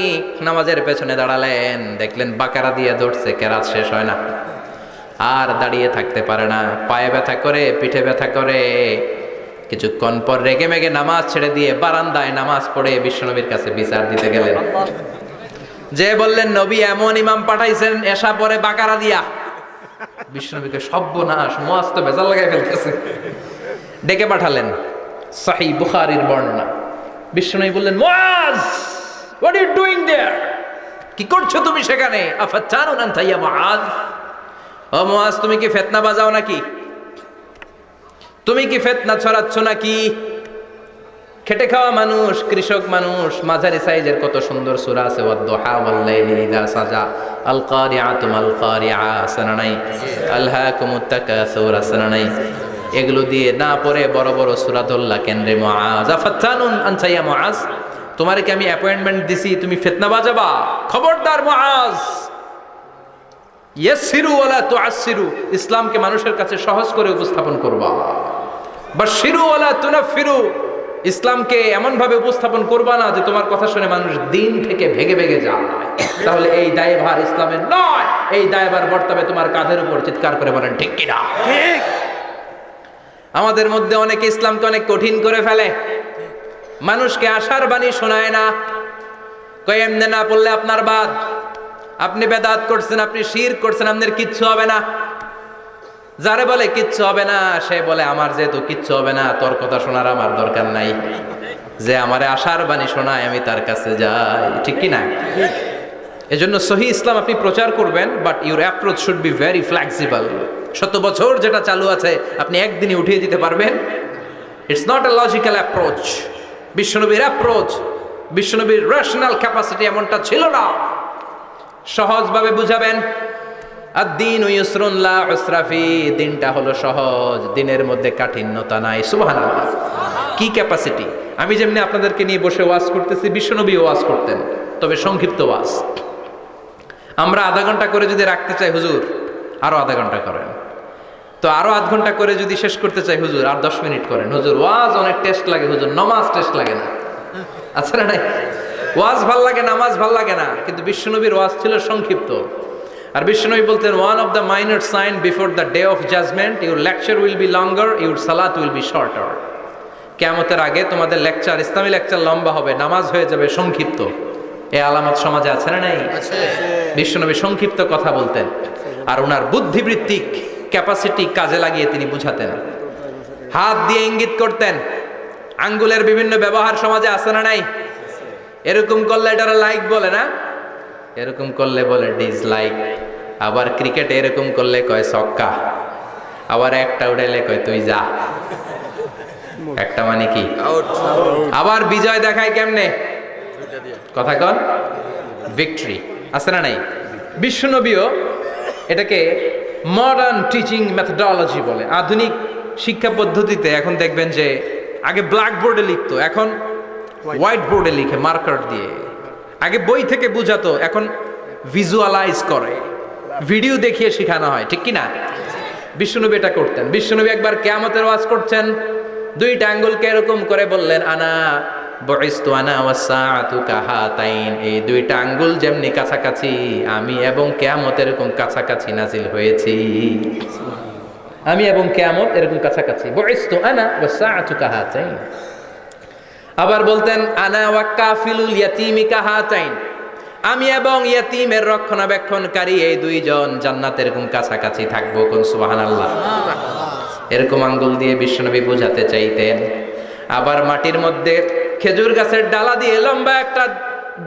নামাজের পেছনে দাঁড়ালেন, দেখলেন বাকারা দিয়ে ধরছে, কেরাত শেষ হয় না, আর দাঁড়িয়ে থাকতে পারে না, পায়ে ব্যথা করে, পিঠে ব্যথা করে। কিছুক্ষণ পর রেগে মেগে নামাজ ছেড়ে দিয়ে বারান্দায় নামাজ পড়ে বিশ্বনবীর কাছে বিচার দিতে গেলেন। যে বললেন, নবী এমন ইমাম পাঠাইছেন এশা পরে বাকারা দিয়া। বিশ্বনবীকে সর্বনাশ, মুআয তো ভেজাল লাগাই ফেলতেছে। ডেকে পাঠালেন, সহিহ বুখারীর বর্ণনা। বিশ্বনবী বললেন, মুআয, হোয়াট আর ইউ ডুইং দেয়ার? কি করছো তুমি সেখানে? আফাতানুন আনতা ইয়া মুআয? ও মুআয, তুমি কি ফিতনা বাজাও নাকি? তুমি কি ফিতনা ছড়াচ্ছ নাকি? খেটে খাওয়া মানুষ, কৃষক মানুষ, মাঝারি সাইজের কত সুন্দর সূরা আছে, ওয়াদ-দুহা ওয়াল-লাইলি ইযা সাজা, আল কারিআতু মাল কারিআ, সানানাই, আলহাকুমুত তাকাসুর, সানানাই। এগুলো দিয়ে না পড়ে বড় বড় সূরা ধরলা কেন রে মুআয? আফাতানুন আনতা ইয়া মুআয, তোমারে কি আমি অ্যাপয়েন্টমেন্ট দিছি তুমি ফিতনা বাজাবা? খবরদার মুআয, ইয়াসসিরু ওয়ালা তুআসসিরু, ইসলামকে মানুষের কাছে সহজ করে উপস্থাপন করবা। বাশশিরু ওয়ালা তুনাফফিরু, ইসলামকে এমন ভাবে উপস্থাপন করবা না যে তোমার কথা শুনে মানুষ দিন থেকে ভেগে ভেগে যায়। তাহলে এই দায়ভার ইসলামের নয়, এই দায়ভার বর্তাবে তোমার কাঁধের উপর। চিৎকার করে বলেন ঠিক কিনা? ঠিক। আমাদের মধ্যে অনেকে ইসলামকে অনেক কঠিন করে ফেলে, মানুষকে আশার বাণী শোনায় না, কয় এমনি না পড়লে আপনার বাদ, আপনি বেদাত করছেন, আপনি শিরক করছেন, আপনার কিচ্ছু হবে না। যারে বলে কিচ্ছু হবে না, সে বলে আমার যেহেতু কিচ্ছু হবে না, তোর কথা শোনার আমার দরকার নাই। যে আমারে আশার বাণী শোনায় আমি তার কাছে যাই, ঠিক কি না? এজন্য সহি ইসলাম আপনি প্রচার করবেন, but your approach should be very flexible. 100 বছর যেটা চালু আছে আপনি একদিনে উঠিয়ে দিতে পারবেন? It's not a logical approach. বিশ্বনবীর অ্যাপ্রোচ, বিশ্বনবীর রেশনাল ক্যাপাসিটি এমনটা ছিল না। সহজভাবে বুঝাবেন। আদ-দীনু ইউসরুন লা উসরা ফি, দিনটা হলো সহজ, দিনের মধ্যে কাঠিন্যতা নাই। সুবহানাল্লাহ, কি ক্যাপাসিটি! আমি যেমনি আপনাদেরকে নিয়ে বসে ওয়াজ করতেছি, বিশ্বনবী ওয়াজ করতেন, তবে সংক্ষিপ্ত ওয়াজ। আমরা আধা ঘন্টা করে যদি রাখতে চাই, হুজুর আরো আধা ঘন্টা করেন। তো আরো আধ ঘন্টা করে যদি শেষ করতে চাই, হুজুর আর 10 মিনিট করেন। হুজুর ওয়াজ অনেক টেস্ট লাগে, হুজুর নামাজ টেস্ট লাগে না। আচ্ছা না? নাই, ওয়াজ ভাল লাগে, নামাজ ভাল লাগে না, কিন্তু বিশ্বনবীর ওয়াজ ছিল সংক্ষিপ্ত। আর বিশ্বনবী বলতেন, one of the minor sign before the day of judgement, your lecture will be longer, your সালাত উইল বি শর্টার। কিয়ামতের আগে তোমাদের লেকচার, ইসলামী লেকচার লম্বা হবে, নামাজ হয়ে যাবে সংক্ষিপ্ত। এই আলামত সমাজে আছে না নাই? বিশ্বনবী সংক্ষিপ্ত কথা বলতেন, আর ওনার বুদ্ধিবৃত্তিক ক্যাপাসিটি কাজে লাগিয়ে তিনি বুঝাতেন। হাত দিয়ে ইঙ্গিত করতেন, আঙ্গুলের বিভিন্ন ব্যবহার সমাজে আছে না নাই? এরকম করলে এটারা লাইক বলে না, এরকম করলে বলে ডিসলাইক। আবার ক্রিকেটে এরকম করলে কয় ছক্কা, আবার একটা উড়াইলে কয় তুই যা, একটা মানে কি আবার বিজয় দেখায় কেমনে, কথা কন, ভিক্টরি, আছে না নাই? বিশ্বনবীও এটাকে মডার্ন টিচিং মেথডোলজি বলে। আধুনিক শিক্ষা পদ্ধতিতে এখন দেখবেন যে আগে ব্ল্যাক বোর্ডে লিখতো, এখন হোয়াইট বোর্ডে লিখে মার্কার দিয়ে। আগে বই থেকে বুঝাতো, এখন ভিজুয়ালাইজ করে, ভিডিও দেখিয়ে শেখানো হয়, ঠিক কি না? বিশ্বনবী এটা করতেন। বিশ্বনবী একবার কিয়ামতের ওয়াজ করছেন, দুইটা আঙ্গুলকে এরকম করে বললেন, আনা বুইস্তু আনা ওয়াসসাআতু কাহাতাইন, এই দুইটা আঙ্গুল যেমনি কাছাকাছি, আমি এবং কিয়ামত এরকম কাছাকাছি নাজিল হয়েছি। আমি এবং কিয়ামত এরকম কাছাকাছি। বুইস্তু আনা ওয়াসসাআতু কাহাতাইন। আবার বলতেন, আনা ওয়া কাফিলুল ইয়াতীমি কাহাতাইন, আমি এবং ইয়াতীমের রক্ষণাবেক্ষণকারী এই দুইজন জান্নাতে এরকম কাছাকাছি থাকবো। কোন সুবহানাল্লাহ। এরকম আঙ্গুল দিয়ে বিশ্বনবী বোঝাতে চাইতেন। আবার মাটির মধ্যে খেজুর গাছের ডালা দিয়ে লম্বা একটা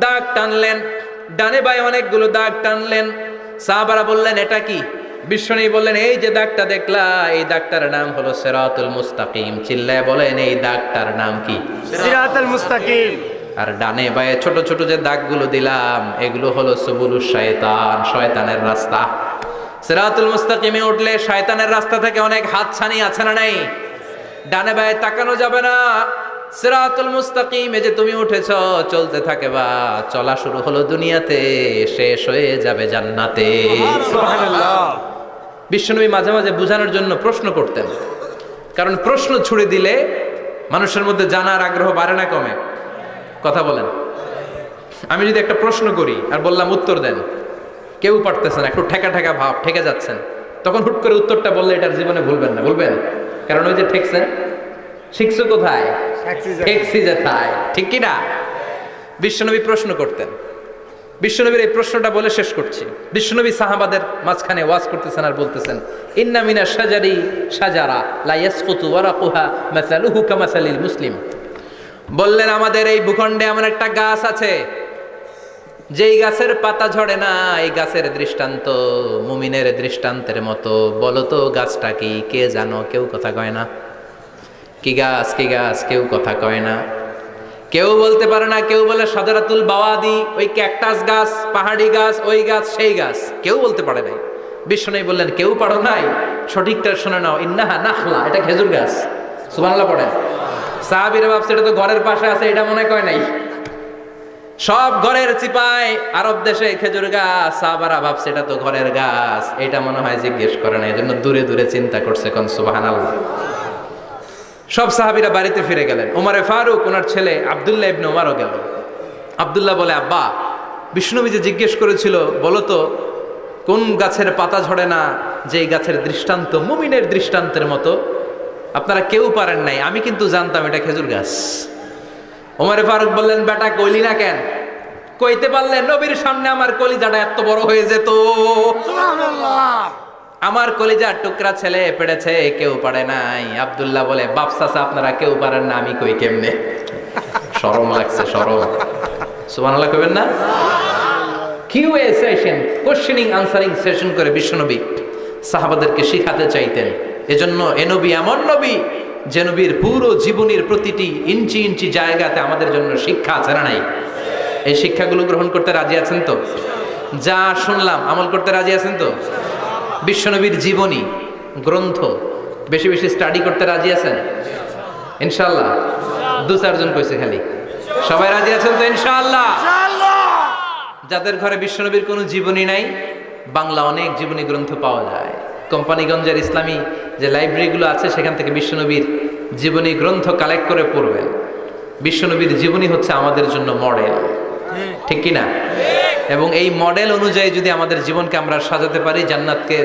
দাগ টানলেন, ডানে বায়ে অনেকগুলো দাগ টানলেন। সাহাবারা বললেন, এটা কি? বিশ্বনবী বললেন, এই যে দাগটা দেখলা, এই দাগটার নাম হলো সিরাতুল মুস্তাকিম। চিল্লায় বলেন, এই দাগটার নাম কি? সিরাতুল মুস্তাকিম। আর ডানে বায়ে ছোট ছোট যে দাগগুলো দিলাম, এগুলো হলো সুবুলুশ শয়তান, শয়তানের রাস্তা। সিরাতুল মুস্তাকিমে উঠলে শয়তানের রাস্তা থেকে অনেক হাতছানি আছে না নাই? ডানে বায়ে তাকানো যাবে না। সিরাতুল মুস্তাকিমে যে তুমি উঠেছো, চলতে থাকে বা চলা শুরু হলো দুনিয়াতে, শেষ হয়ে যাবে জান্নাতে। সুবহানাল্লাহ। বিশ্বনবী মাঝে মাঝে বোঝানোর জন্য প্রশ্ন করতেন, কারণ প্রশ্ন ছুড়ে দিলে মানুষের মধ্যে জানার আগ্রহ বাড়ে না কমে? কথা বলেন। আমি যদি একটা প্রশ্ন করি আর বললাম উত্তর দেন, কেউ পারতেছেন, একটু ঠেকা ঠেকা ভাব, ঠেকে যাচ্ছেন, তখন হুট করে উত্তরটা বললে এটার জীবনে ভুলবেন না, বলবেন? কারণ ওই যে ঠেকছেন, শিখছো কোথায়? ঠেকছি যেথায়, ঠিক কি না? বিশ্বনবী প্রশ্ন করতেন। বিশ্বনবীর এই প্রশ্নটা বলে শেষ করছি। বিশ্বনবী সাহাবাদের মাঝখানে ওয়াজ করতেছেন আর বলতেছেন, ইন্না মিনা শাজারি শাজারা লা ইয়াসকুতু ওয়ারাকুহা মাসালুহু কামাসালিল মুসলিম। বললেন, আমাদের এই ভূখণ্ডে এমন একটা গাছ আছে, যেই গাছের পাতা ঝরে না, এই গাছের দৃষ্টান্ত মুমিনের দৃষ্টান্তের মতো। বলো তো গাছটা কি? কে জানো? কেউ কথা কয় না। কি গাছ? কি গাছ? কেউ কথা কয় না, কেউ বলতে পারে না। কেউ বলে শাজারাতুল বাওয়াদি, ওই ক্যাকটাস গাছ, পাহাড়ি গাছ, ওই গাছ, সেই গাছ, কেউ বলতে পারে নাই। বিশ্বনবী বললেন, কেউ পারো নাই? সঠিকটা শুনে নাও, ইন্নাহা নাখলা, এটা খেজুর গাছ। সুবহানাল্লাহ পড়েন। সাহাবীরা ভাবছে এটা তো ঘরের পাশে আছে, এটা মনে কয় নাই। সব ঘরের চিপায় আরব দেশে খেজুর গাছ, সাহাবারা ভাবছে এটা তো ঘরের গাছ, এটা মনে হয় জিজ্ঞেস করে না, এজন্য দূরে দূরে চিন্তা করছে। কোন সুবহানাল্লাহ। সব সাহাবীরা বাড়িতে ফিরে গেলেন। ওমরে ফারুক, ওনার ছেলে আব্দুল্লাহ ইবনে ওমরও গেল। আব্দুল্লাহ বলে, আব্বা, বিষ্ণুনবী যে জিজ্ঞেস করেছিল, বলো তো কোন গাছের পাতা ঝরে না, যেই গাছের দৃষ্টান্ত মুমিনের দৃষ্টান্তের মতো? আপনারা কেউ পারেন নাই, আমি কিন্তু জানতাম এটা খেজুর গাছ। ওমরে ফারুক বললেন, বেটা কইলি না কেন? কইতে পারলে নবীর সামনে আমার কলিজাটা এত বড় হয়ে যেত। সুবহানাল্লাহ। আমার কলিজার টুকরা ছেলে পেড়েছে, কেউ পারে নাই। আব্দুল্লাহ বলে, বাপ চাচা আপনারা কেউ পারেন না, আমি কই কেমনে? শরম লাগছে, শরম। সুবহানাল্লাহ কইবেন না? QA session, questioning answering session করে বিশ্বনবী সাহাবাদেরকে শিখাতে চাইতেন। এজন্য এ নবী এমন নবী যে নবীর পুরো জীবনের প্রতিটি ইঞ্চি ইঞ্চি জায়গাতে আমাদের জন্য শিক্ষা আছে না নাই? এই শিক্ষাগুলো গ্রহণ করতে রাজি আছেন তো? যা শুনলাম আমল করতে রাজি আছেন তো? বিশ্বনবীর জীবনী গ্রন্থ বেশি বেশি স্টাডি করতে রাজি আছেন ইনশাআল্লাহ? দু চারজন কইছে খালি, সবাই রাজি আছেন তো ইনশাআল্লাহ? যাদের ঘরে বিশ্বনবীর কোনো জীবনী নাই, বাংলা অনেক জীবনী গ্রন্থ পাওয়া যায়। কোম্পানিগঞ্জের ইসলামী যে লাইব্রেরিগুলো আছে, সেখান থেকে বিশ্বনবীর জীবনী গ্রন্থ কালেক্ট করে পড়বেন। বিশ্বনবীর জীবনী হচ্ছে আমাদের জন্য মডেল, ঠিক কি না? এবং এই মডেল অনুযায়ী যদি আমাদের জীবনকে আমরা সাজাতে পারি,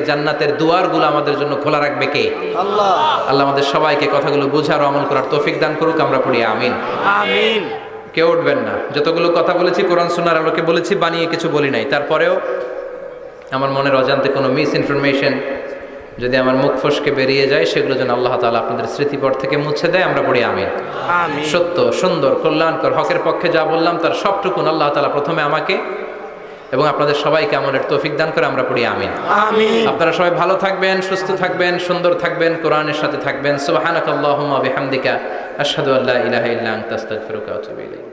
জান্নাতের দুয়ারগুলো আমাদের জন্য খোলা রাখবে কে? আল্লাহ। আল্লাহ আমাদের সবাইকে কথাগুলো বুঝার ও আমল করার তৌফিক দান করুক। আমরা পড়ি আমিন। আমিন। কেউ উঠবেন না। যতগুলো কথা বলেছি কোরআন সুন্নাহর আলোকে বলেছি, বানিয়ে কিছু বলি নাই। তারপরেও আমার মনের অজান্তে কোনো মিস ইনফরমেশন যদি আমার মুখ ফসকে বেরিয়ে যায়, সেগুলো যেন আল্লাহ তাআলা আপনাদের স্মৃতিপট থেকে মুছে দেয়। আমরা পড়ি আমিন। আমিন। সত্য, সুন্দর, কল্যাণকর, হকের পক্ষে যা বললাম তার সবটুকুন আল্লাহ তাআলা প্রথমে আমাকে এবং আপনাদের সবাইকে আমলের তৌফিক দান করে। আমরা পড়ি আমিন। আমিন। আপনারা সবাই ভালো থাকবেন, সুস্থ থাকবেন, সুন্দর থাকবেন, কোরআনের সাথে থাকবেন। সুবহানাকাল্লাহুম্মা বিহামদিকা আশহাদু আল্লা ইলাহা ইল্লা আনতা আস্তাগফিরুকা ওয়া আতুবু ইলাইক।